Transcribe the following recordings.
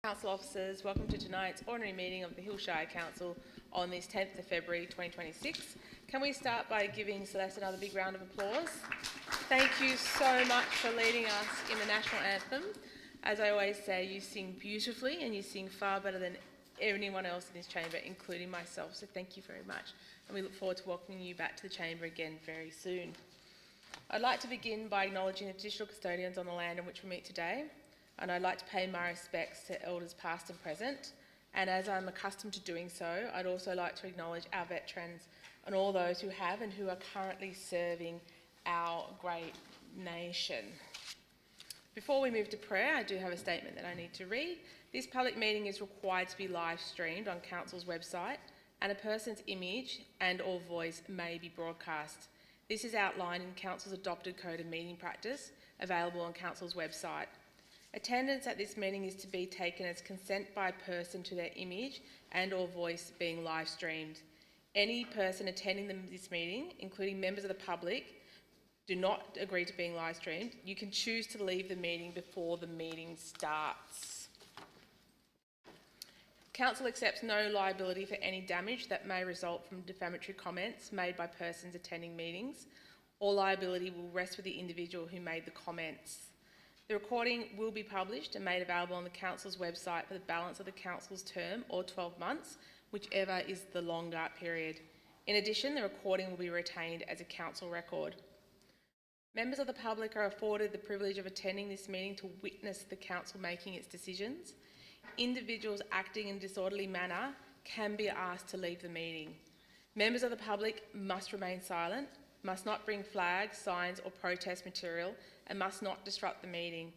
Council officers, welcome to tonight's ordinary meeting of the Hillshire Council on this 10th of February 2026. Can we start by giving Celeste another big round of applause? Thank you so much for leading us in the national anthem. As I always say, you sing beautifully and you sing far better than anyone else in this chamber, including myself, so thank you very much. And we look forward to welcoming you back to the chamber again very soon. I'd like to begin by acknowledging the traditional custodians on the land on which we meet today, and I'd like to pay my respects to elders past and present. And as I'm accustomed to doing so, I'd also like to acknowledge our veterans and all those who have and who are currently serving our great nation. Before we move to prayer, I do have a statement that I need to read. This public meeting is required to be live streamed on Council's website, and a person's image and or voice may be broadcast. This is outlined in Council's adopted code of meeting practice, available on Council's website. Attendance at this meeting is to be taken as consent by a person to their image and or voice being live streamed. Any person attending this meeting, including members of the public, do not agree to being live streamed. You can choose to leave the meeting before the meeting starts. Council accepts no liability for any damage that may result from defamatory comments made by persons attending meetings. All liability will rest with the individual who made the comments. The recording will be published and made available on the Council's website for the balance of the Council's term or 12 months, whichever is the longer period. In addition, the recording will be retained as a Council record. Members of the public are afforded the privilege of attending this meeting to witness the Council making its decisions. Individuals acting in a disorderly manner can be asked to leave the meeting. Members of the public must remain silent, must not bring flags, signs or protest material, and must not disrupt the meeting.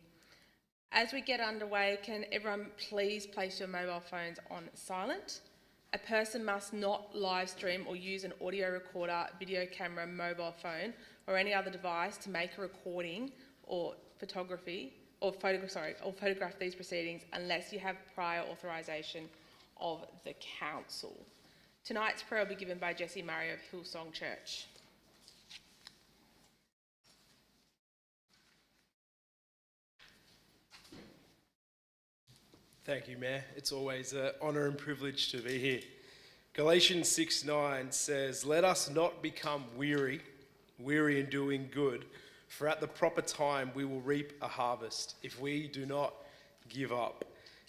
As we get underway, can everyone please place your mobile phones on silent? A person must not live stream or use an audio recorder, video camera, mobile phone or any other device to make a recording or photograph these proceedings unless you have prior authorisation of the Council. Tonight's prayer will be given by Jessie Murray of Hillsong Church. Thank you, Mayor. It's always an honour and privilege to be here. Galatians 6:9 says, "Let us not become weary in doing good, for at the proper time we will reap a harvest if we do not give up."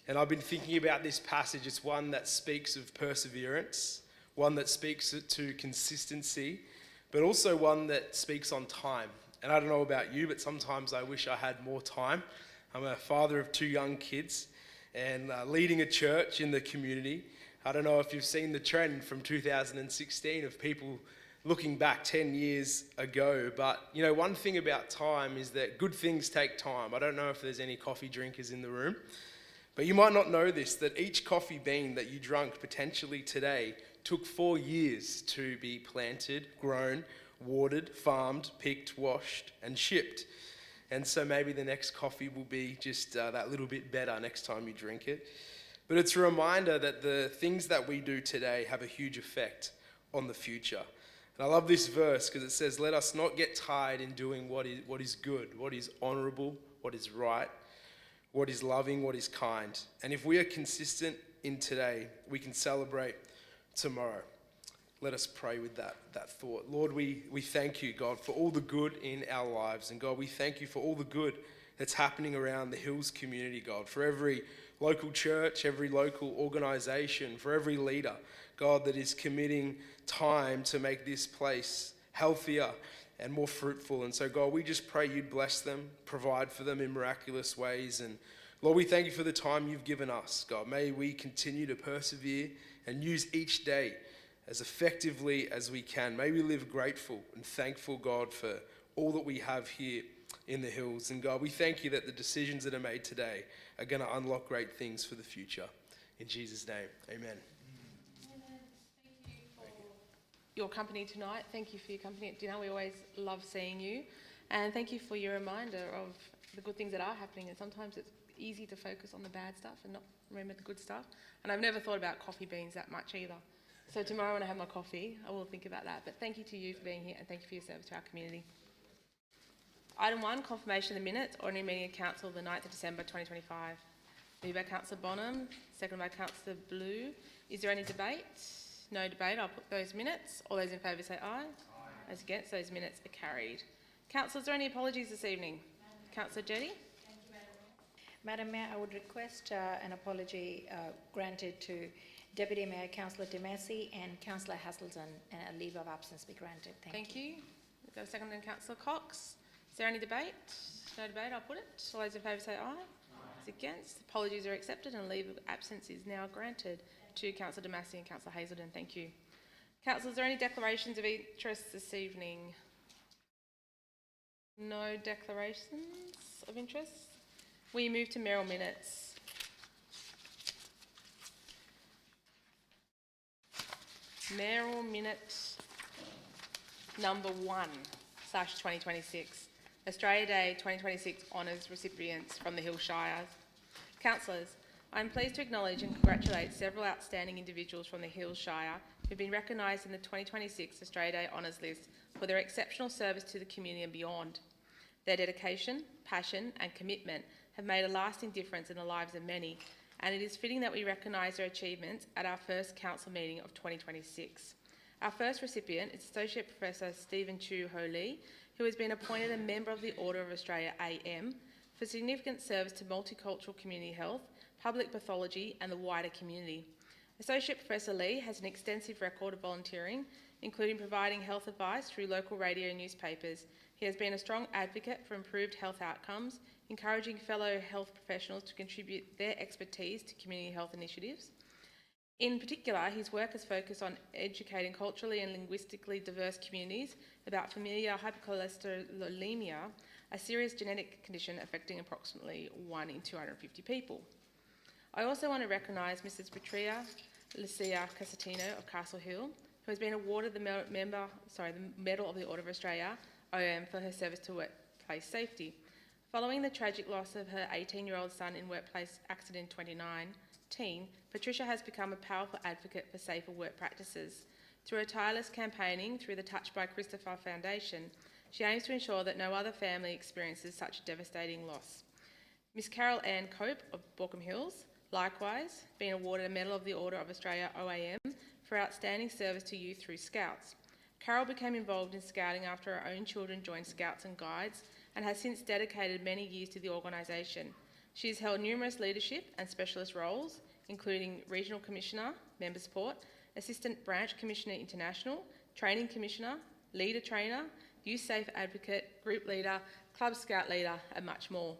And I've been thinking about this passage. It's one that speaks of perseverance, one that speaks to consistency, but also one that speaks on time. And I don't know about you, but sometimes I wish I had more time. I'm a father of 2 young kids, and leading a church in the community. I don't know if you've seen the trend from 2016 of people looking back 10 years ago, but you know, one thing about time is that good things take time. I don't know if there's any coffee drinkers in the room, but you might not know this, that each coffee bean that you drank potentially today took 4 years to be planted, grown, watered, farmed, picked, washed and shipped. And so maybe the next coffee will be just that little bit better next time you drink it. But it's a reminder that the things that we do today have a huge effect on the future. And I love this verse because it says, "Let us not get tired in doing what is good, what is honourable, what is right, what is loving, what is kind." And if we are consistent in today, we can celebrate tomorrow. Let us pray with that thought. Lord, we thank you, God, for all the good in our lives. And God, we thank you for all the good that's happening around the Hills community, God, for every local church, every local organisation, for every leader, God, that is committing time to make this place healthier and more fruitful. And so, God, we just pray you'd bless them, provide for them in miraculous ways. And Lord, we thank you for the time you've given us, God. May we continue to persevere and use each day as effectively as we can. May we live grateful and thankful, God, for all that we have here in the Hills. And God, we thank you that the decisions that are made today are going to unlock great things for the future. In Jesus' name, amen. Thank you for your company tonight. Thank you for your company at dinner. We always love seeing you. And thank you for your reminder of the good things that are happening. And sometimes it's easy to focus on the bad stuff and not remember the good stuff. And I've never thought about coffee beans that much either. So tomorrow when I have my coffee, I will think about that. But thank you to you for being here and thank you for your service to our community. Item 1, confirmation of the minutes, ordinary meeting of Council the 9th of December 2025. Moved by Councillor Bonham, seconded by Councillor Blue. Is there any debate? No debate. I'll put those minutes. All those in favour say aye. Aye. As against, those minutes are carried. Councillors, are there any apologies this evening? Councillor Jetty? Madam Mayor, I would request an apology granted to Deputy Mayor Councillor De Messi and Councillor Haselton, and a leave of absence be granted. Thank you. Is there a second on Councillor Cox? Is there any debate? No debate, I'll put it. All those in favour say aye. As against, apologies are accepted and leave of absence is now granted to Councillor De Messi and Councillor Haselton. Thank you. Councillors, are there any declarations of interest this evening? No declarations of interest. We move to mayoral minutes. Mayoral minute number 1/2026. Australia Day 2026 honours recipients from the Hill Shire. Councillors, I am pleased to acknowledge and congratulate several outstanding individuals from the Hill Shire who have been recognised in the 2026 Australia Day honours list for their exceptional service to the community and beyond. Their dedication, passion and commitment have made a lasting difference in the lives of many, and it is fitting that we recognise their achievements at our first council meeting of 2026. Our first recipient is Associate Professor Stephen Chu Ho Lee, who has been appointed a Member of the Order of Australia AM for significant service to multicultural community health, public pathology and the wider community. Associate Professor Lee has an extensive record of volunteering, including providing health advice through local radio and newspapers. He has been a strong advocate for improved health outcomes, encouraging fellow health professionals to contribute their expertise to community health initiatives. In particular, his work has focused on educating culturally and linguistically diverse communities about familial hypercholesterolemia, a serious genetic condition affecting approximately 1 in 250 people. I also want to recognise Mrs. Patria Lucia Casatino of Castle Hill, who has been awarded the Medal of the Order of Australia, OM, for her service to workplace safety. Following the tragic loss of her 18-year-old son in workplace accident in 2019, Patricia has become a powerful advocate for safer work practices. Through her tireless campaigning through the Touched by Christopher Foundation, she aims to ensure that no other family experiences such a devastating loss. Miss Carol Ann Cope of Borkham Hills, likewise, been awarded a Medal of the Order of Australia, OAM, for outstanding service to youth through Scouts. Carol became involved in Scouting after her own children joined Scouts and Guides and has since dedicated many years to the organisation. She has held numerous leadership and specialist roles, including Regional Commissioner, Member Support, Assistant Branch Commissioner International, Training Commissioner, Leader Trainer, Youth Safe Advocate, Group Leader, Club Scout Leader and much more.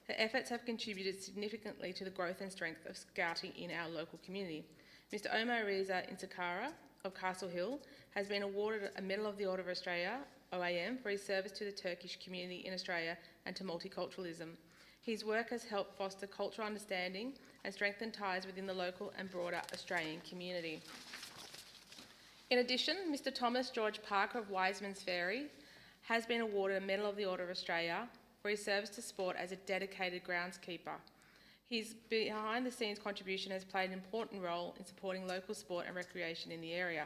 Her efforts have contributed significantly to the growth and strength of Scouting in our local community. Mr. Omar Reza Insakara of Castle Hill has been awarded a Medal of the Order of Australia, OAM, for his service to the Turkish community in Australia and to multiculturalism. His work has helped foster cultural understanding and strengthen ties within the local and broader Australian community. In addition, Mr. Thomas George Parker of Wiseman's Ferry has been awarded a Medal of the Order of Australia for his service to sport as a dedicated groundskeeper. His behind-the-scenes contribution has played an important role in supporting local sport and recreation in the area.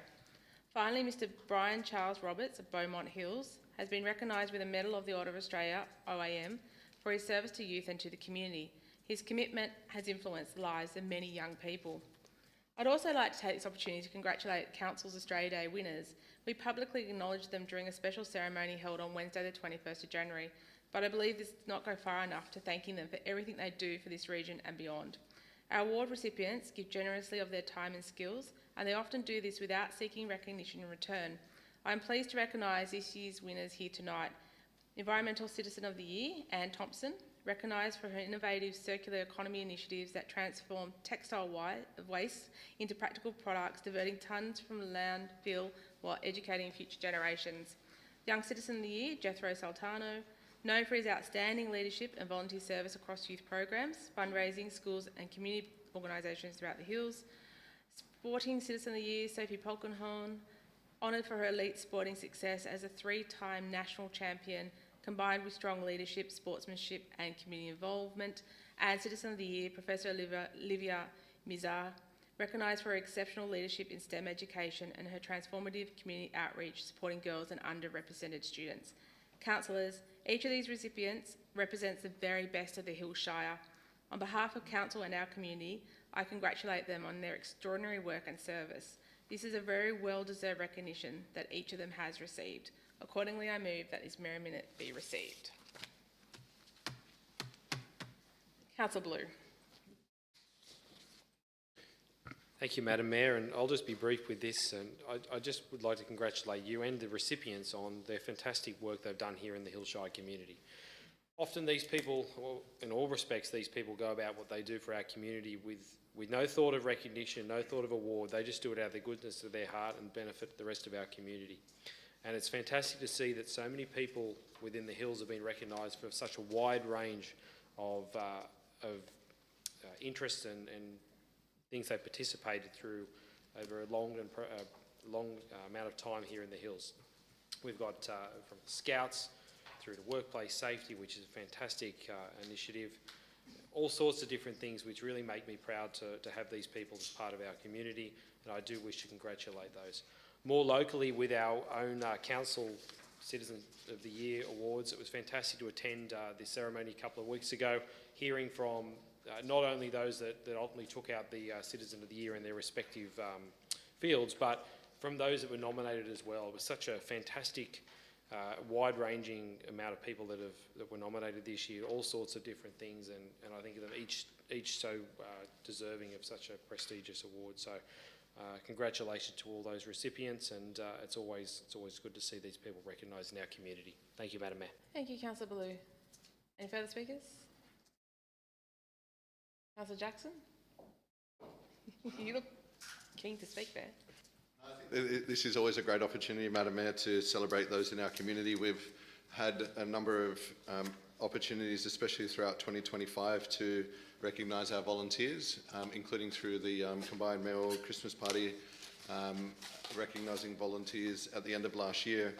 Finally, Mr. Brian Charles Roberts of Beaumont Hills has been recognised with a Medal of the Order of Australia, OAM, for his service to youth and to the community. His commitment has influenced the lives of many young people. I'd also like to take this opportunity to congratulate Council's Australia Day winners. We publicly acknowledged them during a special ceremony held on Wednesday the 21st of January, but I believe this does not go far enough to thanking them for everything they do for this region and beyond. Our award recipients give generously of their time and skills, and they often do this without seeking recognition in return. I am pleased to recognise this year's winners here tonight. Environmental Citizen of the Year, Anne Thompson, recognised for her innovative circular economy initiatives that transform textile waste into practical products, diverting tonnes from landfill while educating future generations. Young Citizen of the Year, Jethro Saltano, known for his outstanding leadership and volunteer service across youth programs, fundraising, schools and community organisations throughout the Hills. Sporting Citizen of the Year, Sophie Polkenhorn, honoured for her elite sporting success as a 3-time national champion, combined with strong leadership, sportsmanship and community involvement. And Citizen of the Year, Professor Olivia Mizar, recognised for her exceptional leadership in STEM education and her transformative community outreach supporting girls and underrepresented students. Councillors, each of these recipients represents the very best of the Hill Shire. On behalf of Council and our community, I congratulate them on their extraordinary work and service. This is a very well-deserved recognition that each of them has received. Accordingly, I move that this Mirror Minute be received. Councillor Blue. Thank you, Madam Mayor, and I'll just be brief with this. And I just would like to congratulate you and the recipients on their fantastic work they've done here in the Hillshire community. Often these people, well, in all respects, these people go about what they do for our community with no thought of recognition, no thought of award. They just do it out of the goodness of their heart and benefit the rest of our community. And it's fantastic to see that so many people within the Hills have been recognised for such a wide range of interests and things they participated through over a long amount of time here in the Hills. We've got from Scouts through to workplace safety, which is a fantastic initiative, all sorts of different things which really make me proud to have these people as part of our community, and I do wish to congratulate those. More locally, with our own Council Citizen of the Year awards, it was fantastic to attend this ceremony a couple of weeks ago, hearing from not only those that ultimately took out the Citizen of the Year in their respective fields, but from those that were nominated as well. It was such a fantastic, wide-ranging amount of people that were nominated this year, all sorts of different things, and I think of them each so deserving of such a prestigious award. So congratulations to all those recipients, and it's always good to see these people recognised in our community. Thank you, Madam Mayor. Thank you, Councillor Blue. Any further speakers? Councillor Jackson? You look keen to speak there. This is always a great opportunity, Madam Mayor, to celebrate those in our community. We've had a number of opportunities, especially throughout 2025, to recognise our volunteers, including through the combined mayoral Christmas party, recognising volunteers at the end of last year.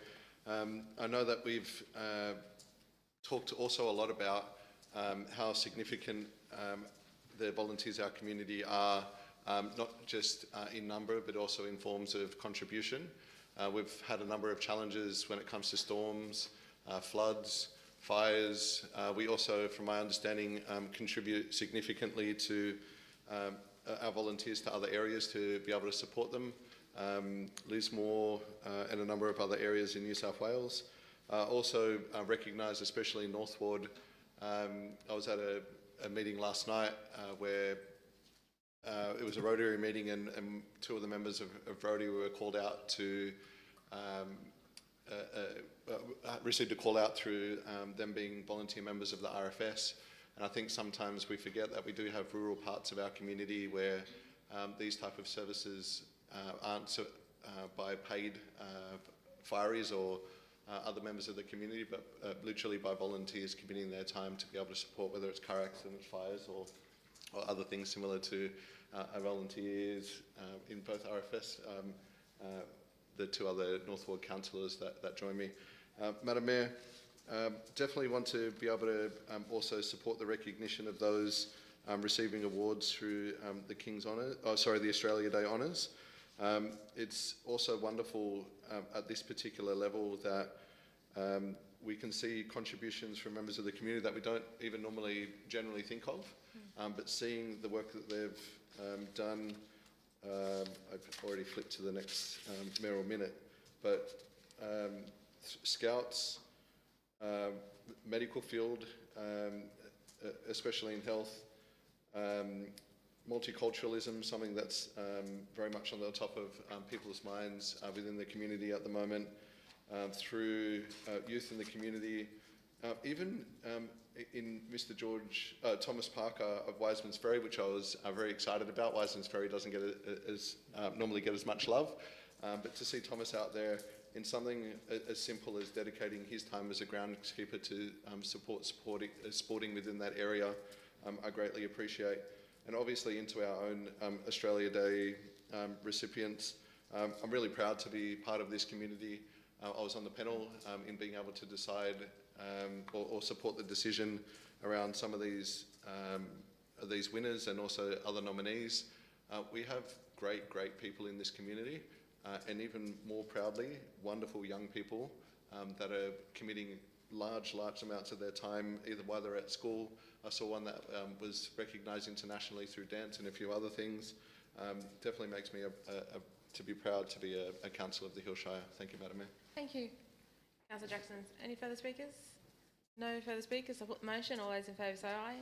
I know that we've talked also a lot about how significant the volunteers in our community are, not just in number, but also in forms of contribution. We've had a number of challenges when it comes to storms, floods, fires. We also, from my understanding, contribute significantly to our volunteers to other areas to be able to support them. Lismore and a number of other areas in New South Wales. Also recognise, especially in North Ward. I was at a meeting last night where it was a Rotary meeting, and two of the members of Rotary were called out to received a call out through them being volunteer members of the RFS. And I think sometimes we forget that we do have rural parts of our community where these type of services aren't by paid fireys or other members of the community, but literally by volunteers committing their time to be able to support, whether it's car accidents, fires, or other things similar to our volunteers in both RFS, the two other North Ward councillors that join me. Madam Mayor, definitely want to be able to also support the recognition of those receiving awards through the King's Honour, the Australia Day Honours. It's also wonderful at this particular level that we can see contributions from members of the community that we don't even normally generally think of, but seeing the work that they've done. I've already flipped to the next mayoral minute, but Scouts, medical field, especially in health, multiculturalism, something that's very much on the top of people's minds within the community at the moment, through youth in the community, even in Mr. Thomas Parker of Wiseman's Ferry, which I was very excited about. Wiseman's Ferry doesn't get normally get as much love, but to see Thomas out there in something as simple as dedicating his time as a groundskeeper to sporting within that area, I greatly appreciate. And obviously into our own Australia Day recipients, I'm really proud to be part of this community. I was on the panel in being able to decide or support the decision around some of these winners and also other nominees. We have great people in this community, and even more proudly, wonderful young people that are committing large amounts of their time, either while they're at school I saw one that was recognised internationally through dance and a few other things. Definitely makes me to be proud to be a councillor of the Hill Shire. Thank you, Madam Mayor. Thank you. Councillor Jackson, any further speakers? No further speakers. I put the motion. All those in favour say aye.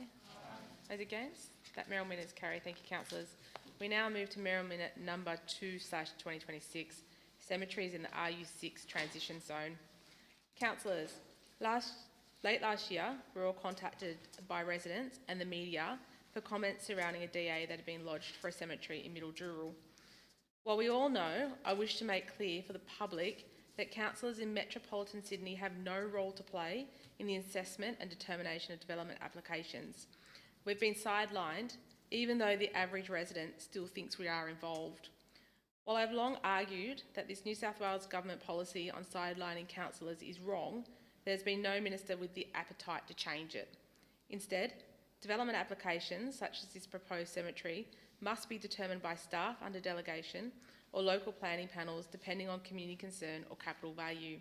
Those against? That Merrill Minute is carried. Thank you, councillors. We now move to Merrill Minute number 2/2026, cemeteries in the RU6 transition zone. Councillors, late last year, we were all contacted by residents and the media for comments surrounding a DA that had been lodged for a cemetery in Middle Dural. While we all know, I wish to make clear for the public that councillors in metropolitan Sydney have no role to play in the assessment and determination of development applications. We've been sidelined, even though the average resident still thinks we are involved. While I've long argued that this New South Wales government policy on sidelining councillors is wrong, there's been no minister with the appetite to change it. Instead, development applications, such as this proposed cemetery, must be determined by staff under delegation or local planning panels depending on community concern or capital value.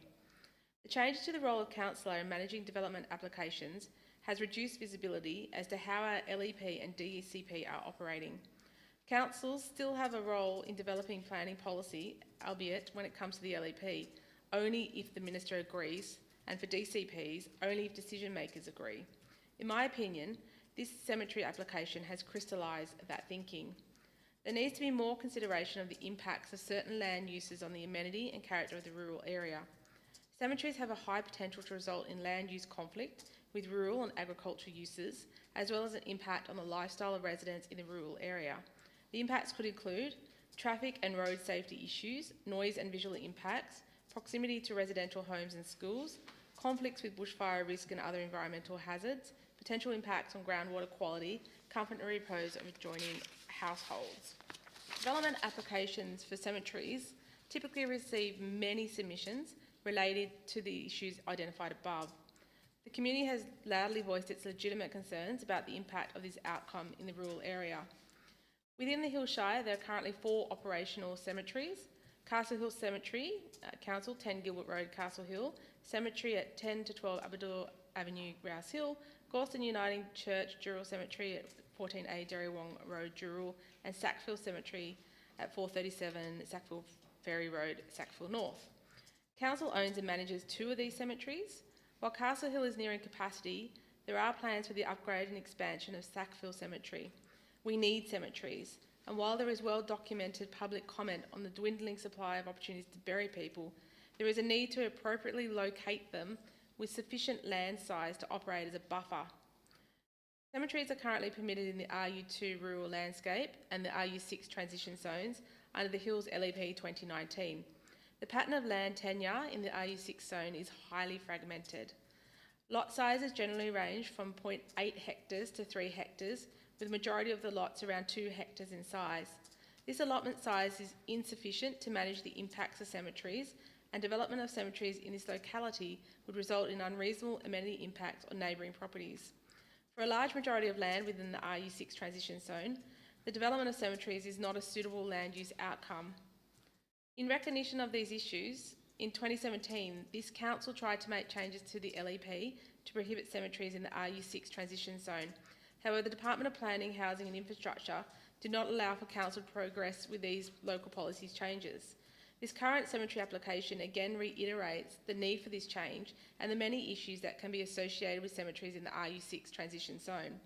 The changes to the role of councillor in managing development applications has reduced visibility as to how our LEP and DECP are operating. Councils still have a role in developing planning policy, albeit when it comes to the LEP, only if the minister agrees, and for DCPs, only if decision makers agree. In my opinion, this cemetery application has crystallised that thinking. There needs to be more consideration of the impacts of certain land uses on the amenity and character of the rural area. Cemeteries have a high potential to result in land use conflict with rural and agricultural uses, as well as an impact on the lifestyle of residents in the rural area. The impacts could include traffic and road safety issues, noise and visual impacts, proximity to residential homes and schools, conflicts with bushfire risk and other environmental hazards, potential impacts on groundwater quality, comfort and repose of adjoining households. Development applications for cemeteries typically receive many submissions related to the issues identified above. The community has loudly voiced its legitimate concerns about the impact of this outcome in the rural area. Within the Hill Shire, there are currently 4 operational cemeteries: Castle Hill Cemetery, Council, 10 Gilbert Road, Castle Hill, Cemetery at 10 to 12 Aberdore Avenue, Rouse Hill, Gorston Uniting Church, Dural Cemetery at 14A Derry Wong Road, Dural, and Sackville Cemetery at 437 Sackville Ferry Road, Sackville North. Council owns and manages 2 of these cemeteries. While Castle Hill is nearing capacity, there are plans for the upgrade and expansion of Sackville Cemetery. We need cemeteries, and while there is well-documented public comment on the dwindling supply of opportunities to bury people, there is a need to appropriately locate them with sufficient land size to operate as a buffer. Cemeteries are currently permitted in the RU2 rural landscape and the RU6 transition zones under the Hills LEP 2019. The pattern of land tenure in the RU6 zone is highly fragmented. Lot sizes generally range from 0.8 hectares to 3 hectares, with the majority of the lots around 2 hectares in size. This allotment size is insufficient to manage the impacts of cemeteries, and development of cemeteries in this locality would result in unreasonable amenity impacts on neighbouring properties. For a large majority of land within the RU6 transition zone, the development of cemeteries is not a suitable land use outcome. In recognition of these issues, in 2017, this council tried to make changes to the LEP to prohibit cemeteries in the RU6 transition zone. However, the Department of Planning, Housing and Infrastructure did not allow for council to progress with these local policies changes. This current cemetery application again reiterates the need for this change and the many issues that can be associated with cemeteries in the RU6 transition zone.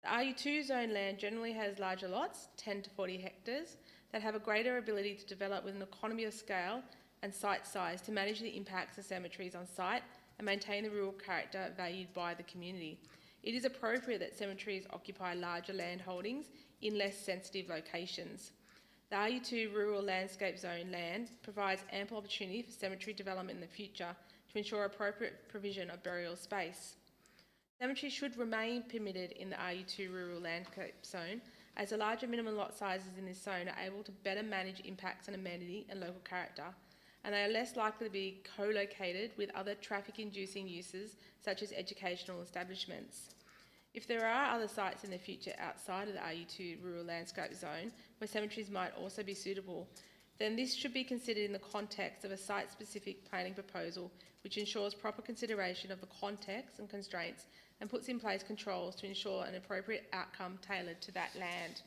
The RU2 zone land generally has larger lots, 10 to 40 hectares, that have a greater ability to develop with an economy of scale and site size to manage the impacts of cemeteries on site and maintain the rural character valued by the community. It is appropriate that cemeteries occupy larger land holdings in less sensitive locations. The RU2 rural landscape zone land provides ample opportunity for cemetery development in the future to ensure appropriate provision of burial space. Cemeteries should remain permitted in the RU2 rural landscape zone, as the larger minimum lot sizes in this zone are able to better manage impacts on amenity and local character, and they are less likely to be co-located with other traffic-inducing uses such as educational establishments. If there are other sites in the future outside of the RU2 rural landscape zone where cemeteries might also be suitable, then this should be considered in the context of a site-specific planning proposal which ensures proper consideration of the context and constraints and puts in place controls to ensure an appropriate outcome tailored to that land.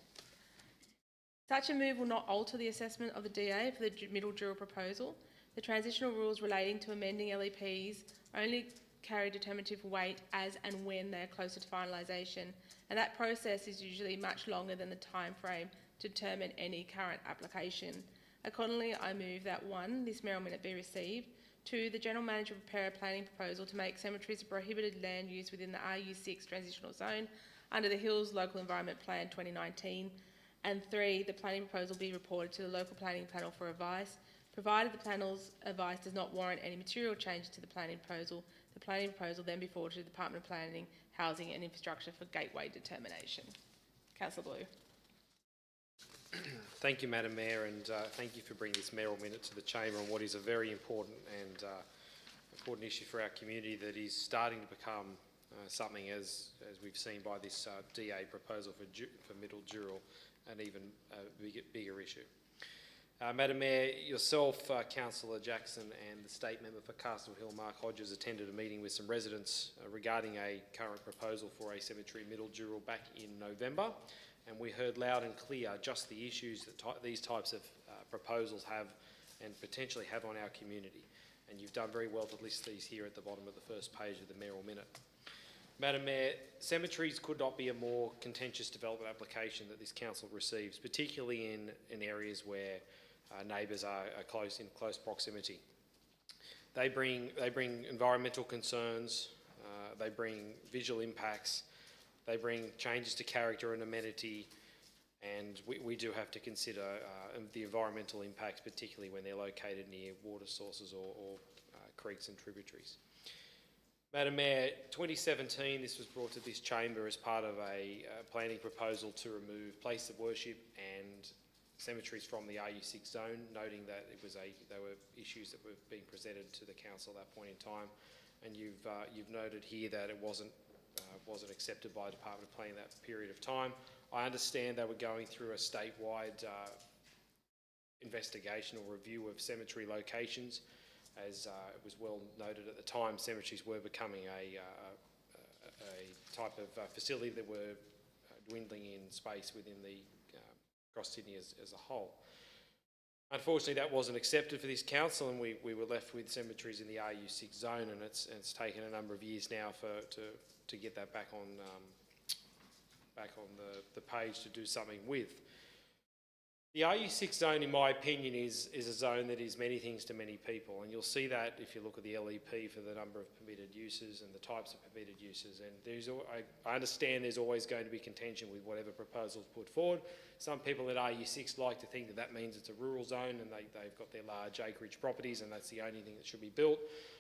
Such a move will not alter the assessment of the DA for the Middle Dural proposal. The transitional rules relating to amending LEPs only carry determinative weight as and when they are closer to finalisation, and that process is usually much longer than the time frame to determine any current application. Accordingly, I move that 1, this mayoral minute be received, 2, the General Manager prepare a planning proposal to make cemeteries a prohibited land use within the RU6 transitional zone under the Hills Local Environment Plan 2019, and 3, the planning proposal be reported to the local planning panel for advice. Provided the panel's advice does not warrant any material changes to the planning proposal, the planning proposal then be forwarded to the Department of Planning, Housing and Infrastructure for gateway determination. Councillor Blue. Thank you, Madam Mayor, and thank you for bringing this mayoral minute to the chamber on what is a very important and important issue for our community that is starting to become something, as we've seen by this DA proposal for Middle Dural, an even bigger issue. Madam Mayor, yourself, Councillor Jackson and the State Member for Castle Hill, Mark Hodges, attended a meeting with some residents regarding a current proposal for a cemetery in Middle Dural back in November, and we heard loud and clear just the issues that these types of proposals have and potentially have on our community. And you've done very well to list these here at the bottom of the first page of the mayoral minute. Madam Mayor, cemeteries could not be a more contentious development application that this council receives, particularly in areas where neighbours are in close proximity. They bring environmental concerns, they bring visual impacts, they bring changes to character and amenity, and we do have to consider the environmental impacts, particularly when they're located near water sources or creeks and tributaries. Madam Mayor, 2017, this was brought to this chamber as part of a planning proposal to remove place of worship and cemeteries from the RU6 zone, noting that they were issues that were being presented to the council at that point in time, and you've noted here that it wasn't accepted by the Department of Planning that period of time. I understand they were going through a statewide investigation or review of cemetery locations. As it was well noted at the time, cemeteries were becoming a type of facility that were dwindling in space within the across Sydney as a whole. Unfortunately, that wasn't accepted for this council, and we were left with cemeteries in the RU6 zone, and it's taken a number of years now to get that back on the page to do something with. The RU6 zone, in my opinion, is a zone that is many things to many people, and you'll see that if you look at the LEP for the number of permitted uses and the types of permitted uses. And I understand there's always going to be contention with whatever proposals put forward. Some people at RU6 like to think that means it's a rural zone and they've got their large acreage properties and that's the only thing that should be built.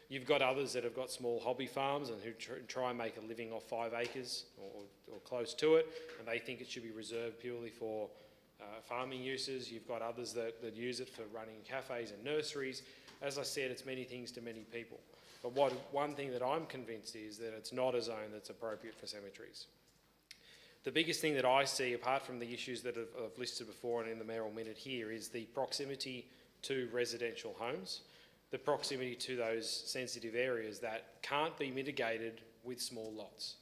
You've got others that have got small hobby farms and who try and make a living off 5 acres or close to it, and they think it should be reserved purely for farming uses. You've got others that use it for running cafes and nurseries. As I said, it's many things to many people. But one thing that I'm convinced is that it's not a zone that's appropriate for cemeteries. The biggest thing that I see, apart from the issues that I've listed before and in the mayoral minute here, is the proximity to residential homes, the proximity to those sensitive areas that can't be mitigated with small lots.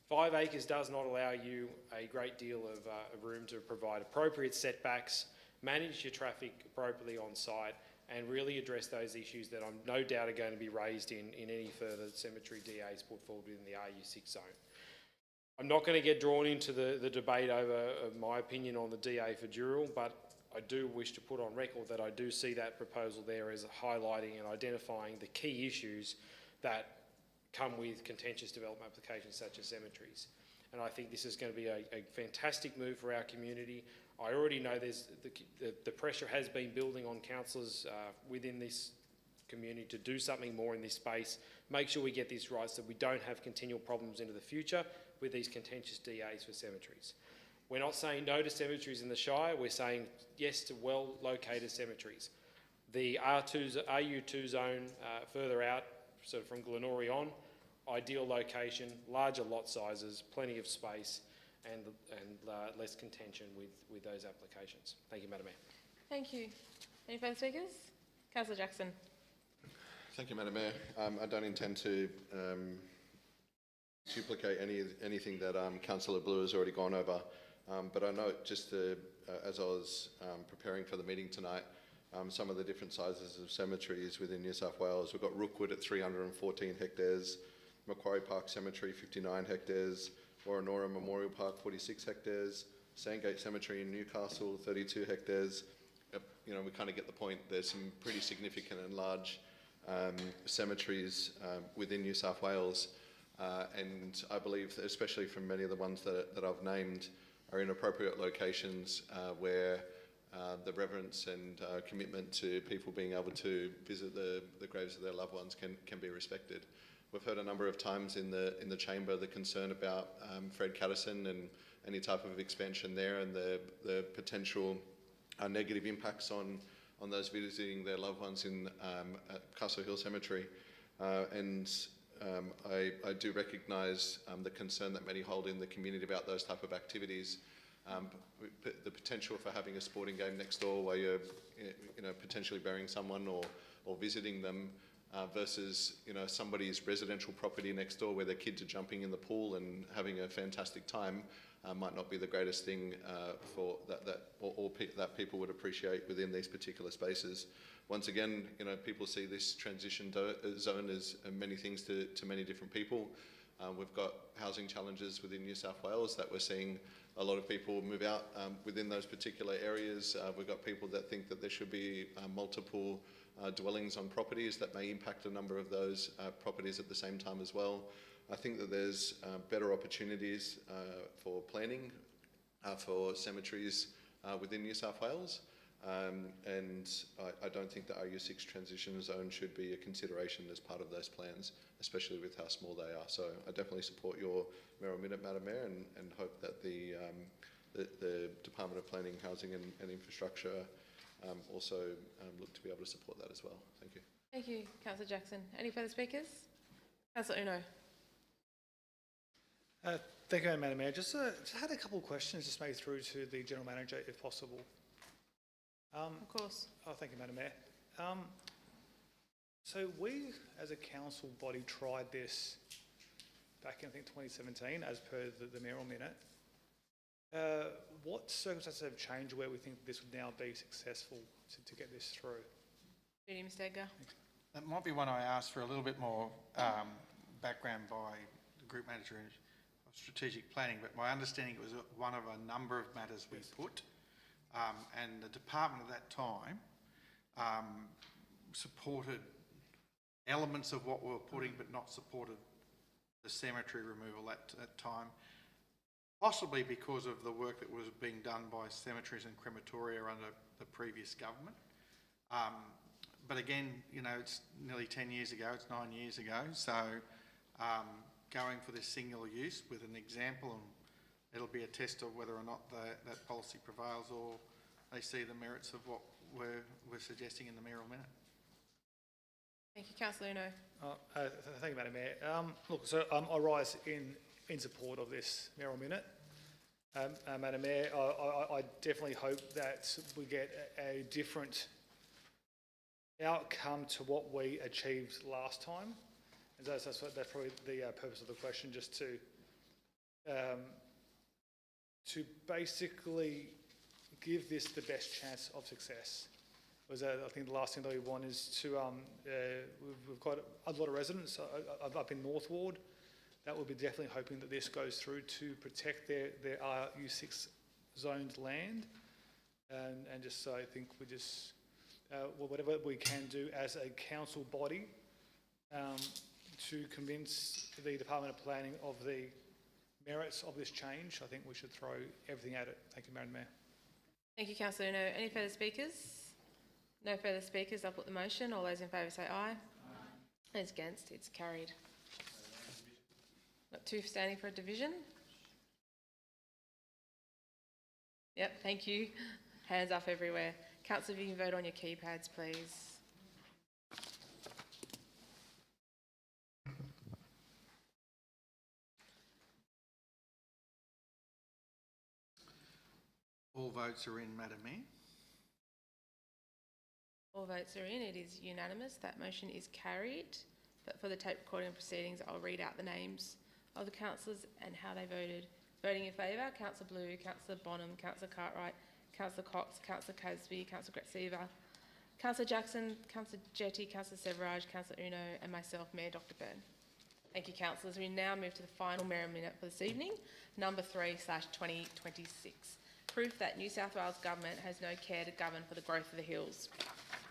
5 acres does not allow you a great deal of room to provide appropriate setbacks, manage your traffic appropriately on site, and really address those issues that I'm no doubt are going to be raised in any further cemetery DAs put forward within the RU6 zone. I'm not going to get drawn into the debate over my opinion on the DA for Dural, but I do wish to put on record that I do see that proposal there as highlighting and identifying the key issues that come with contentious development applications such as cemeteries. And I think this is going to be a fantastic move for our community. I already know the pressure has been building on councillors within this community to do something more in this space, make sure we get this right so we don't have continual problems into the future with these contentious DAs for cemeteries. We're not saying no to cemeteries in the Shire, we're saying yes to well-located cemeteries. The RU2 zone further out, sort of from Glenorrhea on, ideal location, larger lot sizes, plenty of space, and less contention with those applications. Thank you, Madam Mayor. Thank you. Any further speakers? Councillor Jackson. Thank you, Madam Mayor. I don't intend to duplicate anything that Councillor Blue has already gone over. But I note as I was preparing for the meeting tonight, some of the different sizes of cemeteries within New South Wales. We've got Rookwood at 314 hectares, Macquarie Park Cemetery 59 hectares, Woronora Memorial Park 46 hectares, Sandgate Cemetery in Newcastle 32 hectares. You know, we kind of get the point. There's some pretty significant and large cemeteries within New South Wales, and I believe, that especially from many of the ones that I've named, are in appropriate locations where the reverence and commitment to people being able to visit the graves of their loved ones can be respected. We've heard a number of times in the chamber the concern about Fred Catterson and any type of expansion there, and the potential negative impacts on those visiting their loved ones at Castle Hill Cemetery. I do recognise the concern that many hold in the community about those type of activities. The potential for having a sporting game next door where you're potentially burying someone or visiting them versus somebody's residential property next door where their kids are jumping in the pool and having a fantastic time might not be the greatest thing for that people would appreciate within these particular spaces. Once again, people see this transition zone as many things to many different people. We've got housing challenges within New South Wales that we're seeing a lot of people move out within those particular areas. We've got people that think that there should be multiple dwellings on properties that may impact a number of those properties at the same time as well. I think that there's better opportunities for planning for cemeteries within New South Wales. And I don't think the RU6 transition zone should be a consideration as part of those plans, especially with how small they are. So I definitely support your mayoral minute, Madam Mayor, and hope that the Department of Planning, Housing and Infrastructure also look to be able to support that as well. Thank you. Thank you, Councillor Jackson. Any further speakers? Councillor Uno. Thank you, Madam Mayor. Just had a couple of questions just maybe through to the General Manager, if possible. Of course. Oh, thank you, Madam Mayor. So we, as a council body, tried this back in, I think, 2017, as per the mayoral minute. What circumstances have changed where we think this would now be successful to get this through? Judy, Mr. Edgar. That might be one I asked for a little bit more background by the Group Manager of Strategic Planning, but my understanding it was one of a number of matters we put, and the department at that time supported elements of what we were putting, but not supported the cemetery removal at that time, possibly because of the work that was being done by cemeteries and crematoria under the previous government. But again, it's nearly 10 years ago, it's 9 years ago, so going for this single use with an example, and it'll be a test of whether or not that policy prevails or they see the merits of what we're suggesting in the mayoral minute. Thank you, Councillor Uno. Thank you, Madam Mayor. Look, so I rise in support of this mayoral minute. Madam Mayor, I definitely hope that we get a different outcome to what we achieved last time. And that's probably the purpose of the question, just to basically give this the best chance of success. Because I think the last thing that we want is to, we've got a lot of residents up in North Ward that will be definitely hoping that this goes through to protect their RU6 zoned land. And just so I think we just, whatever we can do as a council body to convince the Department of Planning of the merits of this change, I think we should throw everything at it. Thank you, Madam Mayor. Thank you, Councillor Uno. Any further speakers? No further speakers. I'll put the motion. All those in favour say aye. Those against, it's carried. Got two standing for a division. Yep, thank you. Hands up everywhere. Councillor, if you can vote on your keypads, please. All votes are in, Madam Mayor. All votes are in. It is unanimous. That motion is carried. But for the tape recording proceedings, I'll read out the names of the councillors and how they voted. Voting in favour, Councillor Blue, Councillor Bonham, Councillor Cartwright, Councillor Cox, Councillor Casby, Councillor Gretsiva, Councillor Jackson, Councillor Jetty, Councillor Severage, Councillor Uno and myself, Mayor Dr Byrne. Thank you, councillors. We now move to the final Mayor Minute for this evening, number 3/2026. Proof that New South Wales Government has no care to govern for the growth of the hills.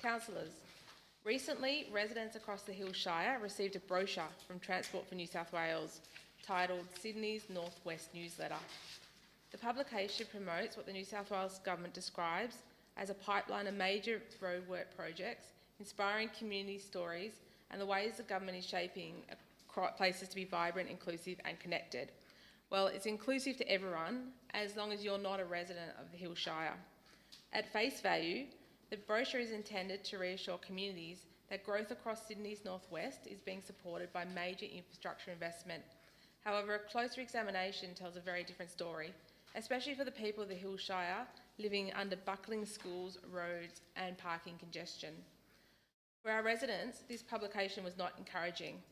Councillors, recently residents across the Hills Shire received a brochure from Transport for New South Wales titled Sydney's North West Newsletter. The publication promotes what the New South Wales Government describes as a pipeline of major roadwork projects, inspiring community stories and the ways the government is shaping places to be vibrant, inclusive and connected. Well, it's inclusive to everyone as long as you're not a resident of the Hills Shire. At face value, the brochure is intended to reassure communities that growth across Sydney's northwest is being supported by major infrastructure investment. However, a closer examination tells a very different story, especially for the people of the Hills Shire living under buckling schools, roads and parking congestion. For our residents, this publication was not encouraging.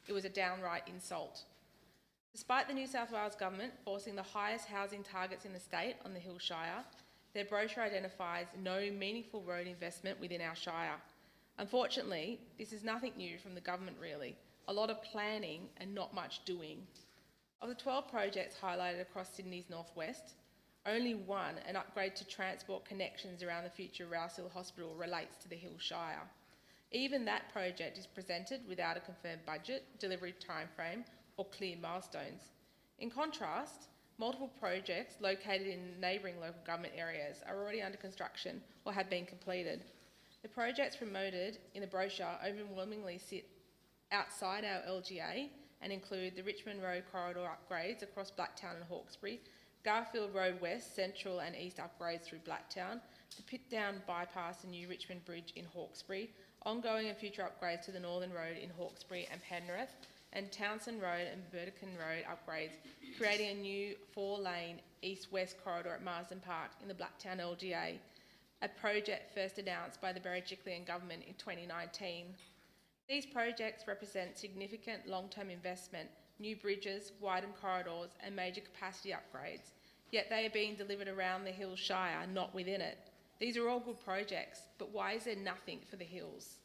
It was a downright insult. Despite the New South Wales Government forcing the highest housing targets in the state on the Hills Shire, their brochure identifies no meaningful road investment within our shire. Unfortunately, this is nothing new from the government really. A lot of planning and not much doing. Of the 12 projects highlighted across Sydney's northwest, only one, an upgrade to transport connections around the future Rouse Hill Hospital, relates to the Hills Shire. Even that project is presented without a confirmed budget, delivery timeframe or clear milestones. In contrast, multiple projects located in neighbouring local government areas are already under construction or have been completed. The projects promoted in the brochure overwhelmingly sit outside our LGA and include the Richmond Road corridor upgrades across Blacktown and Hawkesbury, Garfield Road West, Central and East upgrades through Blacktown, the Pitdown Bypass and New Richmond Bridge in Hawkesbury, ongoing and future upgrades to the Northern Road in Hawkesbury and Penrith, and Townsend Road and Burdekin Road upgrades, creating a new 4-lane east-west corridor at Marsden Park in the Blacktown LGA, a project first announced by the Berejiklian government in 2019. These projects represent significant long-term investment, new bridges, widened corridors and major capacity upgrades, yet they are being delivered around the Hills Shire, not within it. These are all good projects, but why is there nothing for the Hills?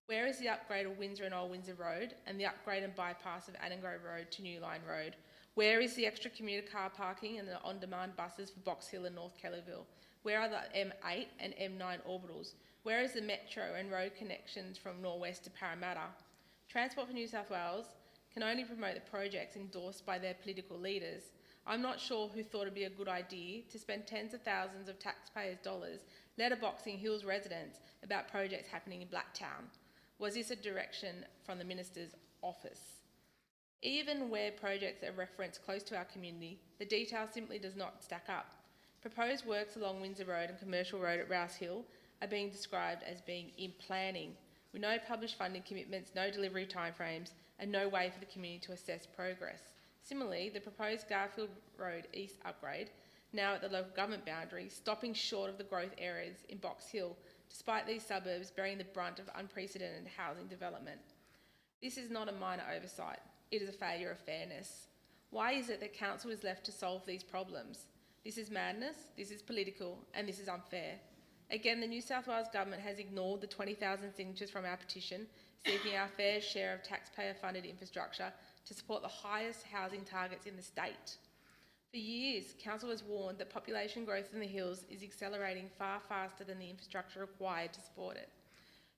Where is the upgrade of Windsor and Old Windsor Road and the upgrade and bypass of Annangrove Road to New Line Road? Where is the extra commuter car parking and the on-demand buses for Box Hill and North Kellyville? Where are the M8 and M9 orbitals? Where is the metro and road connections from Norwest to Parramatta? Transport for New South Wales can only promote the projects endorsed by their political leaders. I'm not sure who thought it'd be a good idea to spend tens of thousands of taxpayers' dollars letterboxing Hills residents about projects happening in Blacktown. Was this a direction from the Minister's office? Even where projects are referenced close to our community, the detail simply does not stack up. Proposed works along Windsor Road and Commercial Road at Rouse Hill are being described as being in planning, with no published funding commitments, no delivery timeframes, and no way for the community to assess progress. Similarly, the proposed Garfield Road East upgrade, now at the local government boundary, stopping short of the growth areas in Box Hill, despite these suburbs bearing the brunt of unprecedented housing development. This is not a minor oversight, it is a failure of fairness. Why is it that council is left to solve these problems? This is madness, this is political, and this is unfair. Again, the New South Wales Government has ignored the 20,000 signatures from our petition, seeking our fair share of taxpayer-funded infrastructure to support the highest housing targets in the state. For years, council has warned that population growth in the Hills is accelerating far faster than the infrastructure required to support it.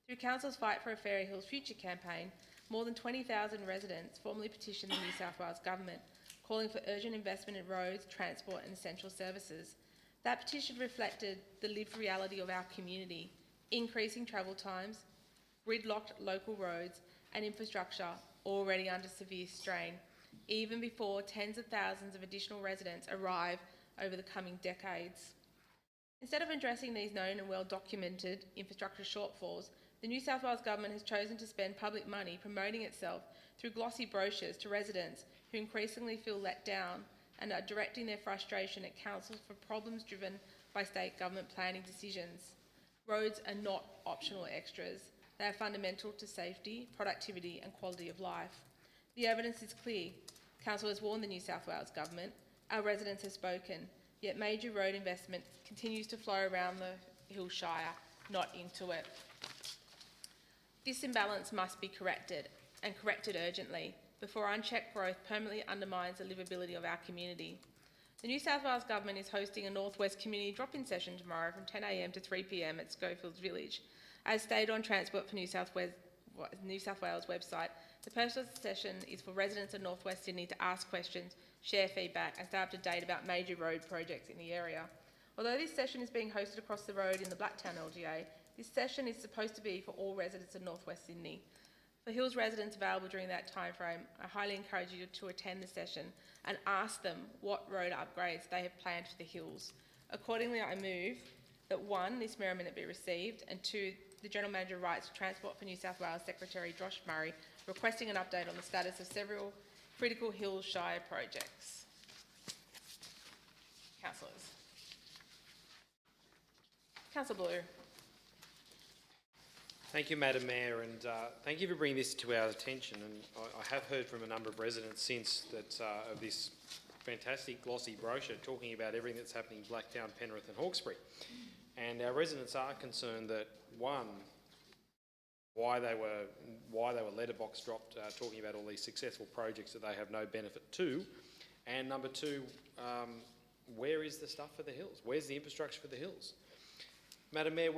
Through council's Fight for a Fairer Hills Future campaign, more than 20,000 residents formally petitioned the New South Wales Government, calling for urgent investment in roads, transport and essential services. That petition reflected the lived reality of our community, increasing travel times, gridlocked local roads and infrastructure already under severe strain, even before tens of thousands of additional residents arrive over the coming decades. Instead of addressing these known and well-documented infrastructure shortfalls, the New South Wales Government has chosen to spend public money promoting itself through glossy brochures to residents who increasingly feel let down and are directing their frustration at council for problems driven by state government planning decisions. Roads are not optional extras. They are fundamental to safety, productivity and quality of life. The evidence is clear. Council has warned the New South Wales Government. Our residents have spoken, yet major road investment continues to flow around the Hills Shire, not into it. This imbalance must be corrected, and corrected urgently, before unchecked growth permanently undermines the livability of our community. The New South Wales Government is hosting a Northwest Community Drop-In session tomorrow from 10 a.m. to 3 p.m. at Schofields Village. As stated on Transport for New South Wales website, the purpose of the session is for residents of Northwest Sydney to ask questions, share feedback and stay up to date about major road projects in the area. Although this session is being hosted across the road in the Blacktown LGA, this session is supposed to be for all residents of Northwest Sydney. For Hills residents available during that time frame, I highly encourage you to attend the session and ask them what road upgrades they have planned for the Hills. Accordingly, I move that 1, this memorandum be received, and 2, the General Manager writes to Transport for New South Wales Secretary Josh Murray requesting an update on the status of several critical Hills Shire projects. Councillors. Councillor Blue. Thank you, Madam Mayor, and thank you for bringing this to our attention. And I have heard from a number of residents since that of this fantastic glossy brochure talking about everything that's happening in Blacktown, Penrith and Hawkesbury. And our residents are concerned that, 1, why they were letterbox dropped talking about all these successful projects that they have no benefit to, and number 2, where is the stuff for the Hills? Where's the infrastructure for the Hills? Madam Mayor,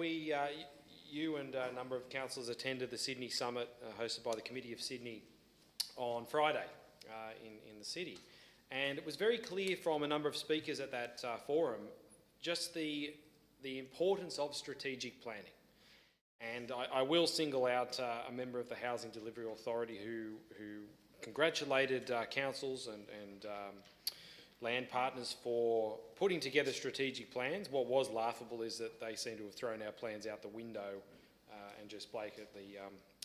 you and a number of councillors attended the Sydney Summit hosted by the Committee of Sydney on Friday in the city. And it was very clear from a number of speakers at that forum just the importance of strategic planning. And I will single out a member of the Housing Delivery Authority who congratulated councils and land partners for putting together strategic plans. What was laughable is that they seem to have thrown our plans out the window and just blatantly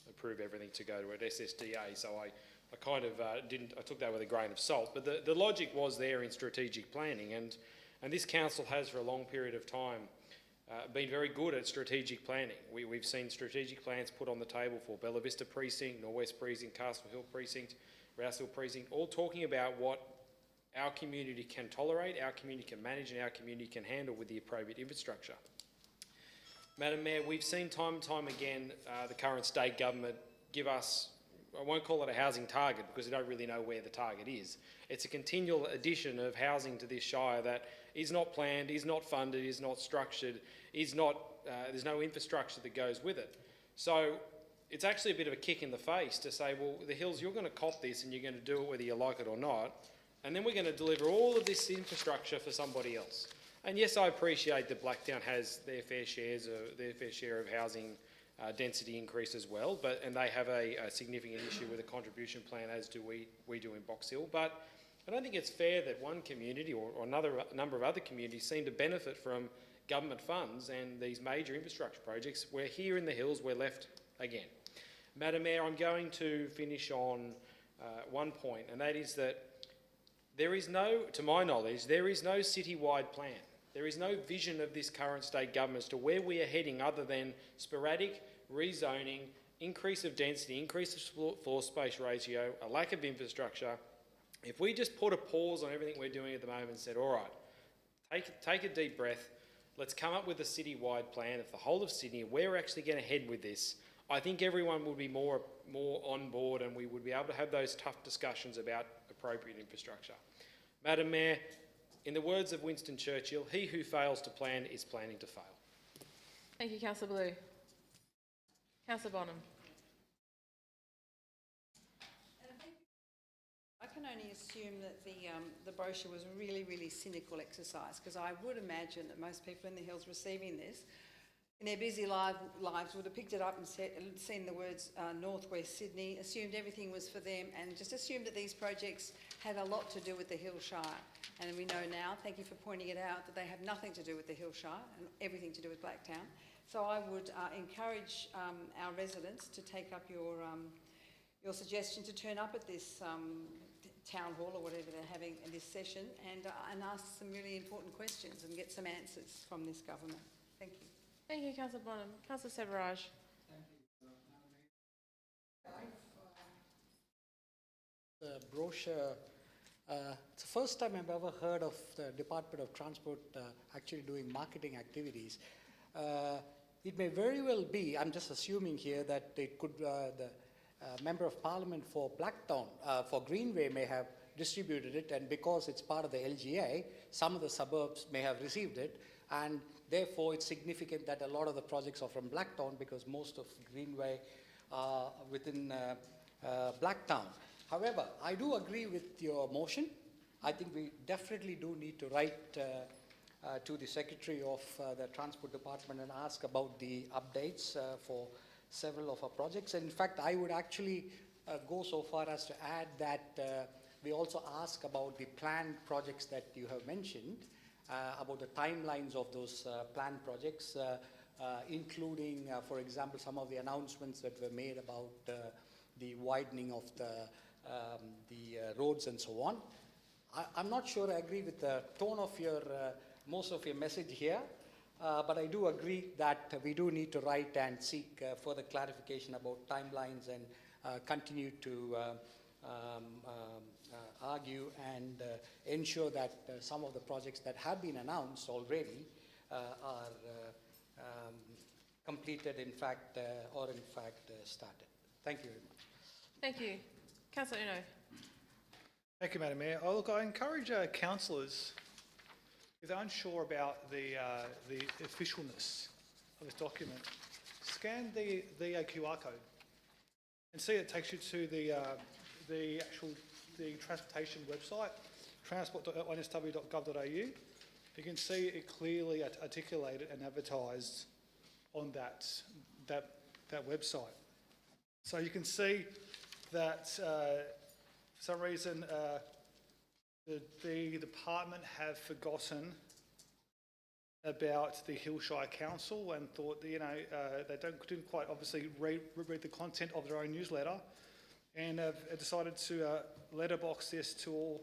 approve everything to go to an SSDA. So I kind of I took that with a grain of salt. But the logic was there in strategic planning, and this council has for a long period of time been very good at strategic planning. We've seen strategic plans put on the table for Bella Vista Precinct, Norwest Precinct, Castle Hill Precinct, Rouse Hill Precinct, all talking about what our community can tolerate, our community can manage and our community can handle with the appropriate infrastructure. Madam Mayor, we've seen time and time again the current state government give us, I won't call it a housing target because we don't really know where the target is. It's a continual addition of housing to this shire that is not planned, is not funded, is not structured, is not, there's no infrastructure that goes with it. So it's actually a bit of a kick in the face to say, well, the Hills, you're going to cop this and you're going to do it whether you like it or not. And then we're going to deliver all of this infrastructure for somebody else. And yes, I appreciate that Blacktown has their fair share of housing density increase as well, and they have a significant issue with a contribution plan, as do we do in Box Hill. But I don't think it's fair that one community or a number of other communities seem to benefit from government funds and these major infrastructure projects, where here in the Hills we're left again. Madam Mayor, I'm going to finish on one point, and that is that there is no, to my knowledge, there is no citywide plan. There is no vision of this current state government as to where we are heading other than sporadic rezoning, increase of density, increase of floor space ratio, a lack of infrastructure. If we just put a pause on everything we're doing at the moment and said, all right, take a deep breath, let's come up with a citywide plan of the whole of Sydney, where we're actually going to head with this, I think everyone would be more on board and we would be able to have those tough discussions about appropriate infrastructure. Madam Mayor, in the words of Winston Churchill, he who fails to plan is planning to fail. Thank you, Councillor Blue. Councillor Bonham. I can only assume that the brochure was a really, really cynical exercise, because I would imagine that most people in the Hills receiving this in their busy lives would have picked it up and seen the words Northwest Sydney, assumed everything was for them, and just assumed that these projects had a lot to do with the Hills Shire. And we know now, thank you for pointing it out, that they have nothing to do with the Hills Shire and everything to do with Blacktown. So I would encourage our residents to take up your suggestion to turn up at this town hall or whatever they're having in this session and ask some really important questions and get some answers from this government. Thank you. Thank you, Councillor Bonham. Councillor Severaj. The brochure It's the first time I've ever heard of the Department of Transport actually doing marketing activities. It may very well be, I'm just assuming here, that it could, the Member of Parliament for Blacktown, for Greenway may have distributed it, and because it's part of the LGA, some of the suburbs may have received it, and therefore it's significant that a lot of the projects are from Blacktown because most of Greenway are within Blacktown. However, I do agree with your motion. I think we definitely do need to write to the Secretary of the Transport Department and ask about the updates for several of our projects. And in fact, I would actually go so far as to add that we also ask about the planned projects that you have mentioned, about the timelines of those planned projects, including, for example, some of the announcements that were made about the widening of the roads and so on. I'm not sure I agree with the tone of your, most of your message here, but I do agree that we do need to write and seek further clarification about timelines and continue to argue and ensure that some of the projects that have been announced already are completed, in fact, or in fact started. Thank you very much. Thank you. Councillor Uno. Thank you, Madam Mayor. I encourage councillors, if they're unsure about the officialness of this document, scan the QR code and see it takes you to the transportation website, transport.nsw.gov.au. You can see it clearly articulated and advertised on that website. So you can see that for some reason the department have forgotten about the Hillshire Council and thought that, they didn't quite obviously read the content of their own newsletter, and have decided to letterbox this to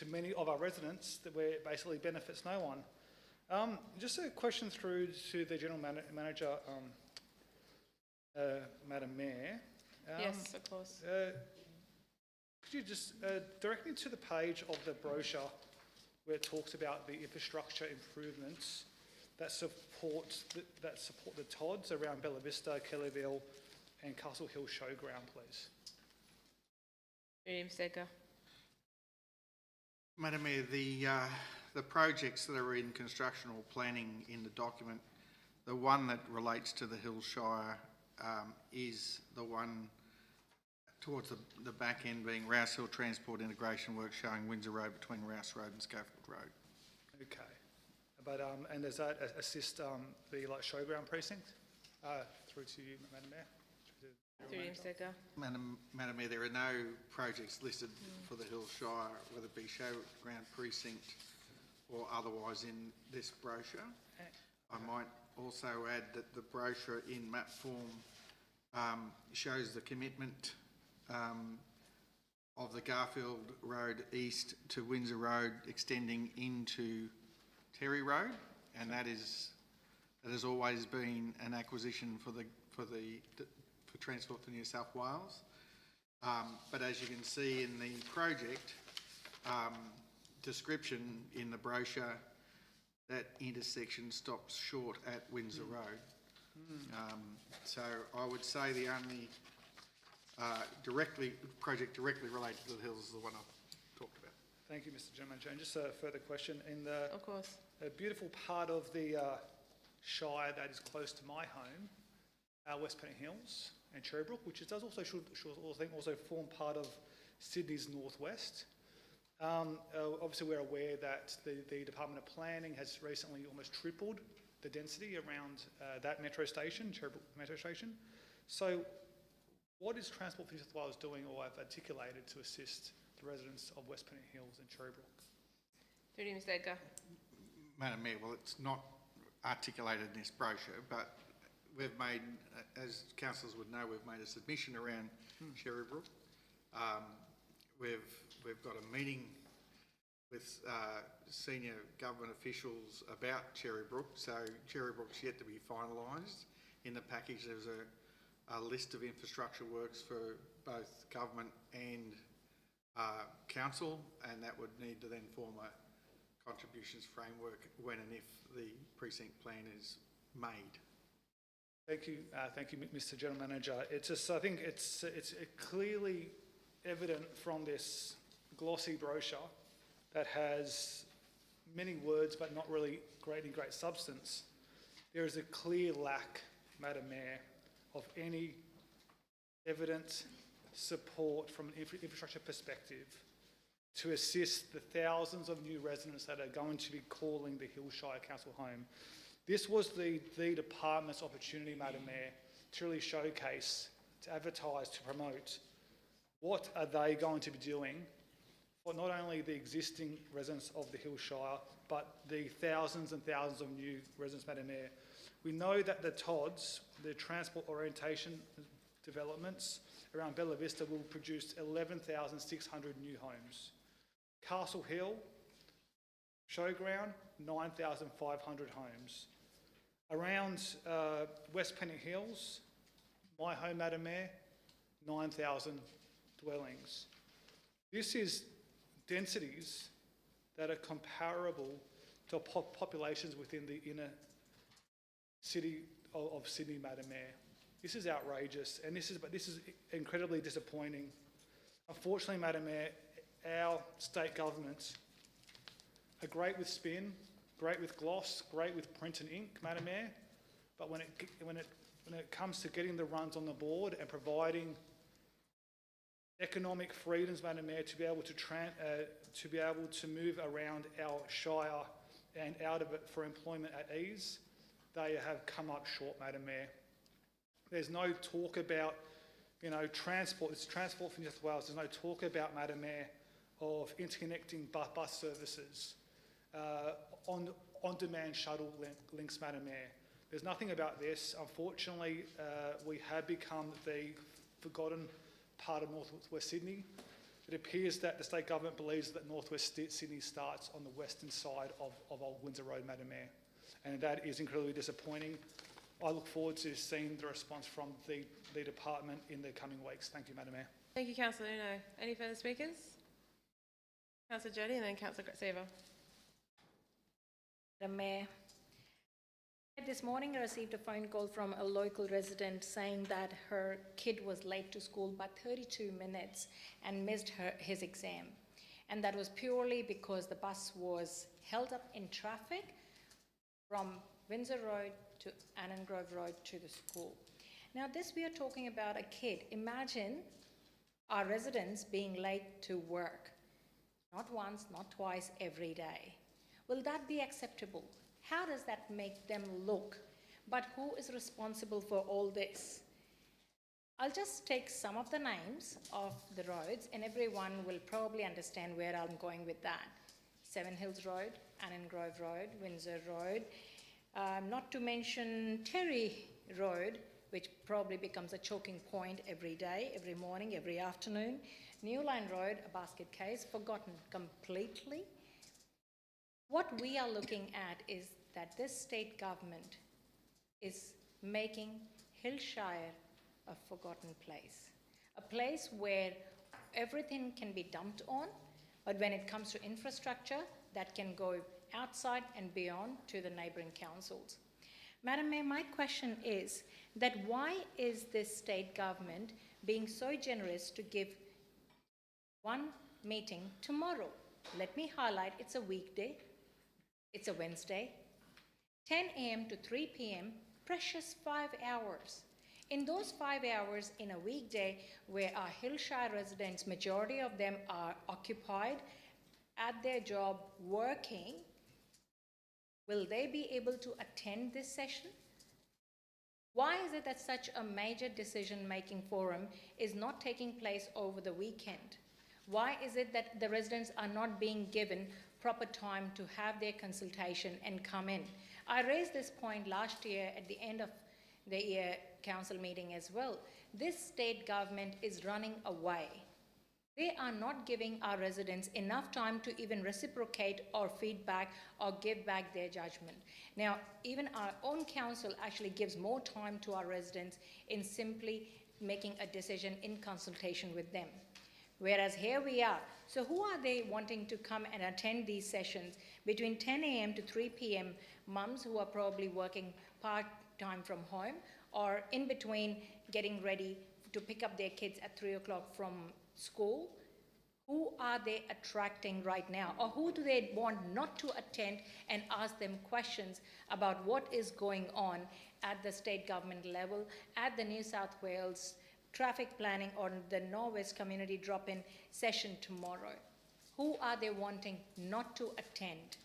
many of our residents that where it basically benefits no one. Just a question through to the General Manager, Madam Mayor. Yes, of course. Could you just direct me to the page of the brochure where it talks about the infrastructure improvements that support the TODs around Bella Vista, Kellyville and Castle Hill Showground, please? Miriam Secker. Madam Mayor, the projects that are in construction or planning in the document, the one that relates to the Hillshire is the one towards the back end being Rouse Hill Transport Integration Work showing Windsor Road between Rouse Road and Schofield Road. Okay. But, and does that assist the showground precinct? Through to you, Madam Mayor. Miriam Secker. Madam Mayor, there are no projects listed for the Hillshire, whether it be showground precinct or otherwise in this brochure. I might also add that the brochure in map form shows the commitment of the Garfield Road East to Windsor Road extending into Terry Road, and that has always been an acquisition for Transport for New South Wales. But as you can see in the project description in the brochure, that intersection stops short at Windsor Road. So I would say the only project directly related to the hills is the one I've talked about. Thank you, Mr. General Manager. And just a further question. In the Of course. a beautiful part of the Shire that is close to my home, West Pennant Hills and Cherrybrook, which does also also form part of Sydney's northwest. Obviously, we're aware that the Department of Planning has recently almost tripled the density around that metro station, Cherrybrook Metro Station. So what is Transport for New South Wales doing or have articulated to assist the residents of West Pennant Hills and Cherrybrook? Miriam Secker. Madam Mayor, well, it's not articulated in this brochure, but we've made, as councillors would know, we've made a submission around Cherrybrook. We've got a meeting with senior government officials about Cherrybrook, so Cherrybrook's yet to be finalised. In the package there's a list of infrastructure works for both government and council, and that would need to then form a contributions framework when and if the precinct plan is made. Thank you, Mr. General Manager. It's just, I think it's clearly evident from this glossy brochure that has many words but not really great substance. There is a clear lack, Madam Mayor, of any evidence, support from an infrastructure perspective to assist the thousands of new residents that are going to be calling the Hillshire Council home. This was the department's opportunity, Madam Mayor, to really showcase, to advertise, to promote what are they going to be doing for not only the existing residents of the Hillshire, but the thousands and thousands of new residents, Madam Mayor. We know that the TODs, the transport orientation developments around Bella Vista, will produce 11,600 new homes. Castle Hill, Showground, 9,500 homes. Around West Pennant Hills, my home, Madam Mayor, 9,000 dwellings. This is densities that are comparable to populations within the inner city of Sydney, Madam Mayor. This is outrageous, and this is incredibly disappointing. Unfortunately, Madam Mayor, our state governments are great with spin, great with gloss, great with print and ink, Madam Mayor, but when it comes to getting the runs on the board and providing economic freedoms, Madam Mayor, to be able to move around our shire and out of it for employment at ease, they have come up short, Madam Mayor. There's no talk about, transport. It's Transport for New South Wales. There's no talk about, Madam Mayor, of interconnecting bus services, on-demand shuttle links, Madam Mayor. There's nothing about this. Unfortunately, we have become the forgotten part of North West Sydney. It appears that the state government believes that North West Sydney starts on the western side of Old Windsor Road, Madam Mayor, and that is incredibly disappointing. I look forward to seeing the response from the department in the coming weeks. Thank you, Madam Mayor. Thank you, Councillor Uno. Any further speakers? Councillor Jodie and then Councillor Seaver. Madam Mayor, this morning I received a phone call from a local resident saying that her kid was late to school by 32 minutes and missed his exam. And that was purely because the bus was held up in traffic from Windsor Road to Annan Grove Road to the school. Now this, we are talking about a kid. Imagine our residents being late to work. Not once, not twice, every day. Will that be acceptable? How does that make them look? But who is responsible for all this? I'll just take some of the names of the roads and everyone will probably understand where I'm going with that. Seven Hills Road, Annan Grove Road, Windsor Road, not to mention Terry Road, which probably becomes a choking point every day, every morning, every afternoon. New Line Road, a basket case, forgotten completely. What we are looking at is that this state government is making Hillshire a forgotten place, a place where everything can be dumped on, but when it comes to infrastructure, that can go outside and beyond to the neighbouring councils. Madam Mayor, my question is that why is this state government being so generous to give one meeting tomorrow? Let me highlight, it's a weekday, it's a Wednesday, 10 a.m. to 3 p.m., precious 5 hours. In those 5 hours in a weekday where our Hillshire residents, majority of them are occupied at their job working, will they be able to attend this session? Why is it that such a major decision-making forum is not taking place over the weekend? Why is it that the residents are not being given proper time to have their consultation and come in? I raised this point last year at the end of the year council meeting as well. This state government is running away. They are not giving our residents enough time to even reciprocate or feedback or give back their judgment. Now, even our own council actually gives more time to our residents in simply making a decision in consultation with them. Whereas here we are. So who are they wanting to come and attend these sessions between 10 a.m. to 3 p.m. Mums who are probably working part-time from home or in between getting ready to pick up their kids at 3 o'clock from school? Who are they attracting right now? Or who do they want not to attend and ask them questions about what is going on at the state government level, at the New South Wales traffic planning or the Norwest community drop-in session tomorrow? Who are they wanting not to attend?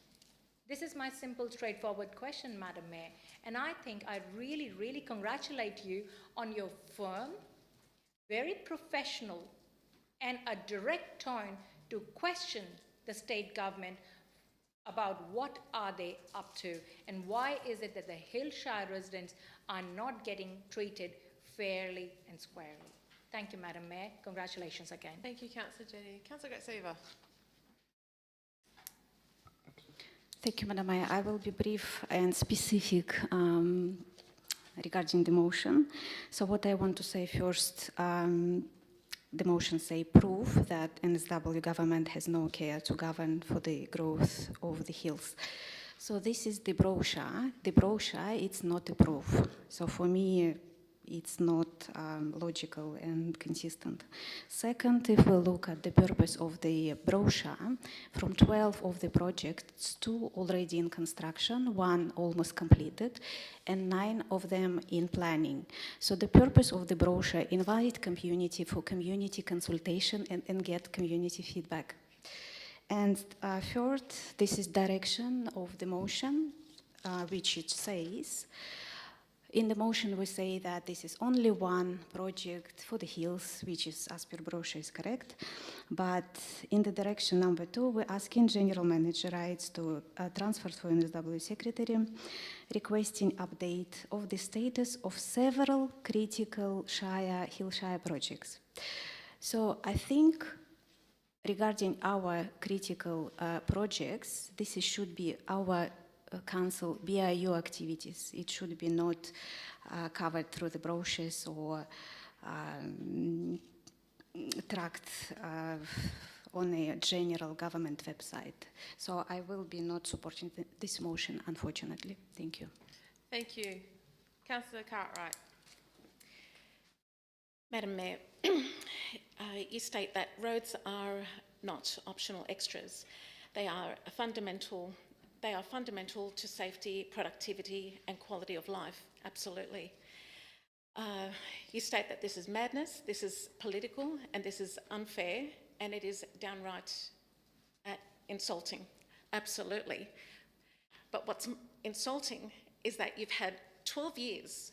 This is my simple, straightforward question, Madam Mayor. And I think I really, really congratulate you on your firm, very professional, and a direct tone to question the state government about what are they up to and why is it that the Hillshire residents are not getting treated fairly and squarely. Thank you, Madam Mayor. Congratulations again. Thank you, Councillor Jetty. Councillor Gatseva. Thank you, Madam Mayor. I will be brief and specific regarding the motion. So what I want to say first, the motion say prove that NSW government has no care to govern for the growth of the hills. So this is the brochure. The brochure, it's not a proof. So for me, it's not logical and consistent. Second, if we look at the purpose of the brochure, from 12 of the projects, 2 already in construction, 1 almost completed, and 9 of them in planning. So the purpose of the brochure, invite community for community consultation and get community feedback. And third, this is direction of the motion, which it says, in the motion, we say that this is only one project for the hills, which is, as per brochure, is correct. But in the direction number 2, we're asking general manager rights to transfer for NSW secretary, requesting update of the status of several critical Hillshire projects. So I think regarding our critical projects, this should be our council BIU activities. It should be not covered through the brochures or tracked on a general government website. So I will be not supporting this motion, unfortunately. Thank you. Thank you. Councillor Cartwright. Madam Mayor, you state that roads are not optional extras. They are fundamental to safety, productivity and quality of life, absolutely. You state that this is madness, this is political and this is unfair and it is downright insulting, absolutely. But what's insulting is that you've had 12 years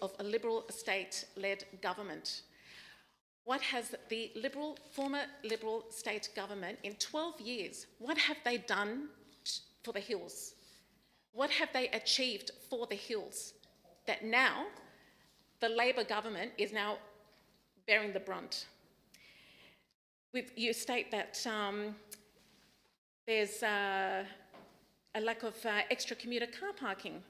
of a Liberal state-led government. What has the former Liberal state government in 12 years, what have they done for the hills? What have they achieved for the hills that now the Labor government is now bearing the brunt? You state that there's a lack of extra commuter car parking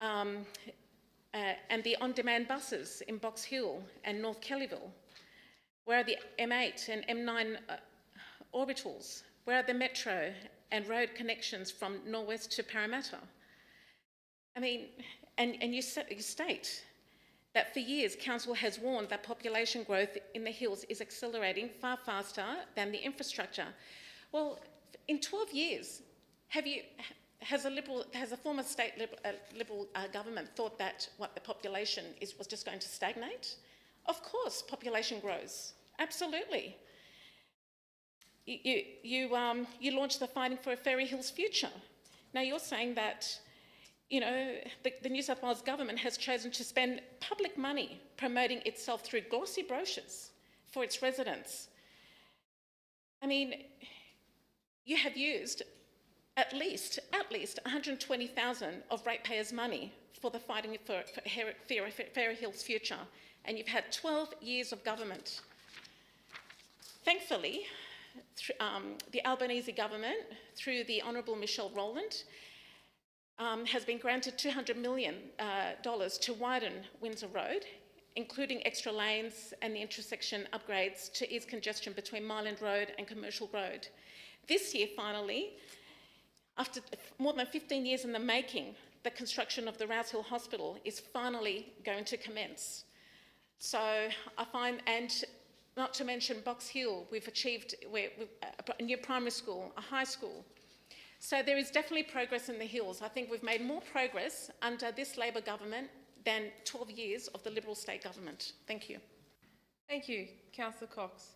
and the on-demand buses in Box Hill and North Kellyville. Where are the M8 and M9 orbitals? Where are the metro and road connections from Norwest to Parramatta? I mean, and you state that for years council has warned that population growth in the hills is accelerating far faster than the infrastructure. Well, in 12 years, has a former state Liberal government thought that the population was just going to stagnate? Of course, population grows, absolutely. You launched the Fighting for a Fairy Hills Future. Now you're saying that, you know, the New South Wales government has chosen to spend public money promoting itself through glossy brochures for its residents. I mean, you have used at least 120,000 of ratepayers' money for the Fighting for Fairy Hills Future, and you've had 12 years of government. Thankfully, the Albanese government, through the Honourable Michelle Rowland, has been granted $200 million to widen Windsor Road including extra lanes and the intersection upgrades to ease congestion between Myland Road and Commercial Road. This year, finally, after more than 15 years in the making, the construction of the Rouse Hill Hospital is finally going to commence. So I find, and not to mention Box Hill, we've achieved a new primary school, a high school. So there is definitely progress in the hills. I think we've made more progress under this Labor government than 12 years of the Liberal state government. Thank you. Thank you. Councillor Cox.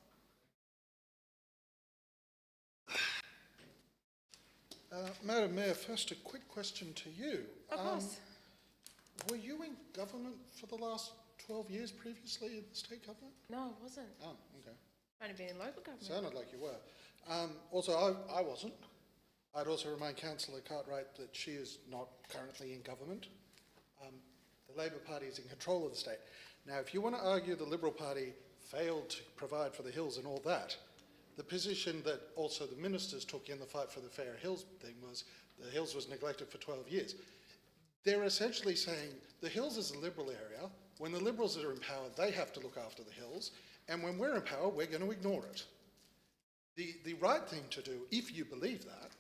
Madam Mayor, first a quick question to you. Of course. Were you in government for the last 12 years previously in the state government? No, it wasn't. Oh, okay. I've only been in local government. Sounded like you were. Also, I wasn't. I'd also remind Councillor Cartwright that she is not currently in government. The Labor Party is in control of the state. Now, if you want to argue the Liberal Party failed to provide for the hills and all that, the position that also the ministers took in the fight for the Fair Hills thing was the hills was neglected for 12 years. They're essentially saying the hills is a Liberal area. When the Liberals are in power, they have to look after the hills. And when we're in power, we're going to ignore it. The right thing to do, if you believe that,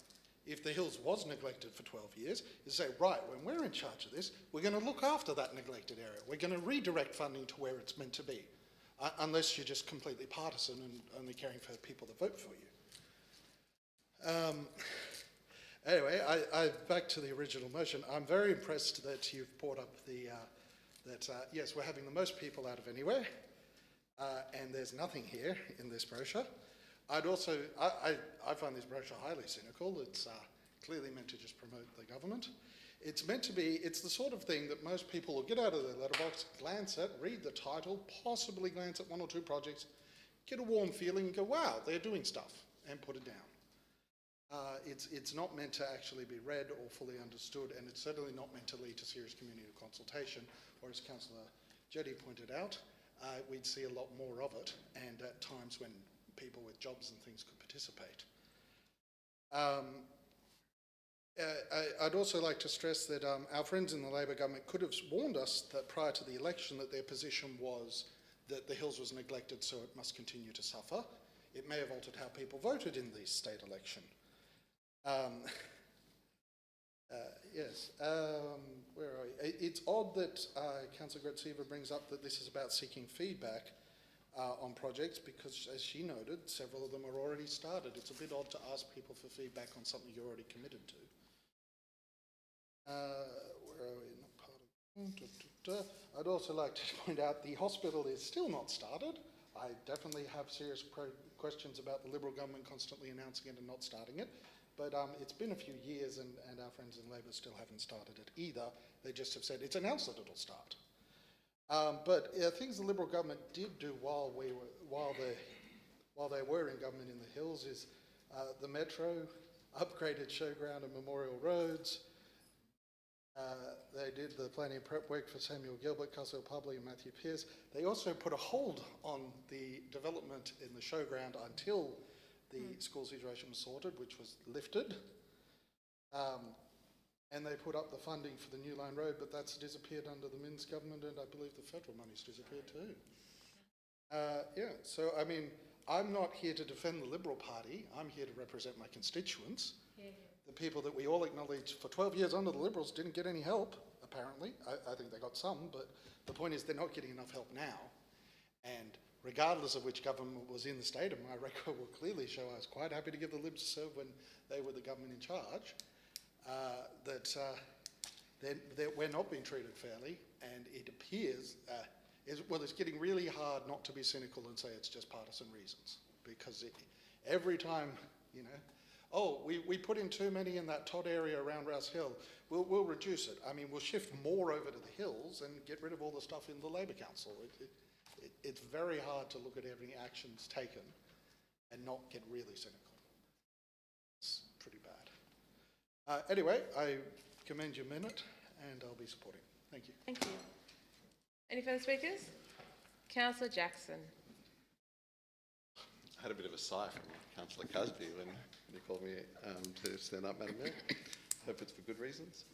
if the hills was neglected for 12 years, is say, right, when we're in charge of this, we're going to look after that neglected area. We're going to redirect funding to where it's meant to be. Unless you're just completely partisan and only caring for people that vote for you. Anyway, back to the original motion. I'm very impressed that you've brought up yes, we're having the most people out of anywhere, and there's nothing here in this brochure. I'd also, I find this brochure highly cynical. It's clearly meant to just promote the government. It's meant to be, it's the sort of thing that most people will get out of their letterbox, glance at, read the title, possibly glance at one or two projects, get a warm feeling and go, wow, they're doing stuff, and put it down. It's not meant to actually be read or fully understood, and it's certainly not meant to lead to serious community consultation, or as Councillor Jetty pointed out, we'd see a lot more of it, and at times when people with jobs and things could participate. I'd also like to stress that our friends in the Labor government could have warned us that prior to the election that their position was that the hills was neglected, so it must continue to suffer. It may have altered how people voted in the state election. Yes, where are we? It's odd that Councillor Gretziva brings up that this is about seeking feedback on projects, because as she noted, several of them are already started. It's a bit odd to ask people for feedback on something you're already committed to. Where are we? Not part of. I'd also like to point out the hospital is still not started. I definitely have serious questions about the Liberal government constantly announcing it and not starting it. But it's been a few years, and our friends in Labor still haven't started it either. They just have said it's announced that it'll start. But things the Liberal government did do while they were in government in the Hills is the Metro, upgraded Showground and Memorial Roads. They did the planning and prep work for Samuel Gilbert, Castle Publi and Matthew Pearce. They also put a hold on the development in the Showground until the school situation was sorted, which was lifted. And they put up the funding for the New Line Road, but that's disappeared under the Minns government, and I believe the federal money's disappeared too. Yeah, so I mean, I'm not here to defend the Liberal Party. I'm here to represent my constituents. The people that we all acknowledge for 12 years under the Liberals didn't get any help, apparently. I think they got some, but the point is they're not getting enough help now. And regardless of which government was in the state, and my record will clearly show I was quite happy to give the Libs a serve when they were the government in charge, that we're not being treated fairly, and it appears, it's getting really hard not to be cynical and say it's just partisan reasons, because every time, you know, oh, we put in too many in that Todd area around Rouse Hill, we'll reduce it. I mean, we'll shift more over to the hills and get rid of all the stuff in the Labor Council. It's very hard to look at every actions taken and not get really cynical. It's pretty bad. Anyway, I commend your minute, and I'll be supporting. Thank you. Thank you. Any further speakers? Councillor Jackson. I had a bit of a sigh from Councillor Casby when you called me to stand up, Madam Mayor. Hope it's for good reasons.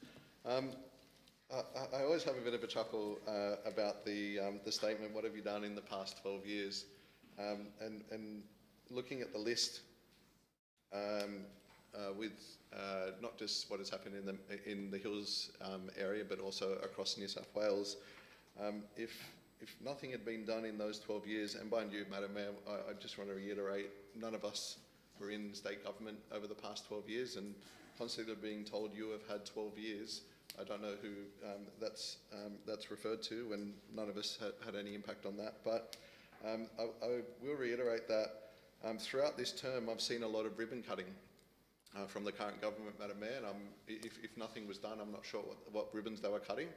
I always have a bit of a chuckle about the statement, what have you done in the past 12 years? And looking at the list with not just what has happened in the Hills area, but also across New South Wales, if nothing had been done in those 12 years, and mind you, Madam Mayor, I just want to reiterate, none of us were in state government over the past 12 years, and constantly being told you have had 12 years. I don't know who that's referred to, and none of us had any impact on that. But I will reiterate that throughout this term, I've seen a lot of ribbon cutting from the current government, Madam Mayor, and if nothing was done, I'm not sure what ribbons they were cutting,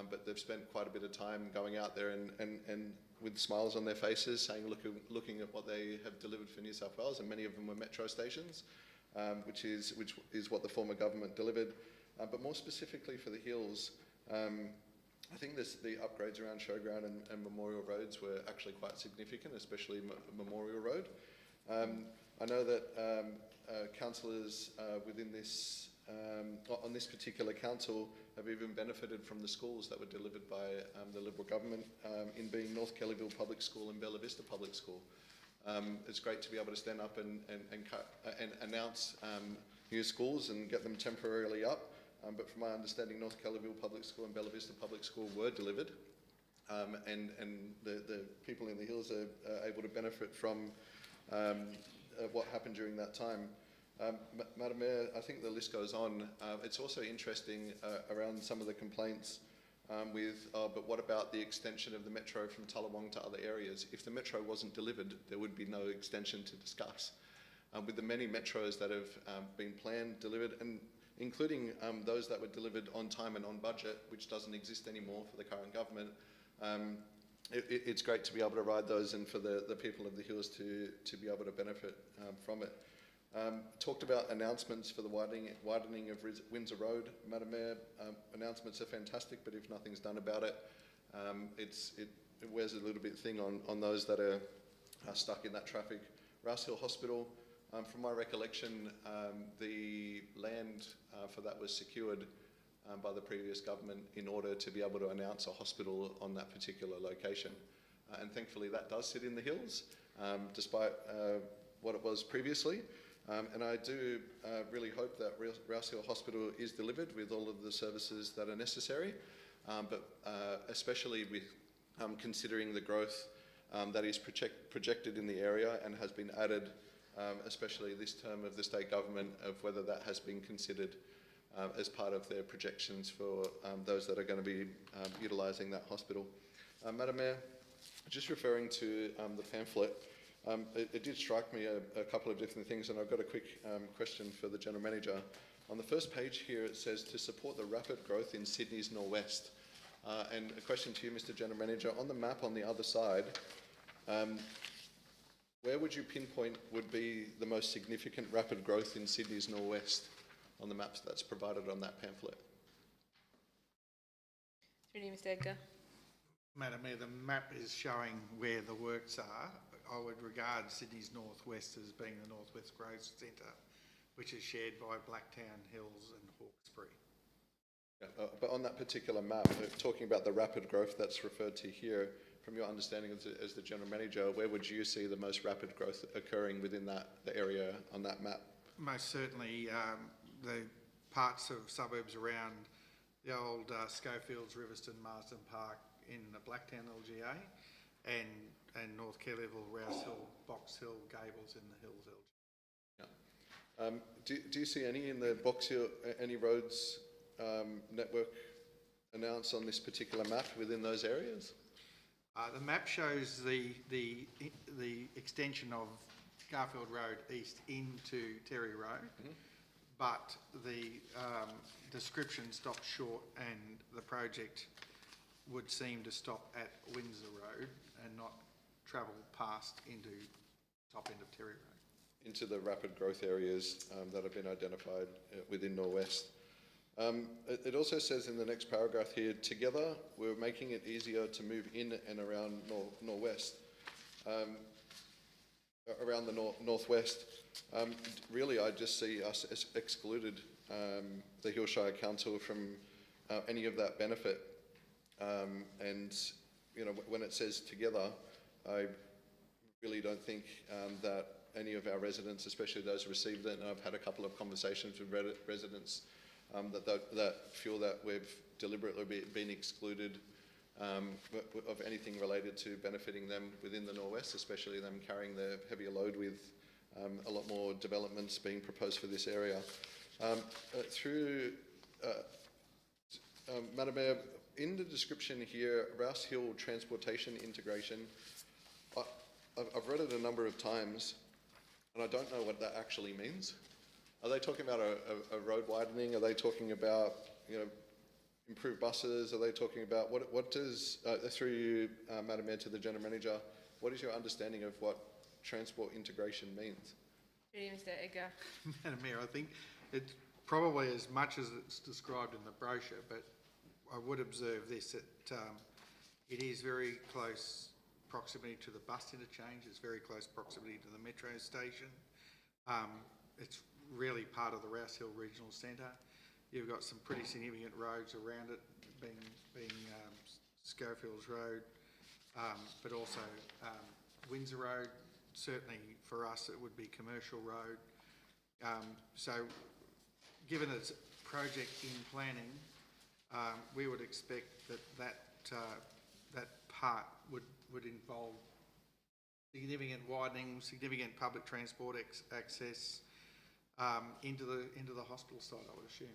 but they've spent quite a bit of time going out there and with smiles on their faces, saying, looking at what they have delivered for New South Wales, and many of them were metro stations, which is what the former government delivered. But more specifically for the Hills, I think the upgrades around Showground and Memorial Roads were actually quite significant, especially Memorial Road. I know that councillors within this, on this particular council, have even benefited from the schools that were delivered by the Liberal government, in being North Kellyville Public School and Bella Vista Public School. It's great to be able to stand up and announce new schools and get them temporarily up. But from my understanding, North Kellyville Public School and Bella Vista Public School were delivered, and the people in the Hills are able to benefit from what happened during that time. Madam Mayor, I think the list goes on. It's also interesting around some of the complaints but what about the extension of the metro from Tullawong to other areas? If the metro wasn't delivered, there would be no extension to discuss. With the many metros that have been planned, delivered, and including those that were delivered on time and on budget, which doesn't exist anymore for the current government, it's great to be able to ride those and for the people of the Hills to be able to benefit from it. Talked about announcements for the widening of Windsor Road. Madam Mayor, announcements are fantastic, but if nothing's done about it, it wears a little bit thin on those that are stuck in that traffic. Rouse Hill Hospital, from my recollection, the land for that was secured by the previous government in order to be able to announce a hospital on that particular location. And thankfully that does sit in the Hills, despite what it was previously. And I do really hope that Rouse Hill Hospital is delivered with all of the services that are necessary, but especially with considering the growth that is projected in the area and has been added, especially this term of the state government, of whether that has been considered as part of their projections for those that are going to be utilising that hospital. Madam Mayor, just referring to the pamphlet, it did strike me a couple of different things, and I've got a quick question for the General Manager. On the first page here, it says to support the rapid growth in Sydney's nor'west. And a question to you, Mr. General Manager. On the map on the other side, where would you pinpoint would be the most significant rapid growth in Sydney's nor'west on the maps that's provided on that pamphlet? Through to you, Mr. Edgar. Madam Mayor, the map is showing where the works are. I would regard Sydney's northwest as being the Northwest Growth Centre, which is shared by Blacktown, Hills and Hawkesbury. Yeah, but on that particular map, talking about the rapid growth that's referred to here, from your understanding as the General Manager, where would you see the most rapid growth occurring within the area on that map? Most certainly the parts of suburbs around the old Schofields, Riverston, Marsden Park in the Blacktown LGA, and North Kellyville, Rouse Hill, Box Hill, Gables in the Hills LGA. Yeah. Do you see any in the Box Hill, any roads network announced on this particular map within those areas? The map shows the extension of Garfield Road east into Terry Road, but the description stops short, and the project would seem to stop at Windsor Road and not travel past into top end of Terry Road. Into the rapid growth areas that have been identified within Norwest. It also says in the next paragraph here, together we're making it easier to move in and around Norwest, around the Northwest. Really, I just see us excluded, the Hillshire Council, from any of that benefit. And, you know, when it says together, I really don't think that any of our residents, especially those who received it, and I've had a couple of conversations with residents that feel that we've deliberately been excluded of anything related to benefiting them within the Norwest, especially them carrying the heavier load with a lot more developments being proposed for this area. Madam Mayor, in the description here, Rouse Hill Transportation Integration, I've read it a number of times, and I don't know what that actually means. Are they talking about a road widening? Are they talking about, you know, improved buses? Are they talking about, what does, through you, Madam Mayor, to the General Manager, what is your understanding of what transport integration means? Mr. Edgar. Madam Mayor, I think it's probably as much as it's described in the brochure, but I would observe this, that it is very close proximity to the bus interchange, it's very close proximity to the metro station. It's really part of the Rouse Hill Regional Centre. You've got some pretty significant roads around it, being Schofields Road, but also Windsor Road. Certainly for us it would be Commercial Road. So given it's project in planning, we would expect that part would involve significant widening, significant public transport access into the hospital site, I would assume.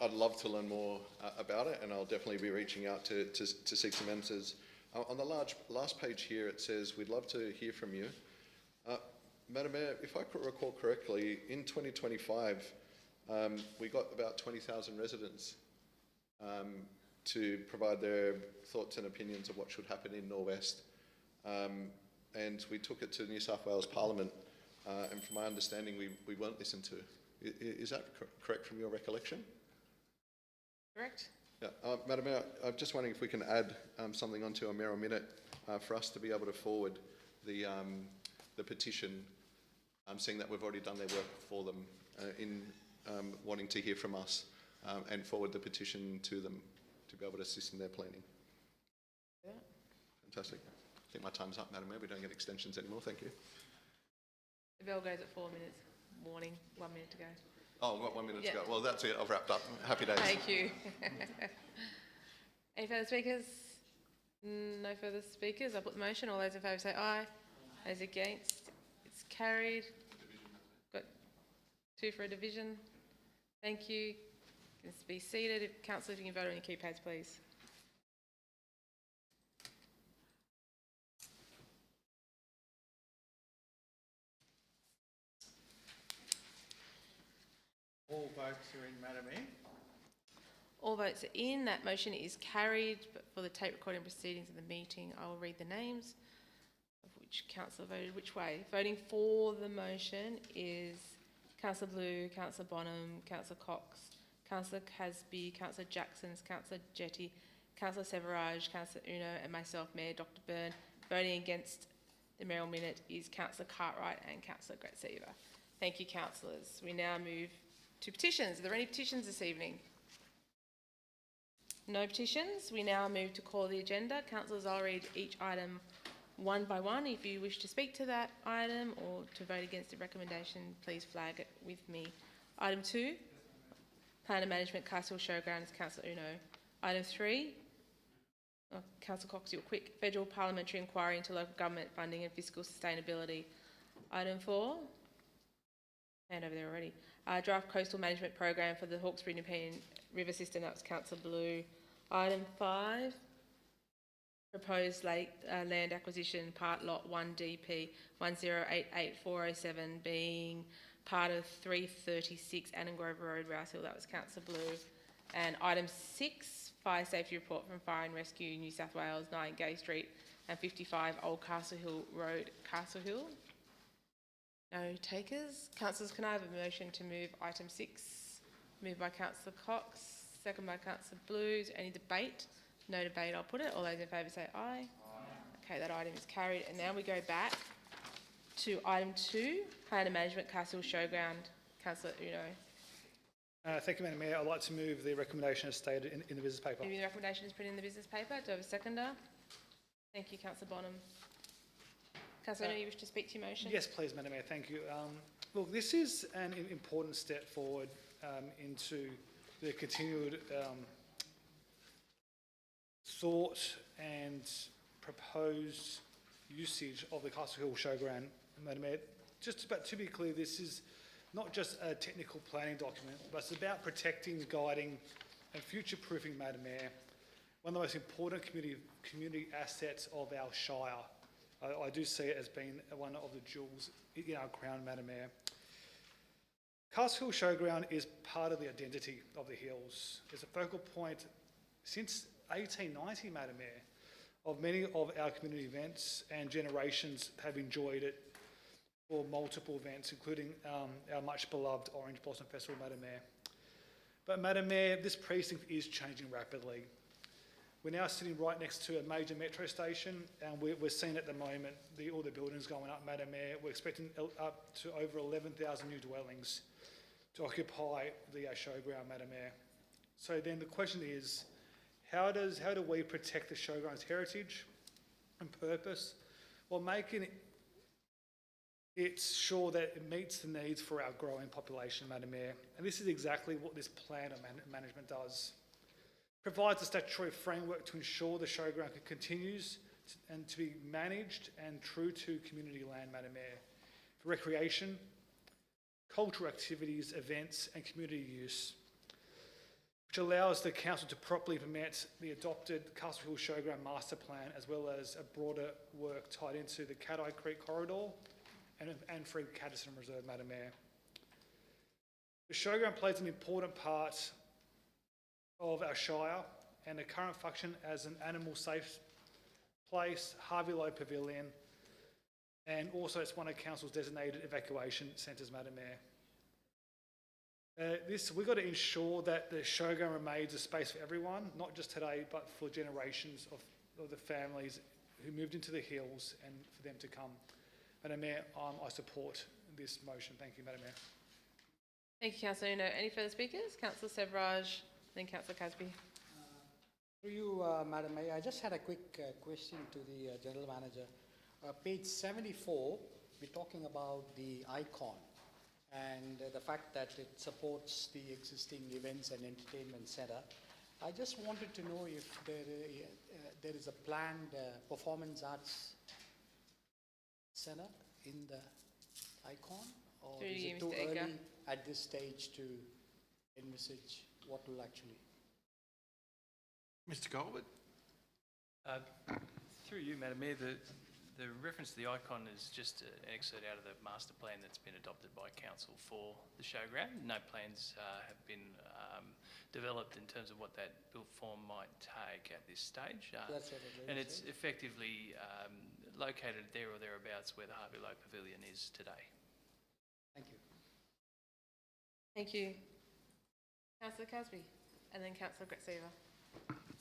I'd love to learn more about it, and I'll definitely be reaching out to seek some answers. On the last page here, it says, we'd love to hear from you. Madam Mayor, if I could recall correctly, in 2025, we got about 20,000 residents to provide their thoughts and opinions of what should happen in Norwest. And we took it to New South Wales Parliament, and from my understanding, we weren't listened to. Is that correct from your recollection? Correct. Yeah, Madam Mayor, I'm just wondering if we can add something onto a mayoral minute for us to be able to forward the petition, seeing that we've already done their work for them in wanting to hear from us, and forward the petition to them to be able to assist in their planning. Yeah. Fantastic. I think my time's up, Madam Mayor. We don't get extensions anymore. Thank you. The bell goes at 4 minutes. Warning, 1 minute to go. Oh, we've got 1 minute Yeah. to go. Well, that's it. I've wrapped up. Happy days. Thank you. Any further speakers? No further speakers. I'll put the motion. All those in favour say aye. Those against? It's carried. Got 2 for a division. Thank you. You can be seated. If councillors, you can vote on your keypads, please. All votes are in, Madam Mayor. All votes are in. That motion is carried. But for the tape recording proceedings of the meeting, I will read the names of which councillor voted which way. Voting for the motion is Councillor Blue, Councillor Bonham, Councillor Cox, Councillor Casby, Councillor Jacksons, Councillor Jetty, Councillor Severage, Councillor Uno, and myself, Mayor Dr. Byrne. Voting against the mayoral minute is Councillor Cartwright and Councillor Gratsever. Thank you, councillors. We now move to petitions. Are there any petitions this evening? No petitions. We now move to call the agenda. Councillors, I'll read each item one by one. If you wish to speak to that item or to vote against the recommendation, please flag it with me. Item 2, Plan and Management Castle Showgrounds, Councillor Uno. Item 3, Councillor Cox, you're quick. Federal Parliamentary Inquiry into Local Government Funding and Fiscal Sustainability. Item 4, hand over there already. Draft Coastal Management Program for the Hawkesbury Nepean River System, that was Councillor Blue. Item 5, Proposed Land Acquisition Part Lot 1 DP 1088407 being part of 336 Annangrove Road, Rouse Hill, that was Councillor Blue. And item 6, Fire Safety Report from Fire and Rescue New South Wales, 9 Gay Street and 55 Old Castle Hill Road, Castle Hill. No takers. Councillors, can I have a motion to move item 6? Moved by Councillor Cox, second by Councillor Blues. Any debate? No debate, I'll put it. All those in favour say aye. Okay, that item is carried. And now we go back to item 2, Plan and Management Castle Showground. Councillor Uno. Thank you, Madam Mayor. I'd like to move the recommendation as stated in the business paper. Moving the recommendation is put in the business paper. Do I have a seconder? Thank you, Councillor Bonham. Councillor, you wish to speak to your motion? Yes, please, Madam Mayor. Thank you. Look, this is an important step forward into the continued thought and proposed usage of the Castle Hill Showground, Madam Mayor. To be clear, this is not just a technical planning document, but it's about protecting, guiding and future-proofing, Madam Mayor, one of the most important community assets of our Shire. I do see it as being one of the jewels in our crown, Madam Mayor. Castle Hill Showground is part of the identity of the Hills. It's a focal point since 1890, Madam Mayor, of many of our community events, and generations have enjoyed it for multiple events, including our much beloved Orange Blossom Festival, Madam Mayor. But Madam Mayor, this precinct is changing rapidly. We're now sitting right next to a major metro station, and we're seeing at the moment all the buildings going up, Madam Mayor. We're expecting up to over 11,000 new dwellings to occupy the showground, Madam Mayor. So then the question is, how do we protect the showground's heritage and purpose while making it sure that it meets the needs for our growing population, Madam Mayor? And this is exactly what this plan of management does. Provides a statutory framework to ensure the showground continues to be managed and true to community land, Madam Mayor, for recreation, cultural activities, events and community use, which allows the council to properly implement the adopted Castle Hill Showground Master Plan, as well as a broader work tied into the Cat-Eye Creek Corridor and Fred Caddison Reserve, Madam Mayor. The showground plays an important part of our Shire and the current function as an animal safe place, Harvey Lowe Pavilion, and also it's one of Council's designated evacuation centres, Madam Mayor. We've got to ensure that the showground remains a space for everyone, not just today, but for generations of the families who moved into the hills and for them to come. Madam Mayor, I support this motion. Thank you, Madam Mayor. Thank you, Councillor Uno. Any further speakers? Councillor Sevraj, then Councillor Casby. Through you, Madam Mayor, I just had a quick question to the General Manager. Page 74, we're talking about the icon and the fact that it supports the existing events and entertainment centre. I just wanted to know if there is a planned performance arts centre in the icon, or is it too early at this stage to envisage what will actually? Mr. Colbert? Through you, Madam Mayor, the reference to the icon is just an excerpt out of the master plan that's been adopted by Council for the showground. No plans have been developed in terms of what that built form might take at this stage. And it's effectively located there or thereabouts where the Harvey Lowe Pavilion is today. Thank you. Thank you. Councillor Casby, and then Councillor Gretseva.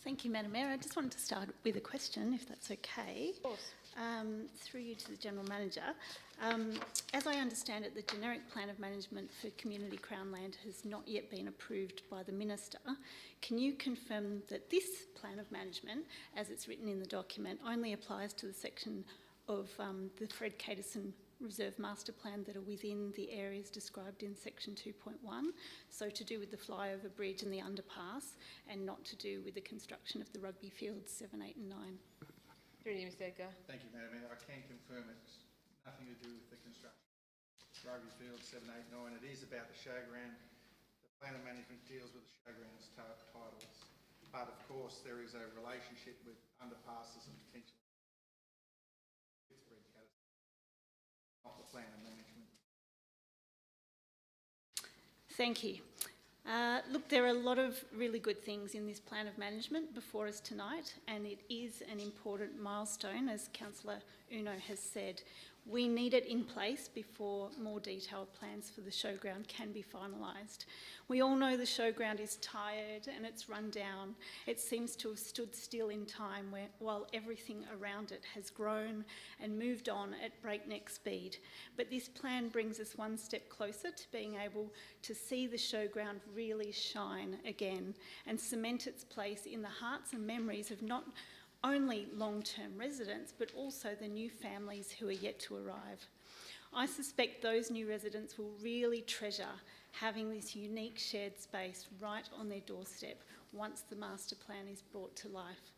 Thank you, Madam Mayor. I just wanted to start with a question, if that's okay. Of course. Through you to the General Manager. As I understand it, the generic plan of management for community Crown land has not yet been approved by the Minister. Can you confirm that this plan of management, as it's written in the document, only applies to the section of the Fred Caddison Reserve Master Plan that are within the areas described in section 2.1, so to do with the flyover bridge and the underpass, and not to do with the construction of the rugby fields 7, 8 and 9? Through you, Mr. Edgar. Thank you, Madam Mayor. I can confirm it's nothing to do with the construction. Rugby Field 7, 8, 9. It is about the showground. The plan of management deals with the showground's titles. But of course, there is a relationship with underpasses and potential with Fred Caddison, not the plan of management. Thank you. Look, there are a lot of really good things in this plan of management before us tonight, and it is an important milestone, as Councillor Uno has said. We need it in place before more detailed plans for the showground can be finalised. We all know the showground is tired and it's run down. It seems to have stood still in time while everything around it has grown and moved on at breakneck speed. But this plan brings us one step closer to being able to see the showground really shine again and cement its place in the hearts and memories of not only long-term residents, but also the new families who are yet to arrive. I suspect those new residents will really treasure having this unique shared space right on their doorstep once the master plan is brought to life.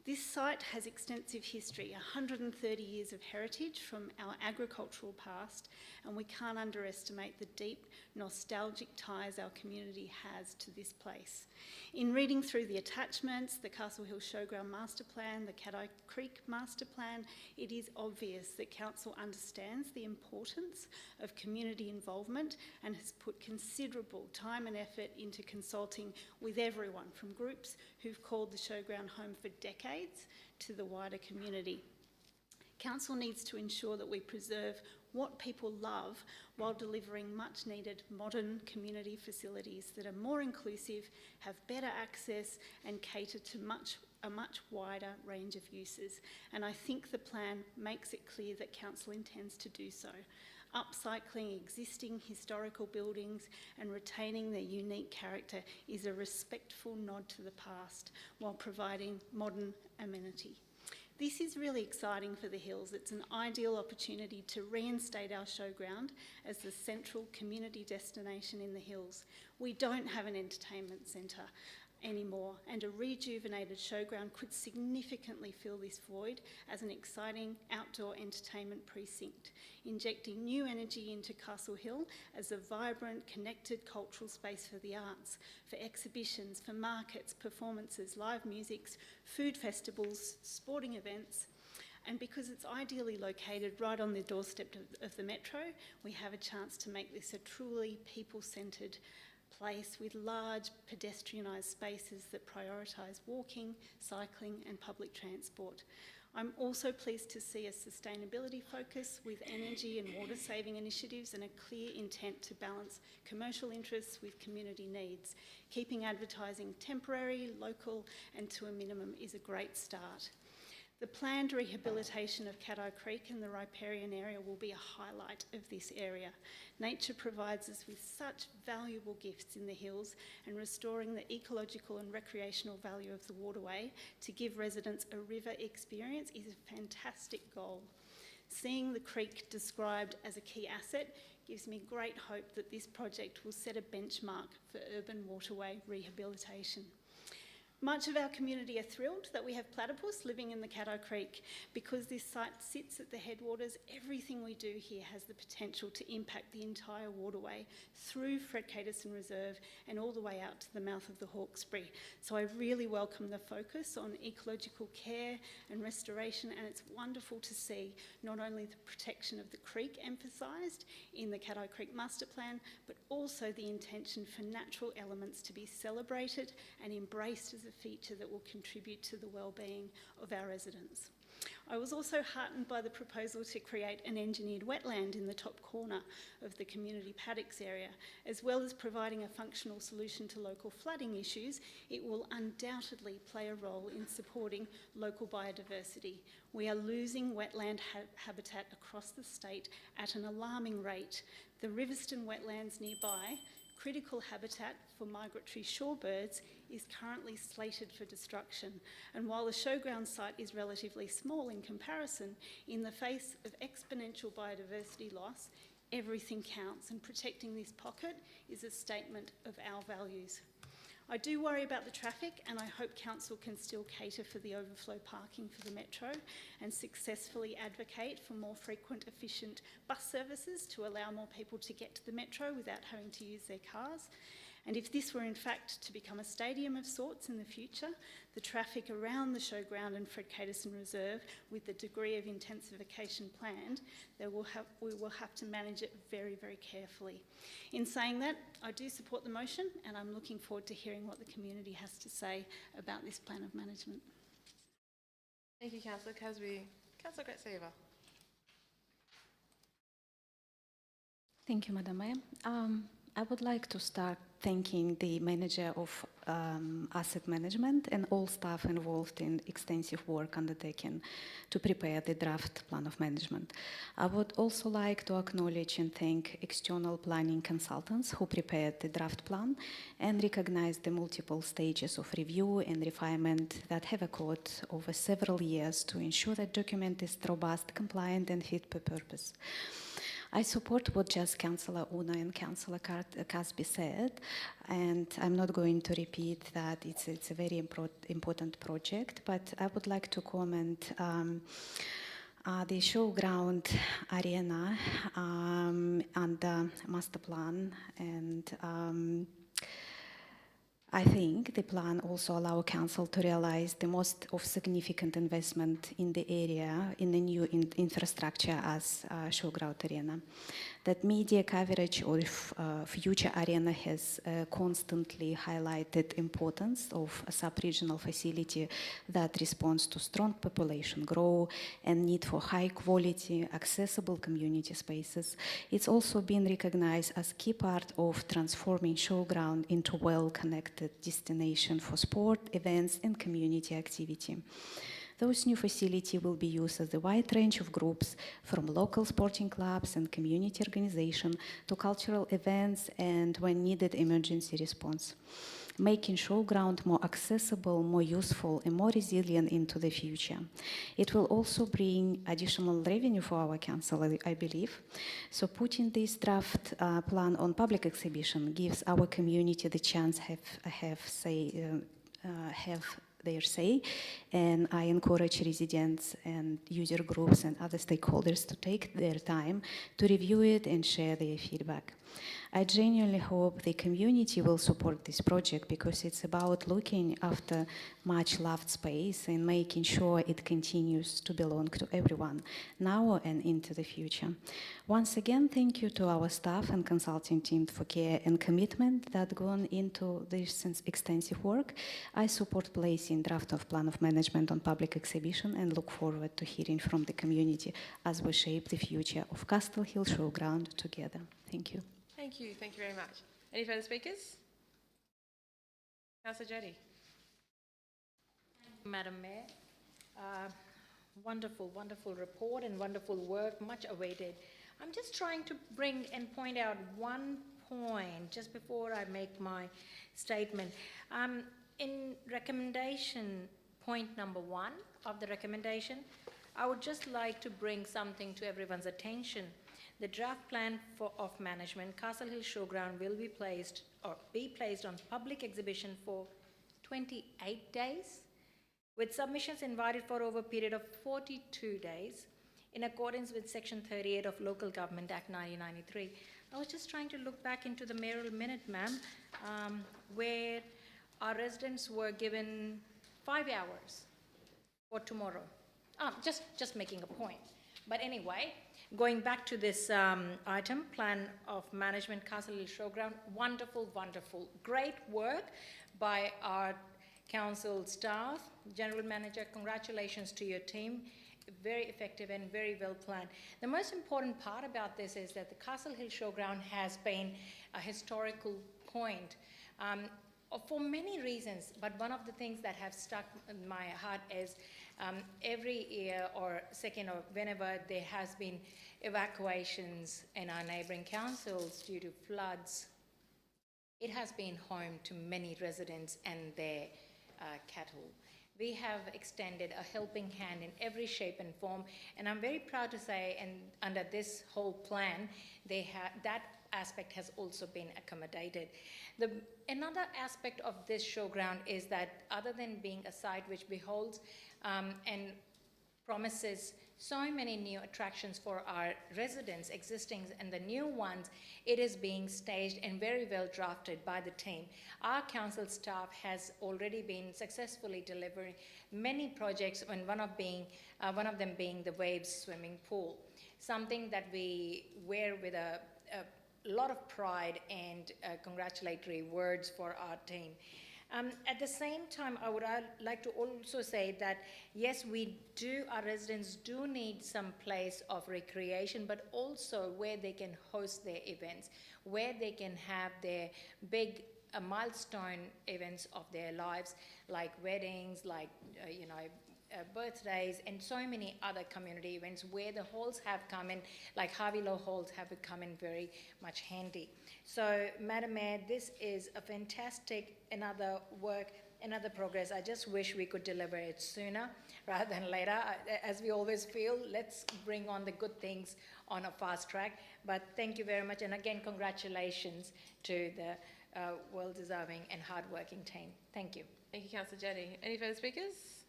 This site has extensive history, 130 years of heritage from our agricultural past, and we can't underestimate the deep nostalgic ties our community has to this place. In reading through the attachments, the Castle Hill Showground Master Plan, the Caddo Creek Master Plan, it is obvious that Council understands the importance of community involvement and has put considerable time and effort into consulting with everyone from groups who've called the showground home for decades to the wider community. Council needs to ensure that we preserve what people love while delivering much needed modern community facilities that are more inclusive, have better access and cater to a much wider range of uses. And I think the plan makes it clear that Council intends to do so. Upcycling existing historical buildings and retaining their unique character is a respectful nod to the past while providing modern amenity. This is really exciting for the Hills. It's an ideal opportunity to reinstate our showground as the central community destination in the Hills. We don't have an entertainment centre anymore, and a rejuvenated showground could significantly fill this void as an exciting outdoor entertainment precinct, injecting new energy into Castle Hill as a vibrant, connected cultural space for the arts, for exhibitions, for markets, performances, live musics, food festivals, sporting events. And because it's ideally located right on the doorstep of the metro, we have a chance to make this a truly people-centred place with large pedestrianised spaces that prioritise walking, cycling and public transport. I'm also pleased to see a sustainability focus with energy and water saving initiatives and a clear intent to balance commercial interests with community needs. Keeping advertising temporary, local and to a minimum is a great start. The planned rehabilitation of Caddo Creek and the riparian area will be a highlight of this area. Nature provides us with such valuable gifts in the Hills, and restoring the ecological and recreational value of the waterway to give residents a river experience is a fantastic goal. Seeing the creek described as a key asset gives me great hope that this project will set a benchmark for urban waterway rehabilitation. Much of our community are thrilled that we have platypus living in the Caddo Creek. Because this site sits at the headwaters, everything we do here has the potential to impact the entire waterway through Fred Caterson Reserve and all the way out to the mouth of the Hawkesbury. So I really welcome the focus on ecological care and restoration, and it's wonderful to see not only the protection of the creek emphasised in the Caddo Creek Master Plan, but also the intention for natural elements to be celebrated and embraced as a feature that will contribute to the well-being of our residents. I was also heartened by the proposal to create an engineered wetland in the top corner of the community paddocks area. As well as providing a functional solution to local flooding issues, it will undoubtedly play a role in supporting local biodiversity. We are losing wetland habitat across the state at an alarming rate. The Riverston wetlands nearby, critical habitat for migratory shorebirds, is currently slated for destruction. And while the showground site is relatively small in comparison, in the face of exponential biodiversity loss, everything counts, and protecting this pocket is a statement of our values. I do worry about the traffic, and I hope Council can still cater for the overflow parking for the Metro and successfully advocate for more frequent, efficient bus services to allow more people to get to the Metro without having to use their cars. And if this were in fact to become a stadium of sorts in the future, the traffic around the showground and Fred Caterson Reserve, with the degree of intensification planned, we will have to manage it very, very carefully. In saying that, I do support the motion, and I'm looking forward to hearing what the community has to say about this plan of management. Thank you, Councillor Casby. Councillor Grazeva. Thank you, Madam Mayor. I would like to start thanking the manager of asset management and all staff involved in extensive work undertaken to prepare the draft plan of management. I would also like to acknowledge and thank external planning consultants who prepared the draft plan and recognize the multiple stages of review and refinement that have occurred over several years to ensure that document is robust, compliant, and fit for purpose. I support what just Councillor Una and Councillor Casby said, and I'm not going to repeat that it's a very important project, but I would like to comment the showground arena under master plan, and I think the plan also allows council to realize the most of significant investment in the area in the new infrastructure as showground arena. That media coverage of future arena has constantly highlighted importance of a sub-regional facility that responds to strong population growth and need for high quality, accessible community spaces. It's also been recognized as key part of transforming showground into well-connected destination for sport, events, and community activity. Those new facilities will be used as a wide range of groups, from local sporting clubs and community organizations to cultural events and, when needed, emergency response, making showground more accessible, more useful, and more resilient into the future. It will also bring additional revenue for our council, I believe. So putting this draft plan on public exhibition gives our community the chance have their say, and I encourage residents and user groups and other stakeholders to take their time to review it and share their feedback. I genuinely hope the community will support this project because it's about looking after much loved space and making sure it continues to belong to everyone now and into the future. Once again, thank you to our staff and consulting team for care and commitment that gone into this extensive work. I support placing draft of plan of management on public exhibition and look forward to hearing from the community as we shape the future of Castle Hill Showground together. Thank you. Thank you. Thank you very much. Any further speakers? Councillor Jodie. Madam Mayor, wonderful, wonderful report and wonderful work, much awaited. I'm just trying to bring and point out one point just before I make my statement. In recommendation, point number 1 of the recommendation, I would just like to bring something to everyone's attention. The draft plan of management, Castle Hill Showground, will be placed on public exhibition for 28 days, with submissions invited for over a period of 42 days, in accordance with Section 38 of Local Government Act 1993. I was just trying to look back into the mayoral minute, ma'am, where our residents were given 5 hours for tomorrow. Just making a point. But anyway, going back to this item, plan of management, Castle Hill Showground, wonderful, wonderful, great work by our council staff. General Manager, congratulations to your team. Very effective and very well planned. The most important part about this is that the Castle Hill Showground has been a historical point for many reasons, but one of the things that have stuck in my heart is every year or second or whenever there has been evacuations in our neighbouring councils due to floods, it has been home to many residents and their cattle. We have extended a helping hand in every shape and form, and I'm very proud to say, and under this whole plan, that aspect has also been accommodated. Another aspect of this showground is that other than being a site which beholds and promises so many new attractions for our residents, existing and the new ones, it is being staged and very well drafted by the team. Our council staff has already been successfully delivering many projects, and one of them being the Waves swimming pool, something that we wear with a lot of pride and congratulatory words for our team. At the same time, I would like to also say that, yes, our residents do need some place of recreation, but also where they can host their events, where they can have their big milestone events of their lives, like weddings, like, birthdays, and so many other community events where the halls have come in, like Harvey Law halls have come in very much handy. So, Madam Mayor, this is a fantastic, another progress. I just wish we could deliver it sooner rather than later. As we always feel, let's bring on the good things on a fast track. But thank you very much, and again, congratulations to the well-deserving and hard-working team. Thank you. Thank you, Councillor Jetty. Any further speakers?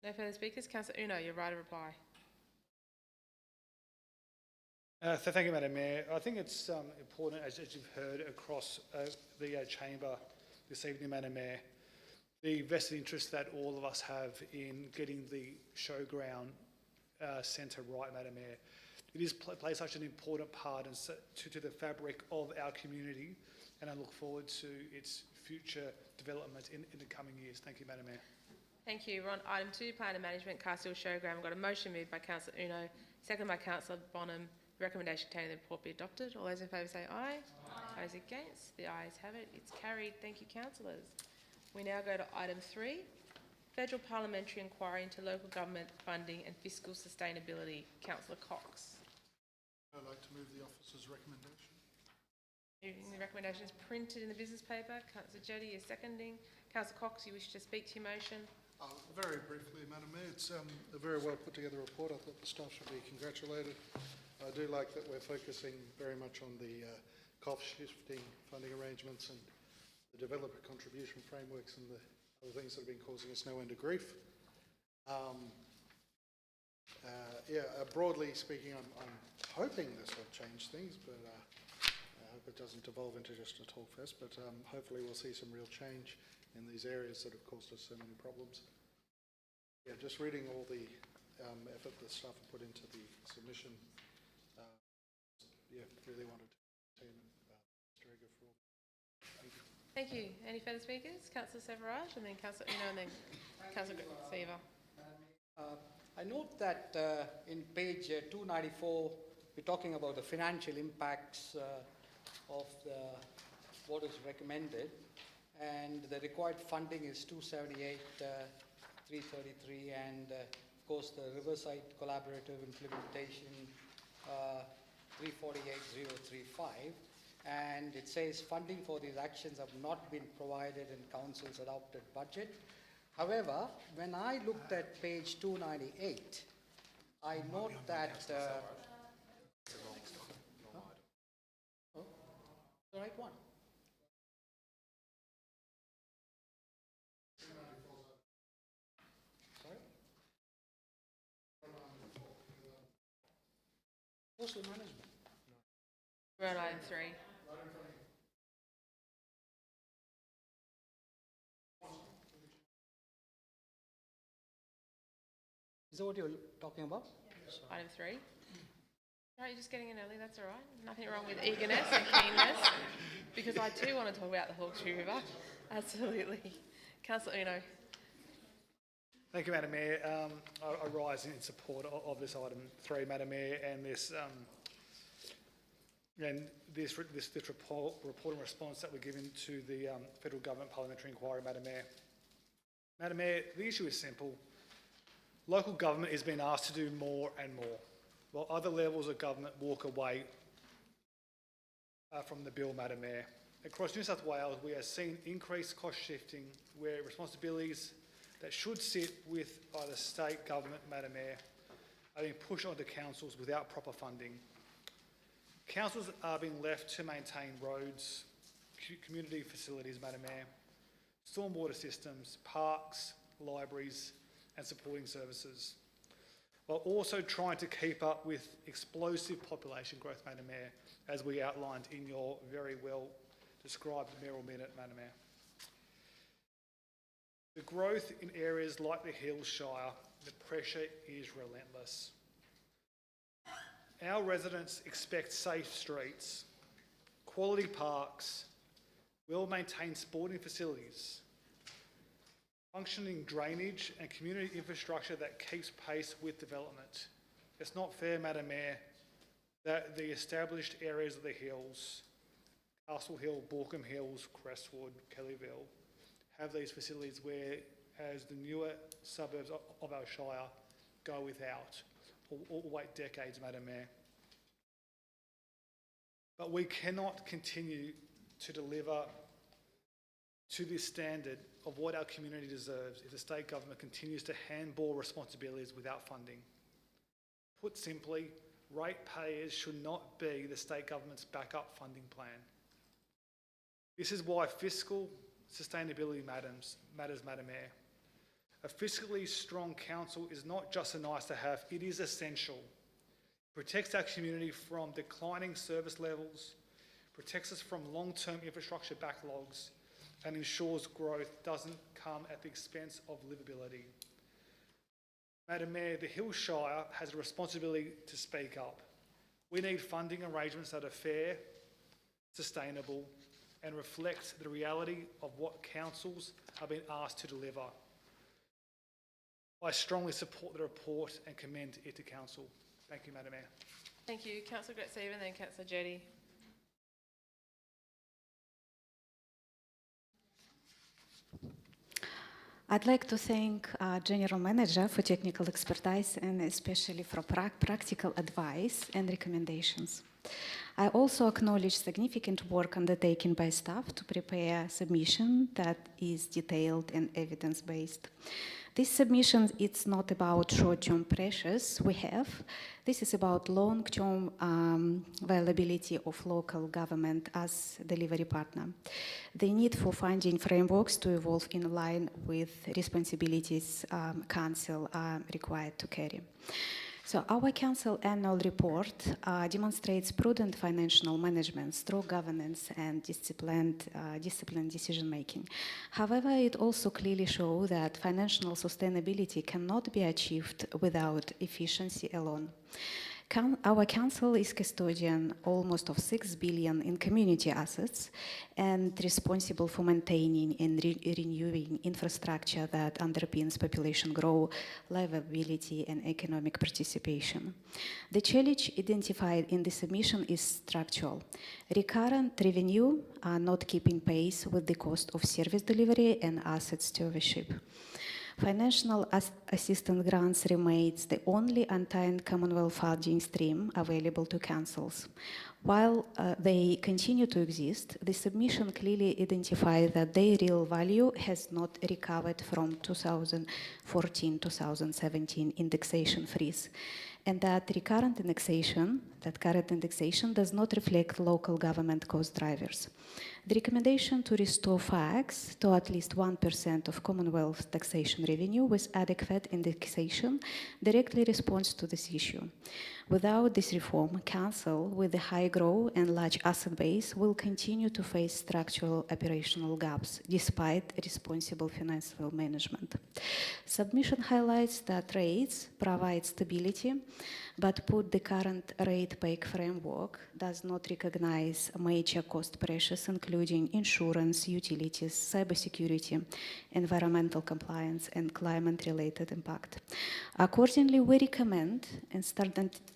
No further speakers. Councillor Uno, your right of reply. Thank you, Madam Mayor. I think it's important, as you've heard across the chamber this evening, Madam Mayor, the vested interest that all of us have in getting the showground centre right, Madam Mayor. It plays such an important part to the fabric of our community, and I look forward to its future development in the coming years. Thank you, Madam Mayor. Thank you. We're on item 2, Plan and Management, Castile Showground. We've got a motion moved by Councillor Uno, seconded by Councillor Bonham. The recommendation contained in the report be adopted. All those in favour say aye. Aye. Those against? The ayes have it. It's carried. Thank you, councillors. We now go to item 3, Federal Parliamentary Inquiry into Local Government Funding and Fiscal Sustainability. Councillor Cox. I'd like to move the officer's recommendation. The recommendation is printed in the business paper. Councillor Jetty is seconding. Councillor Cox, you wish to speak to your motion? Very briefly, Madam Mayor, it's a very well put together report. I thought the staff should be congratulated. I do like that we're focusing very much on the cost shifting funding arrangements and the developer contribution frameworks and the other things that have been causing us no end of grief. Broadly speaking, I'm hoping this will change things, but I hope it doesn't devolve into just a talk fest, but hopefully we'll see some real change in these areas that have caused us so many problems. Yeah, just reading all the effort that staff have put into the submission, really wanted to team Strega for all. Thank you. Thank you. Any further speakers? Councillor Severage, and then Councillor Uno, and then Councillor Seaver. I note that in page 294, we're talking about the financial impacts of what is recommended, and the required funding is 278,333, and of course the Riverside Collaborative Implementation 348,035, and it says funding for these actions have not been provided in Council's adopted budget. However, when I looked at page 298, I note that the right one. Sorry? Coastal management. We're on item 3. Is that what you're talking about? Item 3. No, you're just getting in early, that's all right. Nothing wrong with eagerness and keenness, because I too want to talk about the Hawkesbury River. Absolutely. Councillor Uno. Thank you, Madam Mayor. I rise in support of this item 3, Madam Mayor, and this report and response that we're giving to the Federal Government Parliamentary Inquiry, Madam Mayor. Madam Mayor, the issue is simple. Local government is being asked to do more and more, while other levels of government walk away from the bill, Madam Mayor. Across New South Wales, we are seeing increased cost shifting where responsibilities that should sit with either state government, Madam Mayor, are being pushed onto councils without proper funding. Councils are being left to maintain roads, community facilities, Madam Mayor, stormwater systems, parks, libraries, and supporting services, while also trying to keep up with explosive population growth, Madam Mayor, as we outlined in your very well described mayoral minute, Madam Mayor. The growth in areas like the Hills Shire, the pressure is relentless. Our residents expect safe streets, quality parks, well-maintained sporting facilities, functioning drainage and community infrastructure that keeps pace with development. It's not fair, Madam Mayor, that the established areas of the hills, Castle Hill, Borkham Hills, Crestwood, Kellyville, have these facilities whereas the newer suburbs of our shire go without or wait decades, Madam Mayor. But we cannot continue to deliver to this standard of what our community deserves if the state government continues to handball responsibilities without funding. Put simply, ratepayers should not be the state government's backup funding plan. This is why fiscal sustainability matters, Madam Mayor. A fiscally strong council is not just a nice to have, it is essential. It protects our community from declining service levels, protects us from long-term infrastructure backlogs, and ensures growth doesn't come at the expense of livability. Madam Mayor, the Hills Shire has a responsibility to speak up. We need funding arrangements that are fair, sustainable, and reflect the reality of what councils are being asked to deliver. I strongly support the report and commend it to council. Thank you, Madam Mayor. Thank you. Councillor Gretz-Stephen, then Councillor Jetty. I'd like to thank General Manager for technical expertise and especially for practical advice and recommendations. I also acknowledge significant work undertaken by staff to prepare a submission that is detailed and evidence-based. This submission is not about short-term pressures we have. This is about long-term viability of local government as delivery partner. The need for funding frameworks to evolve in line with responsibilities Council are required to carry. So our Council annual report demonstrates prudent financial management, strong governance, and disciplined decision-making. However, it also clearly shows that financial sustainability cannot be achieved without efficiency alone. Our Council is custodian almost of 6 billion in community assets and responsible for maintaining and renewing infrastructure that underpins population growth, livability, and economic participation. The challenge identified in the submission is structural. Recurrent revenue are not keeping pace with the cost of service delivery and asset stewardship. Financial assistance grants remains the only untapped Commonwealth funding stream available to councils. While they continue to exist, the submission clearly identifies that their real value has not recovered from 2014-2017 indexation freeze, and that current indexation does not reflect local government cost drivers. The recommendation to restore FACS to at least 1% of Commonwealth taxation revenue with adequate indexation directly responds to this issue. Without this reform, Council with a high growth and large asset base will continue to face structural operational gaps despite responsible financial management. Submission highlights that rates provide stability, but put the current rate peg framework does not recognize major cost pressures, including insurance, utilities, cybersecurity, environmental compliance, and climate-related impact. Accordingly, we recommend a standardized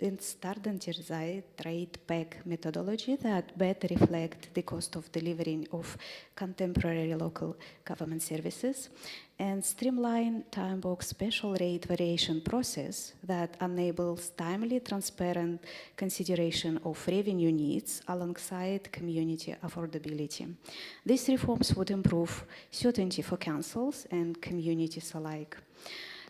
rate peg methodology that better reflects the cost of delivering of contemporary local government services and streamline time-box special rate variation process that enables timely, transparent consideration of revenue needs alongside community affordability. These reforms would improve certainty for councils and communities alike.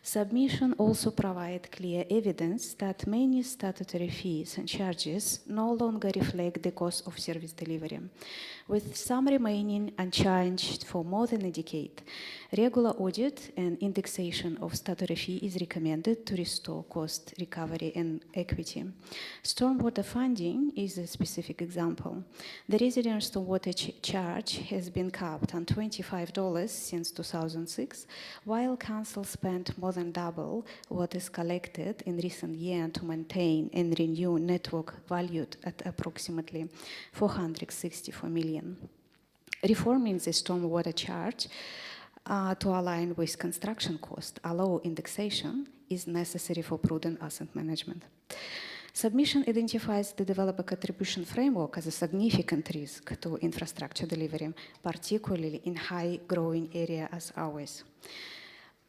Submission also provides clear evidence that many statutory fees and charges no longer reflect the cost of service delivery, with some remaining unchanged for more than a decade. Regular audit and indexation of statutory fee is recommended to restore cost recovery and equity. Stormwater funding is a specific example. The resident stormwater charge has been capped on $25 since 2006, while council spent more than double what is collected in recent years to maintain and renew network valued at approximately $464 million. reforming the stormwater charge to align with construction cost, allow indexation, is necessary for prudent asset management. Submission identifies the developer contribution framework as a significant risk to infrastructure delivery, particularly in high growing areas as ours.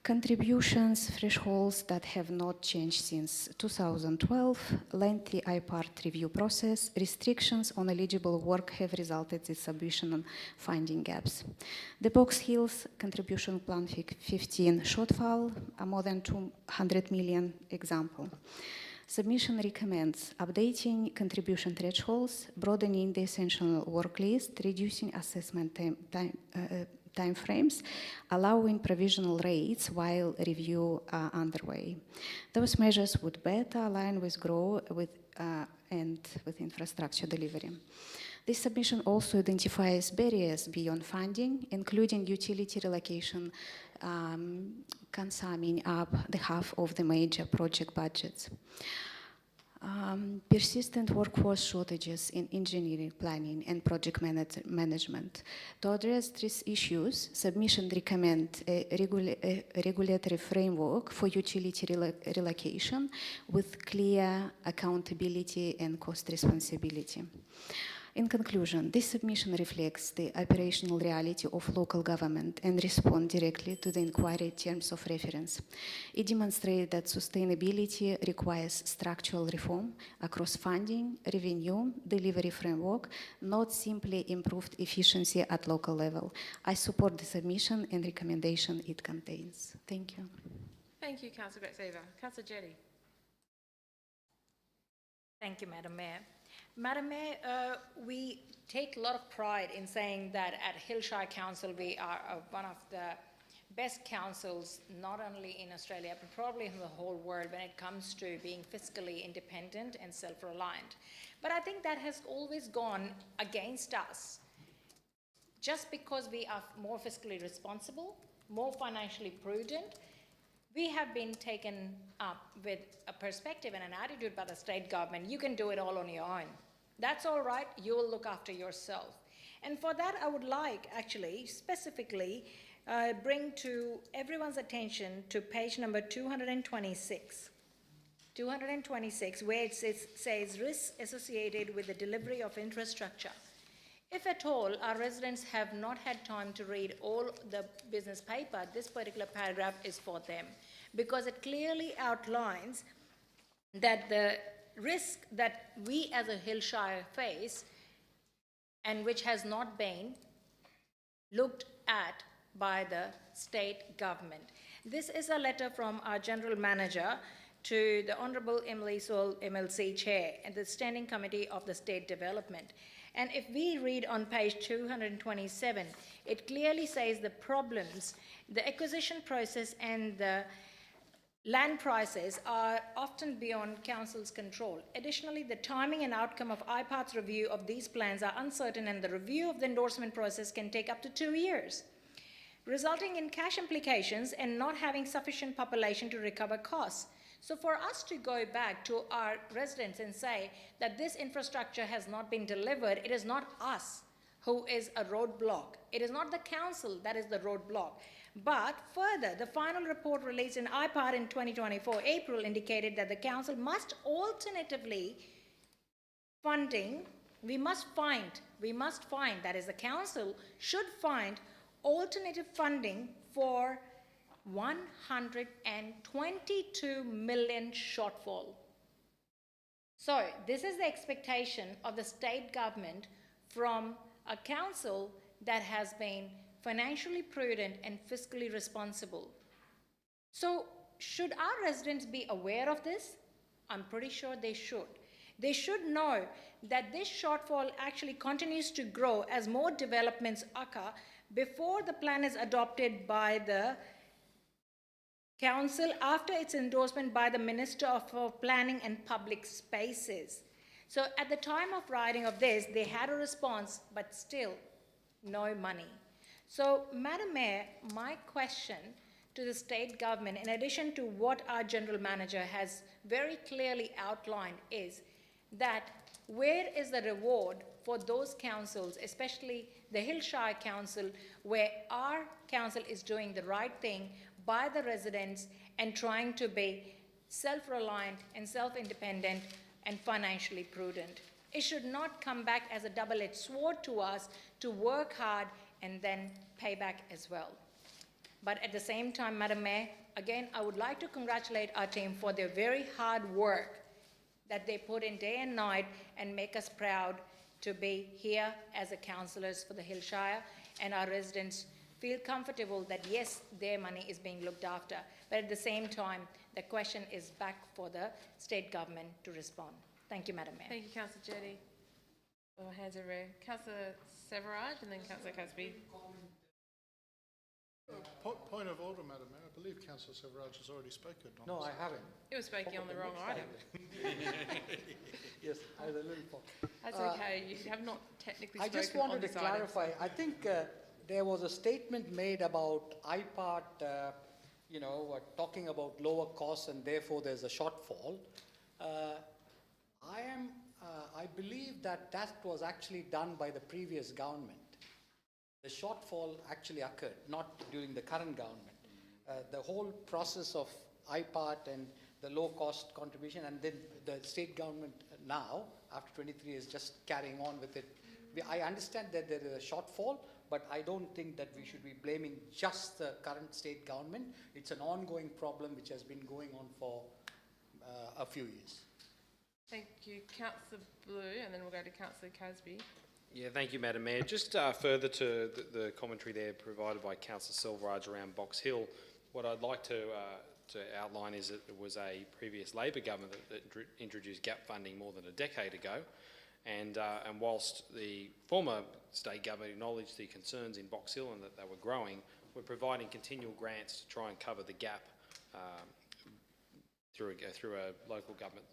Contributions thresholds that have not changed since 2012, lengthy IPART review process, restrictions on eligible work have resulted in submission and finding gaps. The Box Hills contribution plan 15 shortfall, a more than 200 million example. Submission recommends updating contribution thresholds, broadening the essential work list, reducing assessment time frames, allowing provisional rates while review are underway. Those measures would better align with growth and with infrastructure delivery. This submission also identifies barriers beyond funding, including utility relocation, consuming up the half of the major project budgets. Persistent workforce shortages in engineering, planning, and project management. To address these issues, submission recommend a regulatory framework for utility relocation with clear accountability and cost responsibility. In conclusion, this submission reflects the operational reality of local government and responds directly to the inquiry terms of reference. It demonstrates that sustainability requires structural reform across funding, revenue, delivery framework, not simply improved efficiency at local level. I support the submission and recommendation it contains. Thank you. Thank you, Councillor Grexeva. Councillor Jetty. Thank you, Madam Mayor. Madam Mayor, we take a lot of pride in saying that at Hillshire Council we are one of the best councils, not only in Australia, but probably in the whole world when it comes to being fiscally independent and self-reliant. But I think that has always gone against us. Just because we are more fiscally responsible, more financially prudent, we have been taken up with a perspective and an attitude by the state government, you can do it all on your own. That's all right, you will look after yourself. And for that, I would like, actually, specifically, bring to everyone's attention to page number 226. 226, where it says risks associated with the delivery of infrastructure. If at all our residents have not had time to read all the business paper, this particular paragraph is for them, because it clearly outlines that the risk that we as a Hillshire face, and which has not been looked at by the state government. This is a letter from our General Manager to the Honourable Emily Sewell, MLC Chair, and the Standing Committee of the State Development. And if we read on page 227, it clearly says the problems, the acquisition process and the land prices are often beyond council's control. Additionally, the timing and outcome of IPART's review of these plans are uncertain, and the review of the endorsement process can take up to 2 years, resulting in cash implications and not having sufficient population to recover costs. So for us to go back to our residents and say that this infrastructure has not been delivered, it is not us who is a roadblock. It is not the council that is the roadblock. But further, the final report released in IPART in 2024 April indicated that the council must alternatively funding, we must find, that is the council should find alternative funding for 122 million shortfall. So this is the expectation of the state government from a council that has been financially prudent and fiscally responsible. So should our residents be aware of this? I'm pretty sure they should. They should know that this shortfall actually continues to grow as more developments occur before the plan is adopted by the council after its endorsement by the Minister for Planning and Public Spaces. So at the time of writing of this, they had a response, but still no money. So, Madam Mayor, my question to the state government, in addition to what our General Manager has very clearly outlined, is that where is the reward for those councils, especially the Hillshire Council, where our council is doing the right thing by the residents and trying to be self-reliant and self-independent and financially prudent. It should not come back as a double-edged sword to us to work hard and then pay back as well. But at the same time, Madam Mayor, again, I would like to congratulate our team for their very hard work that they put in day and night and make us proud to be here as a councillors for the Hillshire, and our residents feel comfortable that yes, their money is being looked after. But at the same time, the question is back for the state government to respond. Thank you, Madam Mayor. Thank you, Councillor Jetty. Oh, hands are rare. Councillor Severage and then Councillor Casby. Point of order, Madam Mayor. I believe Councillor Severage has already spoken on No, this. I haven't. It was speaking on the wrong item. Yes, I was a little That's okay. You have not technically I spoken just wanted on to this item. clarify, I think there was a statement made about IPART, talking about lower costs and therefore there's a shortfall. I believe that was actually done by the previous government. The shortfall actually occurred, not during the current government. The whole process of IPART and the low-cost contribution, and then the state government now, after 23 is just carrying on with it. I understand that there is a shortfall, but I don't think that we should be blaming just the current state government. It's an ongoing problem which has been going on for a few years. Thank you, Councillor Blue, and then we'll go to Councillor Casby. Yeah, thank you, Madam Mayor. Just further to the commentary there provided by Councillor Silverage around Box Hill, what I'd like to outline is that it was a previous Labor government that introduced gap funding more than a decade ago, and whilst the former state government acknowledged the concerns in Box Hill and that they were growing, we're providing continual grants to try and cover the gap through a local government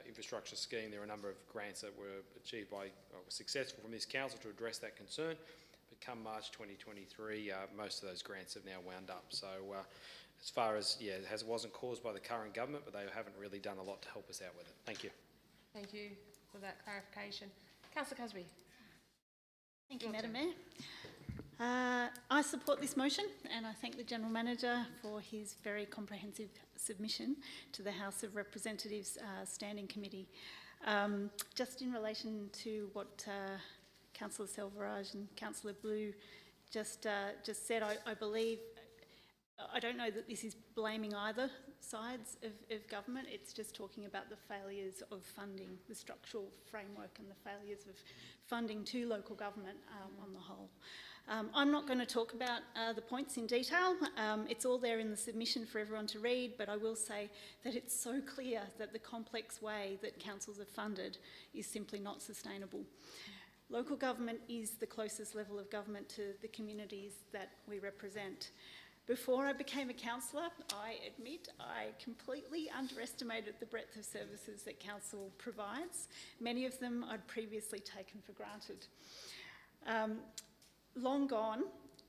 infrastructure scheme. There are a number of grants that were achieved by, or were successful from this council to address that concern. But come March 2023, most of those grants have now wound up. So as far as, it wasn't caused by the current government, but they haven't really done a lot to help us out with it. Thank you. Thank you for that clarification. Councillor Casby. Thank you, Madam Mayor. I support this motion, and I thank the General Manager for his very comprehensive submission to the House of Representatives Standing Committee. Just in relation to what Councillor Selvaraj and Councillor Blue just said, I believe, I don't know that this is blaming either sides of government. It's just talking about the failures of funding, the structural framework and the failures of funding to local government on the whole. I'm not going to talk about the points in detail. It's all there in the submission for everyone to read, but I will say that it's so clear that the complex way that councils are funded is simply not sustainable. Local government is the closest level of government to the communities that we represent. Before I became a councillor, I admit I completely underestimated the breadth of services that council provides. Many of them I'd previously taken for granted. Long gone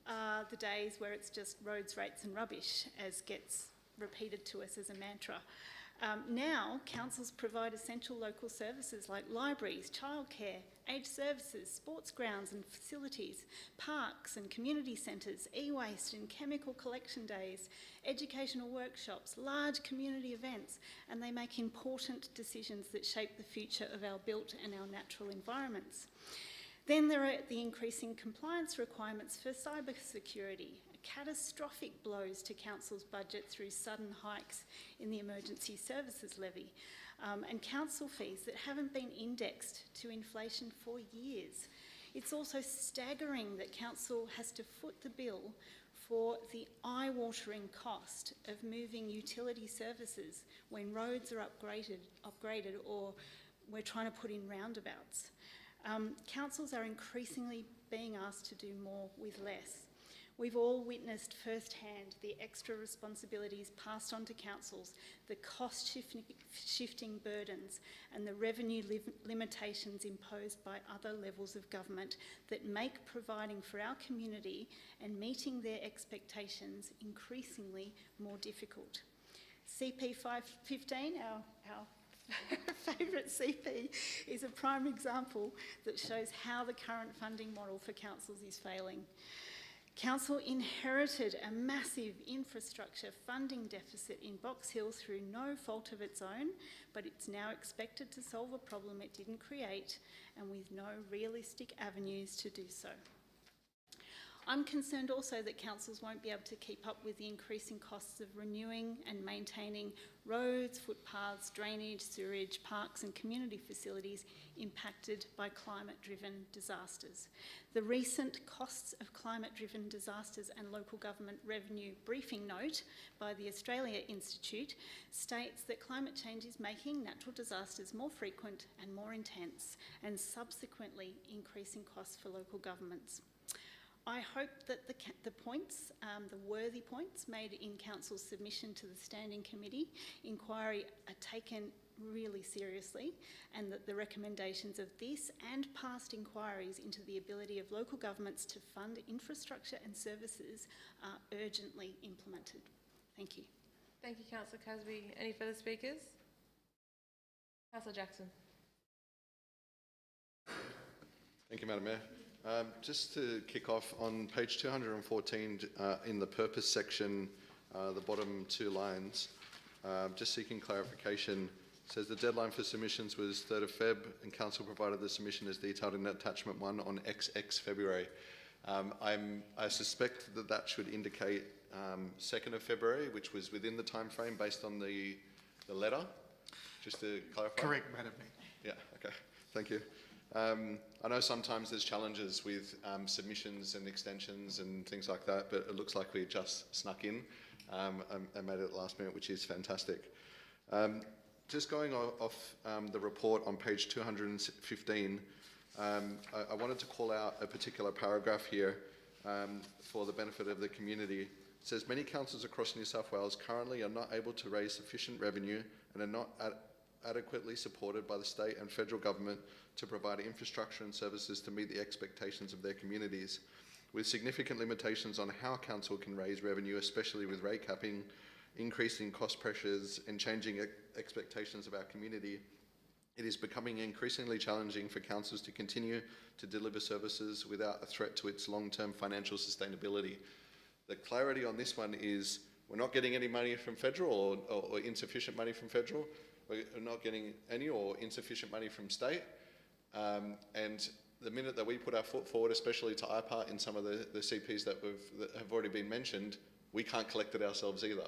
are the days where it's just roads, rates and rubbish, as gets repeated to us as a mantra. Now, councils provide essential local services like libraries, childcare, aged services, sports grounds and facilities, parks and community centres, e-waste and chemical collection days, educational workshops, large community events, and they make important decisions that shape the future of our built and our natural environments. Then there are the increasing compliance requirements for cyber security, catastrophic blows to council's budget through sudden hikes in the emergency services levy, and council fees that haven't been indexed to inflation for years. It's also staggering that council has to foot the bill for the eye-watering cost of moving utility services when roads are upgraded or we're trying to put in roundabouts. Councils are increasingly being asked to do more with less. We've all witnessed firsthand the extra responsibilities passed on to councils, the cost-shifting burdens and the revenue limitations imposed by other levels of government that make providing for our community and meeting their expectations increasingly more difficult. CP 515, our favourite CP is a prime example that shows how the current funding model for councils is failing. Council inherited a massive infrastructure funding deficit in Box Hill through no fault of its own, but it's now expected to solve a problem it didn't create and with no realistic avenues to do so. I'm concerned also that councils won't be able to keep up with the increasing costs of renewing and maintaining roads, footpaths, drainage, sewerage, parks and community facilities impacted by climate-driven disasters. The recent Costs of Climate-Driven Disasters and Local Government Revenue briefing note by the Australia Institute states that climate change is making natural disasters more frequent and more intense and subsequently increasing costs for local governments. I hope that the points, the worthy points made in Council's submission to the Standing Committee inquiry are taken really seriously, and that the recommendations of this and past inquiries into the ability of local governments to fund infrastructure and services are urgently implemented. Thank you. Thank you, Councillor Casby. Any further speakers? Councillor Jackson. Thank you, Madam Mayor. Just to kick off, on page 214 in the purpose section, the bottom two lines, just seeking clarification, says the deadline for submissions was 3rd of Feb and Council provided the submission as detailed in attachment 1 on XX February. I suspect that that should indicate 2nd of February, which was within the time frame based on the letter, just to clarify. Correct, Madam Mayor. Yeah, okay, thank you. I know sometimes there's challenges with submissions and extensions and things like that, but it looks like we just snuck in and made it at the last minute, which is fantastic. Just going off the report on page 215, I wanted to call out a particular paragraph here for the benefit of the community. It says, many councils across New South Wales currently are not able to raise sufficient revenue and are not adequately supported by the state and federal government to provide infrastructure and services to meet the expectations of their communities. With significant limitations on how council can raise revenue, especially with rate capping, increasing cost pressures and changing expectations of our community, it is becoming increasingly challenging for councils to continue to deliver services without a threat to its long-term financial sustainability. The clarity on this one is we're not getting any money from federal or insufficient money from federal. We're not getting any or insufficient money from state. And the minute that we put our foot forward, especially to IPART in some of the CPs that have already been mentioned, we can't collect it ourselves either.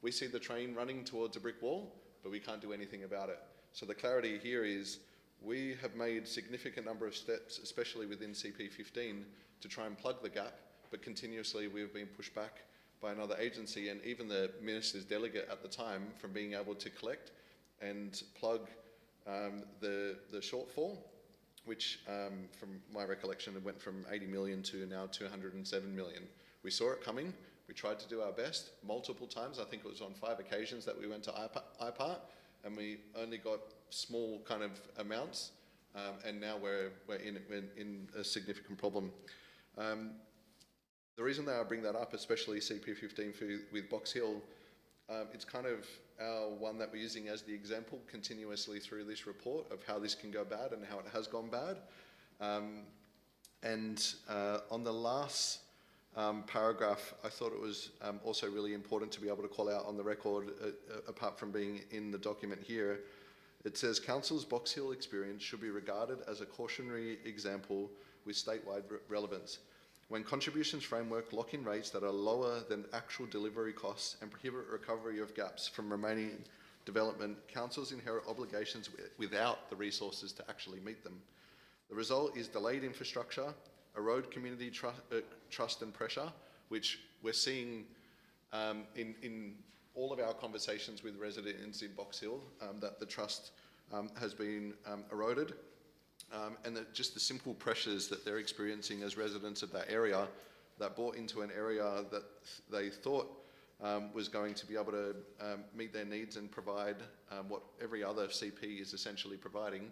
We see the train running towards a brick wall, but we can't do anything about it. So the clarity here is we have made significant number of steps, especially within CP15, to try and plug the gap, but continuously we've been pushed back by another agency and even the Minister's delegate at the time from being able to collect and plug the shortfall, which from my recollection it went from 80 million to now 207 million. We saw it coming. We tried to do our best multiple times. I think it was on 5 occasions that we went to IPART and we only got small kind of amounts, and now we're in a significant problem. The reason that I bring that up, especially CP15 with Box Hill, it's kind of our one that we're using as the example continuously through this report of how this can go bad and how it has gone bad. On the last paragraph, I thought it was also really important to be able to call out on the record, apart from being in the document here. It says, Council's Box Hill experience should be regarded as a cautionary example with statewide relevance. When contributions framework lock in rates that are lower than actual delivery costs and prohibit recovery of gaps from remaining development, councils inherit obligations without the resources to actually meet them. The result is delayed infrastructure, erode community trust and pressure, which we're seeing in all of our conversations with residents in Box Hill, that the trust has been eroded. And just the simple pressures that they're experiencing as residents of that area that brought into an area that they thought was going to be able to meet their needs and provide what every other CP is essentially providing,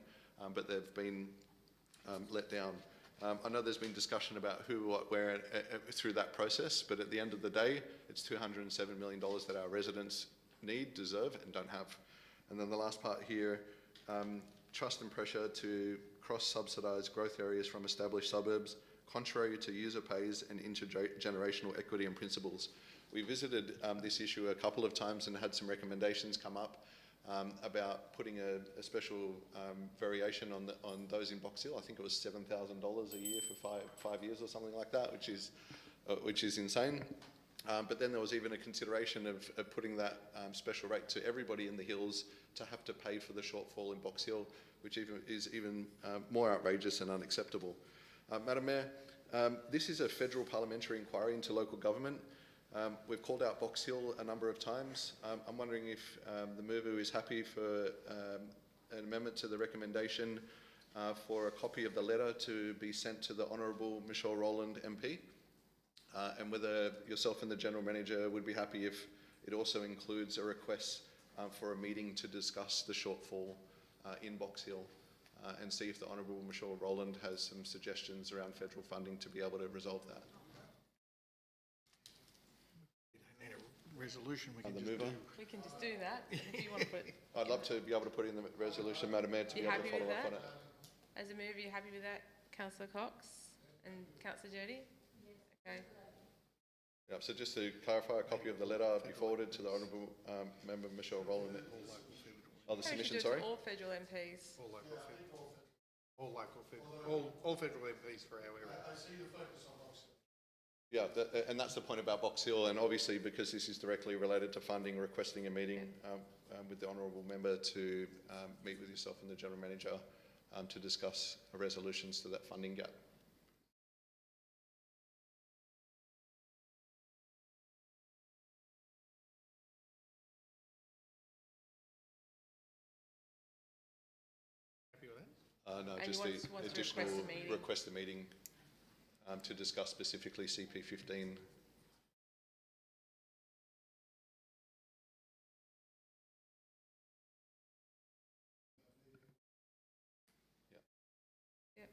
but they've been let down. I know there's been discussion about who, what, where through that process, but at the end of the day, it's $207 million that our residents need, deserve, and don't have. And then the last part here, trust and pressure to cross-subsidise growth areas from established suburbs, contrary to user pays and intergenerational equity and principles. We visited this issue a couple of times and had some recommendations come up about putting a special variation on those in Box Hill. I think it was $7,000 a year for five years or something like that, which is insane. But then there was even a consideration of putting that special rate to everybody in the hills to have to pay for the shortfall in Box Hill, which is even more outrageous and unacceptable. Madam Mayor, this is a federal parliamentary inquiry into local government. We've called out Box Hill a number of times. I'm wondering if the mover is happy for an amendment to the recommendation for a copy of the letter to be sent to the Honourable Michelle Rowland MP, and whether yourself and the General Manager would be happy if it also includes a request for a meeting to discuss the shortfall in Box Hill and see if the Honourable Michelle Rowland has some suggestions around federal funding to be able to resolve that. Resolution we can The just mover. do. We can just do that, if you want to put... I'd love to be able to put in the resolution, Madam Mayor, to be You able to happy with follow up that? on it. As a mover, you happy with that, councillor Cox and councillor Jody? Okay. Yep, so just to clarify, a copy of the letter be forwarded to the Honourable Member Michelle Rowland. Oh, the Maybe we should submission, do it sorry? to all federal MPs. All local federal. All local federal. All federal MPs for our area. Yeah, and that's the point about Box Hill, and obviously because this is directly related to funding, requesting a meeting with the Honourable Member to meet with yourself and the General Manager to discuss resolutions to that funding gap. Happy with that? No, And just you the want to additional request a meeting? request a meeting to discuss specifically CP15. Yep.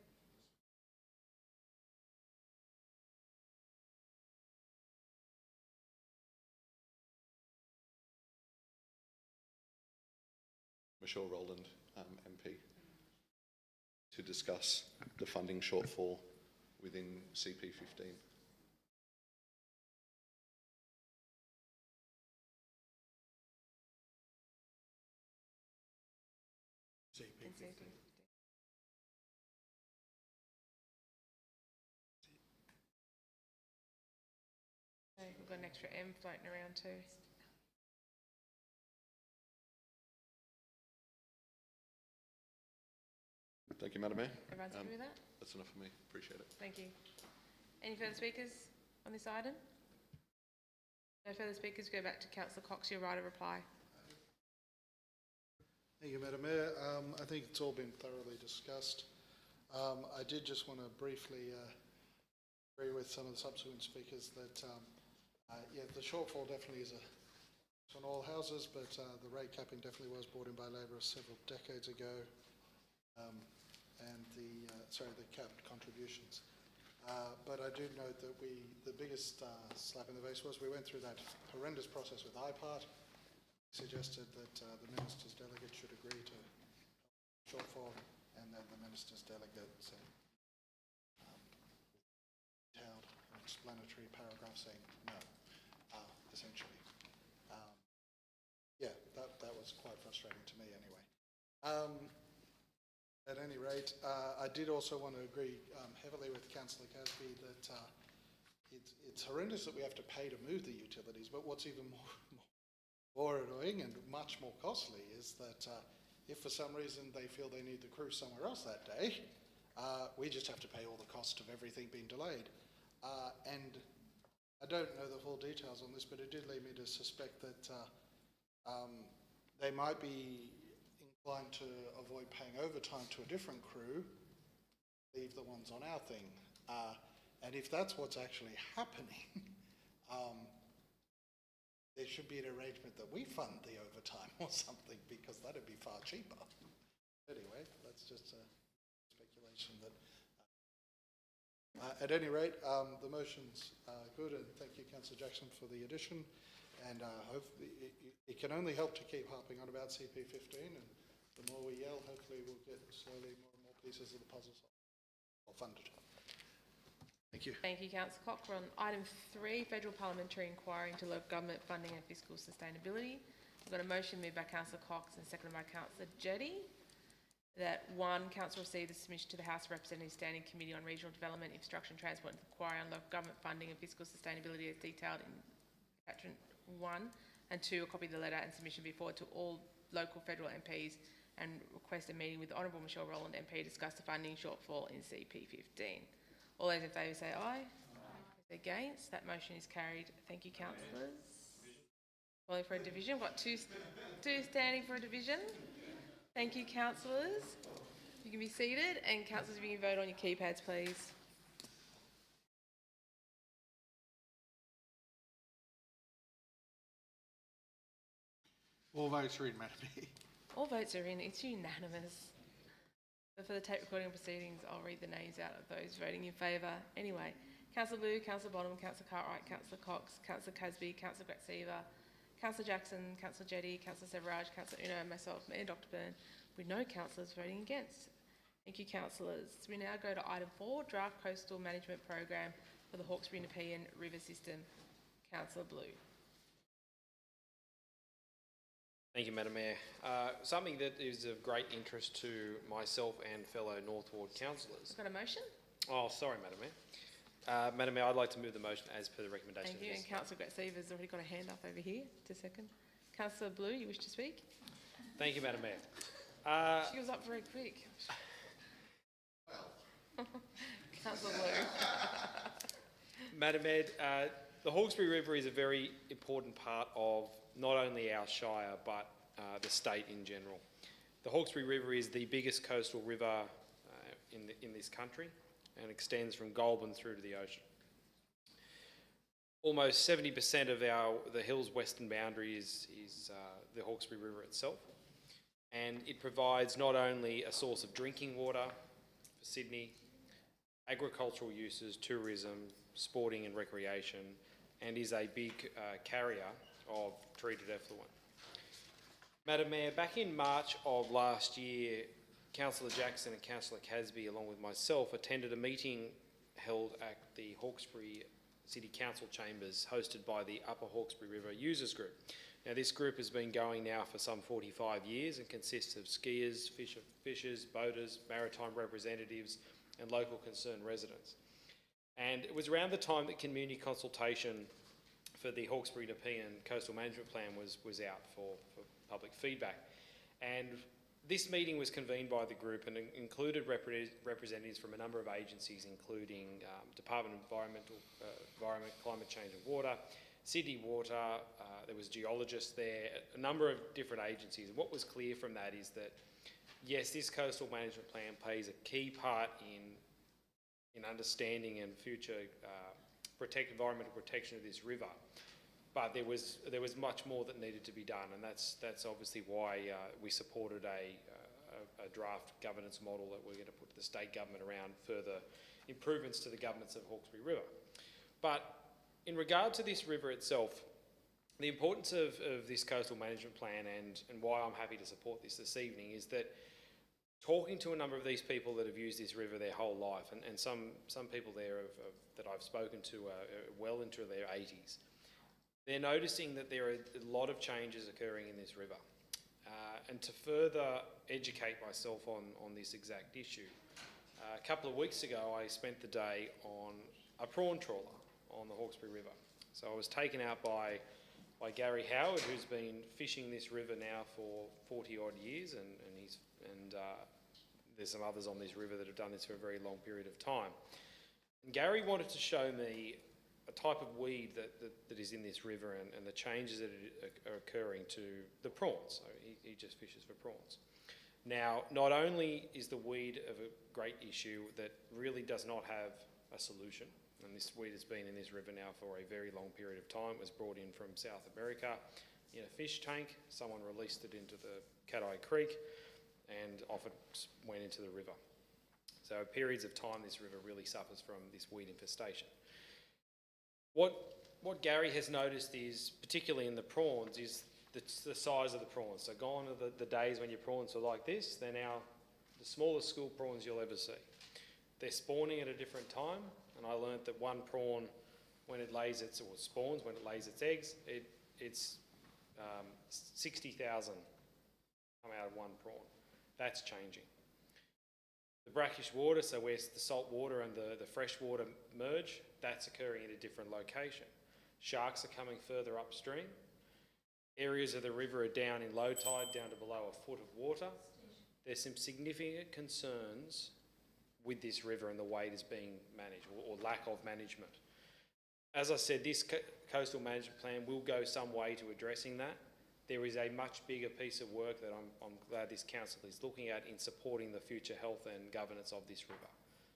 Michelle Rowland, MP, to discuss the funding shortfall within CP15. In CP. Okay, we've got an extra M floating around too. Thank you, Madam Mayor. Everyone's happy with that? That's enough for me. Appreciate it. Thank you. Any further speakers on this item? No further speakers. Go back to councillor Cox. Your right of reply. Thank you, Madam Mayor. I think it's all been thoroughly discussed. I did just want to briefly agree with some of the subsequent speakers that, yeah, the shortfall definitely is on all houses, but the rate capping definitely was brought in by Labor several decades ago, and the capped contributions. But I do note that the biggest slap in the face was we went through that horrendous process with IPART, suggested that the Minister's delegate should agree to shortfall, and then the Minister's delegate held an explanatory paragraph saying no, essentially. Yeah, that was quite frustrating to me anyway. At any rate, I did also want to agree heavily with Councillor Casby that it's horrendous that we have to pay to move the utilities, but what's even more annoying and much more costly is that if for some reason they feel they need the crew somewhere else that day, we just have to pay all the cost of everything being delayed. And I don't know the full details on this, but it did lead me to suspect that they might be inclined to avoid paying overtime to a different crew, leave the ones on our thing. And if that's what's actually happening, there should be an arrangement that we fund the overtime or something, because that'd be far cheaper. Anyway, that's just a speculation. That at any rate, the motion's good, and thank you, Councillor Jackson, for the addition. And hopefully, it can only help to keep harping on about CP15, and the more we yell, hopefully we'll get slowly more and more pieces of the puzzle funded. Thank you. Thank you, Councillor Cox. We're on item 3, Federal Parliamentary Inquiry into Local Government Funding and Fiscal Sustainability. We've got a motion moved by Councillor Cox and seconded by Councillor Jetty that 1, Council receive the submission to the House of Representatives Standing Committee on Regional Development, Infrastructure and Transport and Inquiry on Local Government Funding and Fiscal Sustainability as detailed in attachment 1, and 2, a copy of the letter and submission be forwarded to all local federal MPs and request a meeting with the Honourable Michelle Rowland MP to discuss the funding shortfall in CP15. All those in favour say aye. Those against, that motion is carried. Thank you, councillors. Calling for a division. We've got two standing for a division. Thank you, councillors. You can be seated, and councillors, if you can vote on your keypads, please. All votes are in, Madam Mayor. All votes are in. It's unanimous. But for the tape recording proceedings, I'll read the names out of those voting in favour. Anyway, Councillor Blue, Councillor Bottom, Councillor Cartwright, Councillor Cox, Councillor Casby, Councillor Gratsiva, Councillor Jackson, Councillor Jetty, Councillor Severage, Councillor Uno, and myself, Mayor Dr Byrne, with no councillors voting against. Thank you, councillors. We now go to item 4, Draft Coastal Management Program for the Hawkesbury Nepean River System. Councillor Blue. Thank you, Madam Mayor. Something that is of great interest to myself and fellow North Ward councillors. Got a motion? Oh, sorry, Madam Mayor. Madam Mayor, I'd like to move the motion as per the recommendation. Thank you. And Councillor Gratsiva's already got a hand up over here. Just a second. Councillor Blue, you wish to speak? Thank you, Madam Mayor. She was up very quick. Councillor Blue. Madam Mayor, the Hawkesbury River is a very important part of not only our shire but the state in general. The Hawkesbury River is the biggest coastal river in this country and extends from Goulburn through to the ocean. Almost 70% of the hill's western boundary is the Hawkesbury River itself, and it provides not only a source of drinking water for Sydney, agricultural uses, tourism, sporting and recreation, and is a big carrier of treated effluent. Madam Mayor, back in March of last year, Councillor Jackson and Councillor Casby, along with myself, attended a meeting held at the Hawkesbury City Council chambers hosted by the Upper Hawkesbury River Users Group. Now, this group has been going now for some 45 years and consists of skiers, fishers, boaters, maritime representatives and local concerned residents. And it was around the time that community consultation for the Hawkesbury Nepean Coastal Management Plan was out for public feedback. And this meeting was convened by the group and included representatives from a number of agencies, including Department of Environment, Climate Change and Water, Sydney Water, there was geologists there, a number of different agencies. And what was clear from that is that, yes, this coastal management plan plays a key part in understanding and future environmental protection of this river. But there was much more that needed to be done, and that's obviously why we supported a draft governance model that we're going to put to the state government around further improvements to the governance of Hawkesbury River. But in regard to this river itself, the importance of this coastal management plan and why I'm happy to support this evening is that talking to a number of these people that have used this river their whole life, and some people there that I've spoken to are well into their 80s, they're noticing that there are a lot of changes occurring in this river. And to further educate myself on this exact issue, a couple of weeks ago I spent the day on a prawn trawler on the Hawkesbury River. So I was taken out by Gary Howard, who's been fishing this river now for 40 odd years, and there's some others on this river that have done this for a very long period of time. And Gary wanted to show me a type of weed that is in this river and the changes that are occurring to the prawns. So he just fishes for prawns. Now, not only is the weed of a great issue that really does not have a solution, and this weed has been in this river now for a very long period of time. It was brought in from South America in a fish tank. Someone released it into the Cat-Eye Creek and off it went into the river. So periods of time this river really suffers from this weed infestation. What what Gary has noticed is, particularly in the prawns, is the size of the prawns. So gone are the days when your prawns were like this. They're now the smallest school prawns you'll ever see. They're spawning at a different time, and I learnt that one prawn, when it lays its, or spawns, when it lays its eggs, it's 60,000 come out of one prawn. That's changing. The brackish water, so where the salt water and the fresh water merge, that's occurring at a different location. Sharks are coming further upstream. Areas of the river are down in low tide, down to below a foot of water. There's some significant concerns with this river and the way it is being managed, or lack of management. As I said, this coastal management plan will go some way to addressing that. There is a much bigger piece of work that I'm glad this council is looking at in supporting the future health and governance of this river.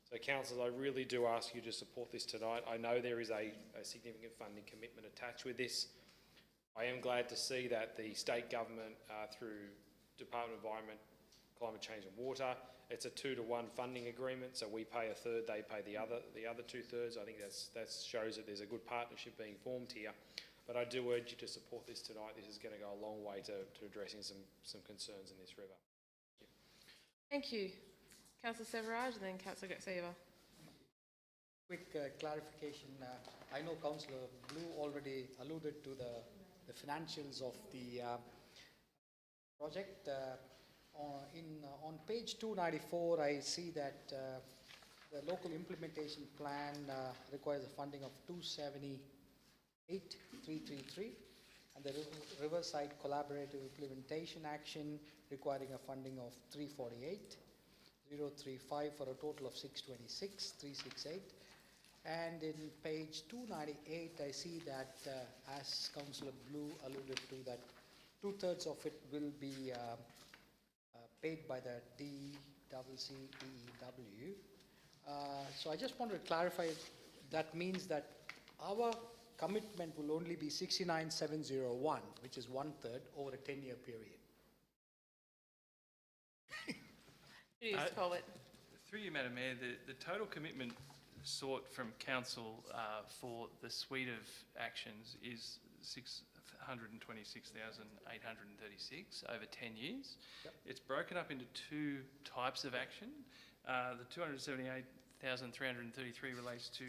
So councillors, I really do ask you to support this tonight. I know there is a significant funding commitment attached with this. I am glad to see that the state government, through Department of Environment, Climate Change and Water, it's a 2-to-1 funding agreement, so we pay a third, they pay the other 2/3. I think that shows that there's a good partnership being formed here. But I do urge you to support this tonight. This is going to go a long way to addressing some concerns in this river. Thank you. Councillor Severage and then Councillor Gatseva. Quick clarification. I know Councillor Blue already alluded to the financials of the project. On page 294, I see that the local implementation plan requires a funding of 278,333, and the Riverside Collaborative Implementation Action requiring a funding of 348,035 for a total of 626,368. And in page 298, I see that, as Councillor Blue alluded to, that 2/3 of it will be paid by the DCCEEW. So I just want to clarify, that means that our commitment will only be 69,701, which is 1/3 over a 10-year period. Judith Colbert. Through you, Madam Mayor, the total commitment sought from Council for the suite of actions is 626,836 over 10 years. Yep. It's broken up into 2 types of action. The 278,333 relates to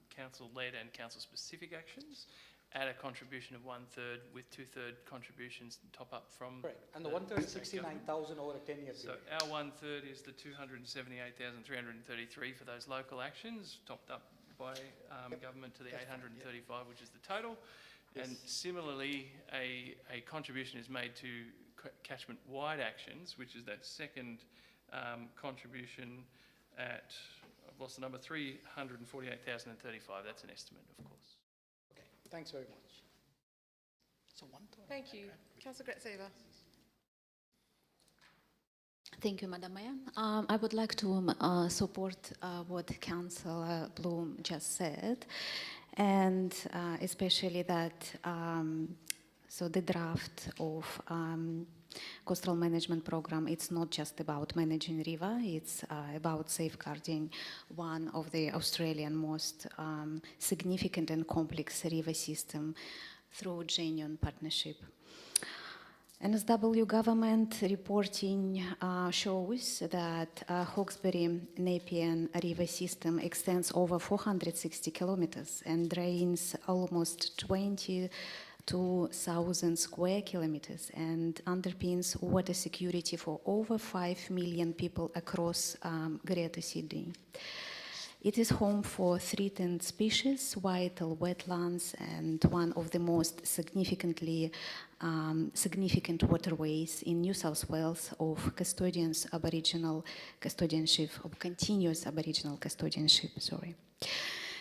council-led and council-specific actions at a contribution of 1/3, with 2/3 contributions top up from. Correct. And the 1/3 is 69,000 over a 10-year period. So our 1/3 is the 278,333 for those local actions, topped up by government to the 835, which is the total. Yes. And similarly, a contribution is made to catchment-wide actions, which is that second contribution at, I've lost the number, 348,035. That's an estimate, of course. Okay, thanks very much. So 1/3. Thank you. Councillor Gatseva. Thank you, Madam Mayor. I would like to support what Councillor Bloom just said, and especially that so the draft of coastal management program, it's not just about managing river, it's about safeguarding one of the Australian most significant and complex river system through genuine partnership. NSW government reporting shows that Hawkesbury Nepean River system extends over 460 kilometers and drains almost 22,000 square kilometers and underpins water security for over 5 million people across Greater Sydney. It is home for threatened species, vital wetlands, and one of the most significant waterways in New South Wales of continuous Aboriginal custodianship.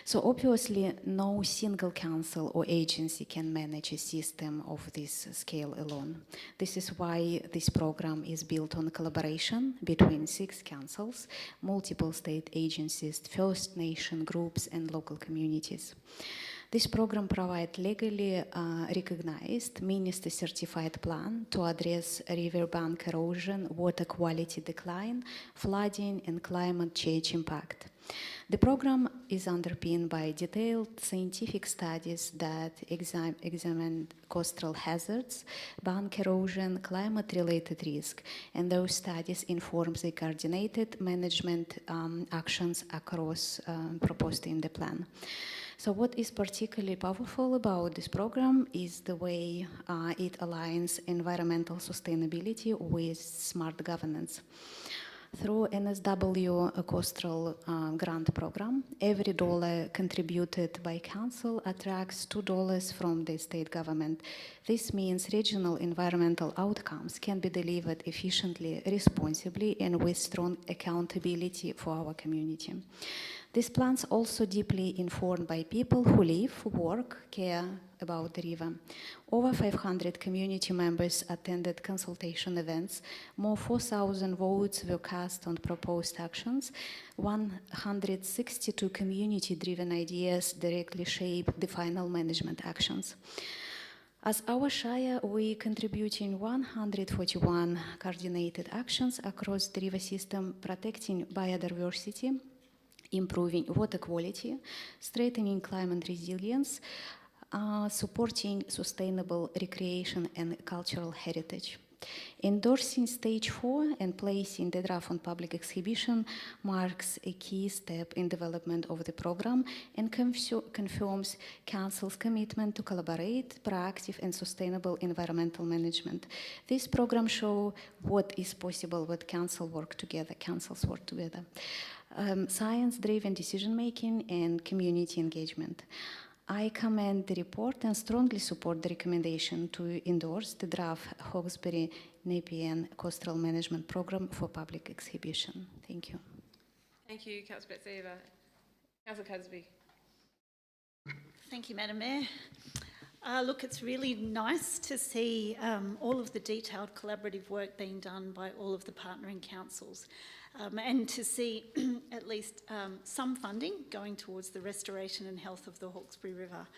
So obviously, no single council or agency can manage a system of this scale alone. This is why this program is built on collaboration between 6 councils, multiple state agencies, First Nation groups, and local communities. This program provides legally recognized minister-certified plan to address riverbank erosion, water quality decline, flooding, and climate change impact. The program is underpinned by detailed scientific studies that examine coastal hazards, bank erosion, climate-related risk, and those studies inform the coordinated management actions across proposed in the plan. So what is particularly powerful about this program is the way it aligns environmental sustainability with smart governance. Through NSW Coastal Grant Program, every dollar contributed by Council attracts $2 from the state government. This means regional environmental outcomes can be delivered efficiently, responsibly, and with strong accountability for our community. These plans also deeply informed by people who live, work, care about the river. Over 500 community members attended consultation events. More 4,000 votes were cast on proposed actions. 162 community-driven ideas directly shape the final management actions. As our Shire, we contributing 141 coordinated actions across the river system, protecting biodiversity, improving water quality, strengthening climate resilience, supporting sustainable recreation and cultural heritage. Endorsing stage 4 and placing the draft on public exhibition marks a key step in development of the program and confirms Council's commitment to collaborate, proactive and sustainable environmental management. This program shows what is possible when councils work together. Science-driven decision-making and community engagement. I commend the report and strongly support the recommendation to endorse the draft Hawkesbury Nepean Coastal Management Program for public exhibition. Thank you. Thank you, Councillor Betsieva. Councillor Casby. Thank you, Madam Mayor. Look, it's really nice to see all of the detailed collaborative work being done by all of the partnering councils. And to see at least some funding going towards the restoration and health of the Hawkesbury River.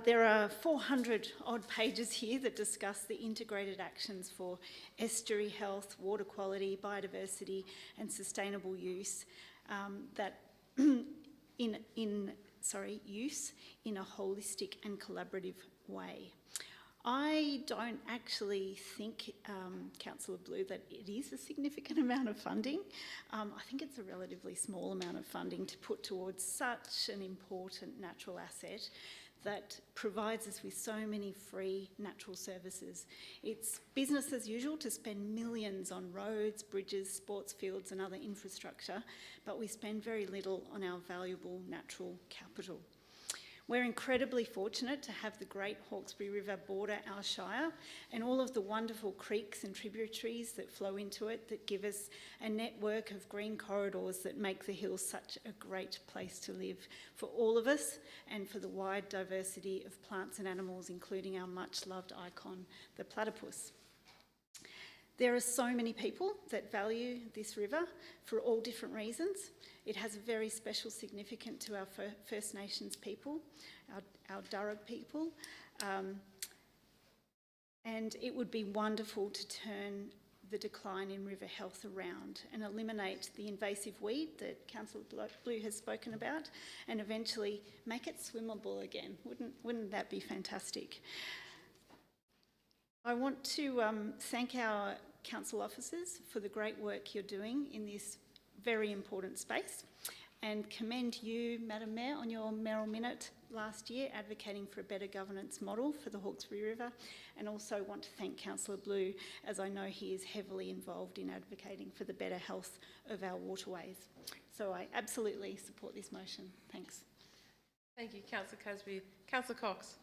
There are 400 odd pages here that discuss the integrated actions for estuary health, water quality, biodiversity and sustainable use use in a holistic and collaborative way. I don't actually think, Councillor Blue, that it is a significant amount of funding. I think it's a relatively small amount of funding to put towards such an important natural asset that provides us with so many free natural services. It's business as usual to spend millions on roads, bridges, sports fields and other infrastructure, but we spend very little on our valuable natural capital. We're incredibly fortunate to have the Great Hawkesbury River border our Shire and all of the wonderful creeks and tributaries that flow into it that give us a network of green corridors that make the hills such a great place to live for all of us and for the wide diversity of plants and animals, including our much loved icon, the platypus. There are so many people that value this river for all different reasons. It has a very special significance to our First Nations people, our Darug people, and it would be wonderful to turn the decline in river health around and eliminate the invasive weed that Councillor Blue has spoken about and eventually make it swimmable again. Wouldn't that be fantastic? I want to thank our council officers for the great work you're doing in this very important space and commend you, Madam Mayor, on your Mayoral Minute last year advocating for a better governance model for the Hawkesbury River, and also want to thank Councillor Blue, as I know he is heavily involved in advocating for the better health of our waterways. So I absolutely support this motion. Thanks. Thank you, Councillor Casby. Councillor Cox.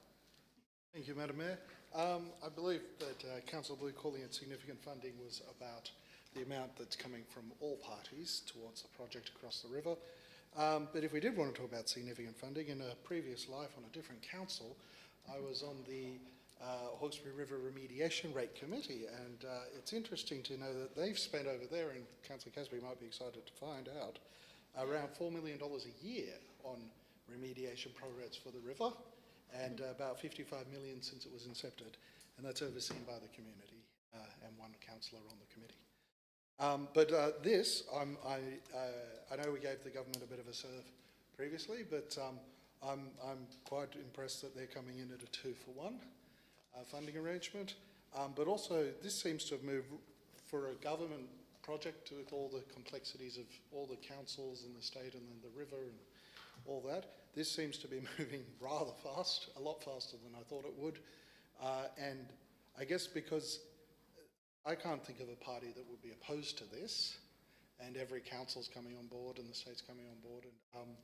Thank you, Madam Mayor. I believe that Councillor Blue calling it significant funding was about the amount that's coming from all parties towards the project across the river. But if we did want to talk about significant funding, in a previous life on a different council, I was on the Hawkesbury River Remediation Rate Committee, and it's interesting to know that they've spent over there, and Councillor Casby might be excited to find out, around $4 million a year on remediation programs for the river, and about $55 million since it was incepted, and that's overseen by the community and one councillor on the committee. I know we gave the government a bit of a serve previously, but I'm quite impressed that they're coming in at a 2-for-1 funding arrangement. But also, this seems to have moved for a government project with all the complexities of all the councils in the state and then the river and all that. This seems to be moving rather fast, a lot faster than I thought it would. And I guess because I can't think of a party that would be opposed to this, and every council's coming on board and the state's coming on board. And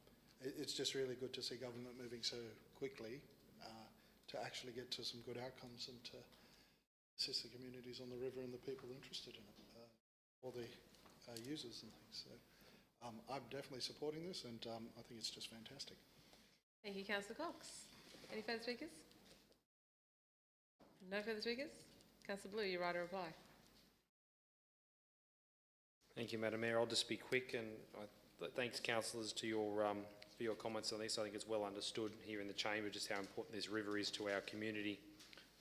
it's just really good to see government moving so quickly to actually get to some good outcomes and to assist the communities on the river and the people interested in it, or the users and things. So I'm definitely supporting this, and I think it's just fantastic. Thank you, Councillor Cox. Any further speakers? No further speakers? Councillor Blue, you're right to reply. Thank you, Madam Mayor. I'll just be quick, and thanks, councillors, to your for your comments on this. I think it's well understood here in the chamber just how important this river is to our community,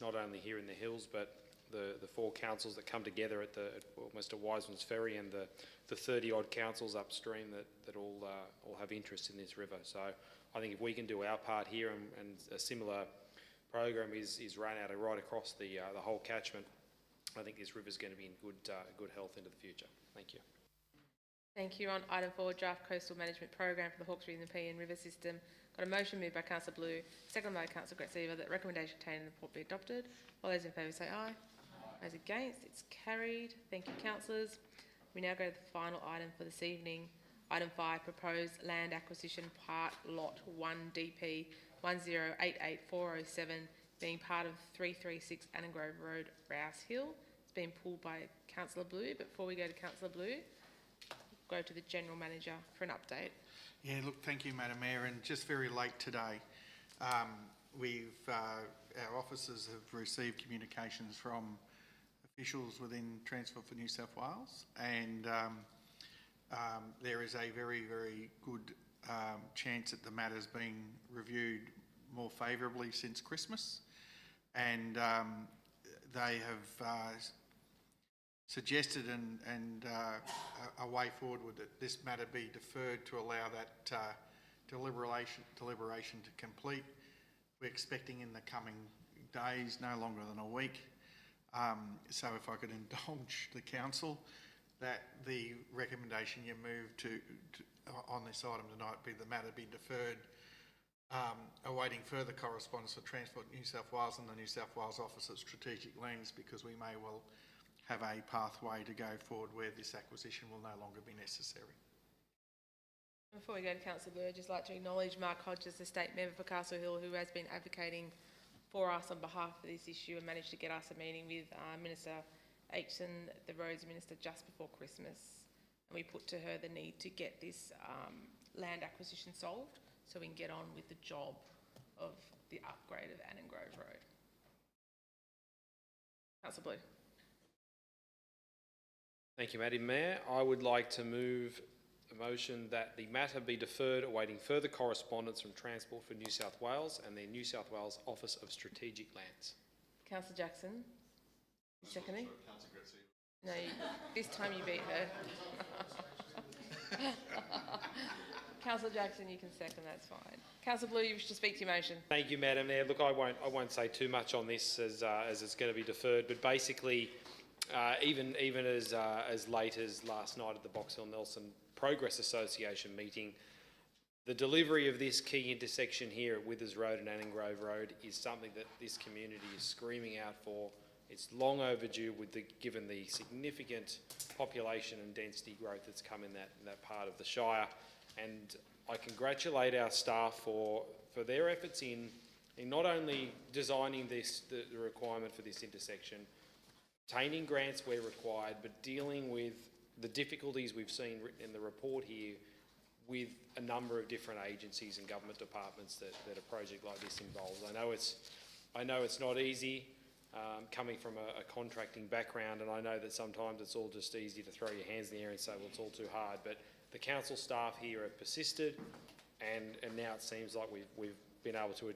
not only here in the hills, but the 4 councils that come together at almost at Wiseman's Ferry, and the 30-odd councils upstream that all have interest in this river. So I think if we can do our part here, and a similar program is run out right across the whole catchment, I think this river is going to be in good health into the future. Thank you. Thank you. On item 4, draft coastal management program for the Hawkesbury and the Pean River system. Got a motion moved by Councillor Blue, seconded by Councillor Grazeva, that the recommendation contained in the report be adopted. All those in favour say aye. Those against, it's carried. Thank you, councillors. We now go to the final item for this evening. Item 5, proposed land acquisition part lot 1 DP 1088407, being part of 336 Annangrove Road, Rouse Hill. It's been pulled by Councillor Blue. But before we go to Councillor Blue, go to the General Manager for an update. Yeah, look, thank you, Madam Mayor. And just very late today, our officers have received communications from officials within Transport for New South Wales, and there is a very, very good chance that the matter's been reviewed more favourably since Christmas, and they have suggested a way forward with it. This matter be deferred to allow that deliberation to complete. We're expecting in the coming days, no longer than a week. So if I could indulge the council, that the recommendation you move to on this item tonight be the matter be deferred, awaiting further correspondence for Transport New South Wales and the New South Wales Office of Strategic Lands, because we may well have a pathway to go forward where this acquisition will no longer be necessary. Before we go to Councillor Blue, I'd just like to acknowledge Mark Hodges, the State Member for Castle Hill, who has been advocating for us on behalf of this issue and managed to get us a meeting with Minister Aitchison, the Roads Minister, just before Christmas. And we put to her the need to get this land acquisition solved so we can get on with the job of the upgrade of Annangrove Road. Councillor Blue. Thank you, Madam Mayor. I would like to move a motion that the matter be deferred, awaiting further correspondence from Transport for New South Wales and the New South Wales Office of Strategic Lands. Councillor Jackson. You seconding? No, this time you beat her. Councillor Jackson, you can second, that's fine. Councillor Blue, you wish to speak to your motion. Thank you, Madam Mayor. Look, I won't say too much on this as it's going to be deferred, but basically, even as late as last night at the Box Hill Nelson Progress Association meeting, the delivery of this key intersection here at Withers Road and Annangrove Road is something that this community is screaming out for. It's long overdue given the significant population and density growth that's come in that part of the Shire. And I congratulate our staff for their efforts in not only designing the requirement for this intersection, obtaining grants where required, but dealing with the difficulties we've seen written in the report here with a number of different agencies and government departments that a project like this involves. I know it's not easy coming from a contracting background, and I know that sometimes it's all just easy to throw your hands in the air and say, well, it's all too hard, but the council staff here have persisted, and now it seems like we've been able to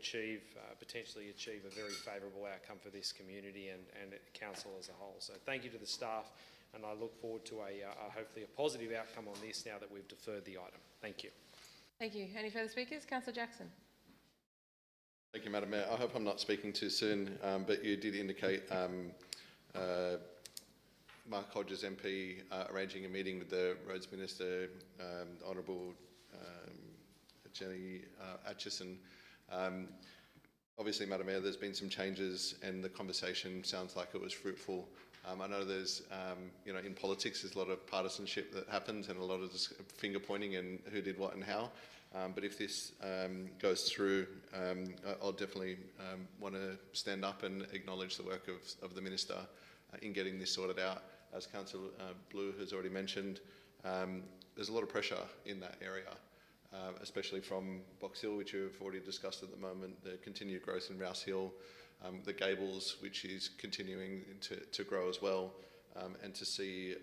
potentially achieve a very favourable outcome for this community and council as a whole. So thank you to the staff and I look forward to hopefully a positive outcome on this now that we've deferred the item. Thank you. Thank you. Any further speakers? Councillor Jackson. Thank you, Madam Mayor. I hope I'm not speaking too soon, but you did indicate Mark Hodges MP arranging a meeting with the Roads Minister, Honourable Jenny Atchison. Obviously, Madam Mayor, there's been some changes and the conversation sounds like it was fruitful. I know there's, in politics, there's a lot of partisanship that happens and a lot of finger pointing and who did what and how. But if this goes through, I'll definitely want to stand up and acknowledge the work of the Minister in getting this sorted out. As Councillor Blue has already mentioned, there's a lot of pressure in that area, especially from Box Hill, which we've already discussed at the moment, the continued growth in Rouse Hill, the Gables, which is continuing to grow as well, and to see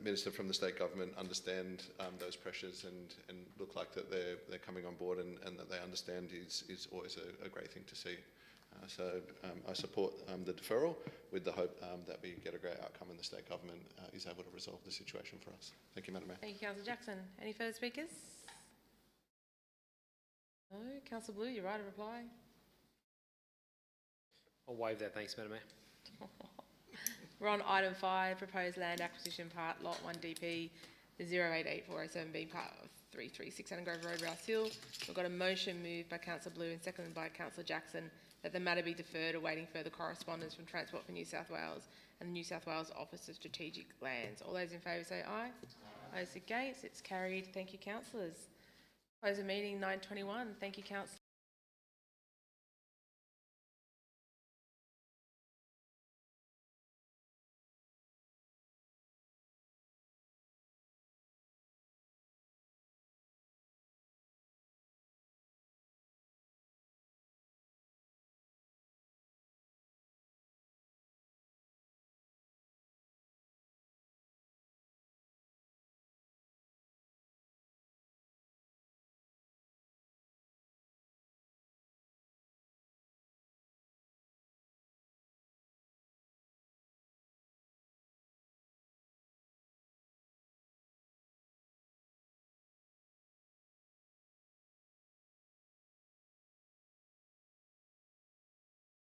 Minister from the state government understand those pressures and look like that they're coming on board and that they understand is always a great thing to see. So I support the deferral with the hope that we get a great outcome and the state government is able to resolve the situation for us. Thank you, Madam Mayor. Thank you, Councillor Jackson. Any further speakers? No. Councillor Blue, you're right to reply. I'll waive that. Thanks, Madam Mayor. We're on item 5, proposed land acquisition part lot 1DP 088407 being part of 336 Annan Grove Road, Rouse Hill. We've got a motion moved by Councillor Blue and seconded by Councillor Jackson that the matter be deferred, awaiting further correspondence from Transport for New South Wales and the New South Wales Office of Strategic Lands. All those in favour say aye. Those against, it's carried. Thank you, councillors. Close the meeting 9:21. Thank you, councillors.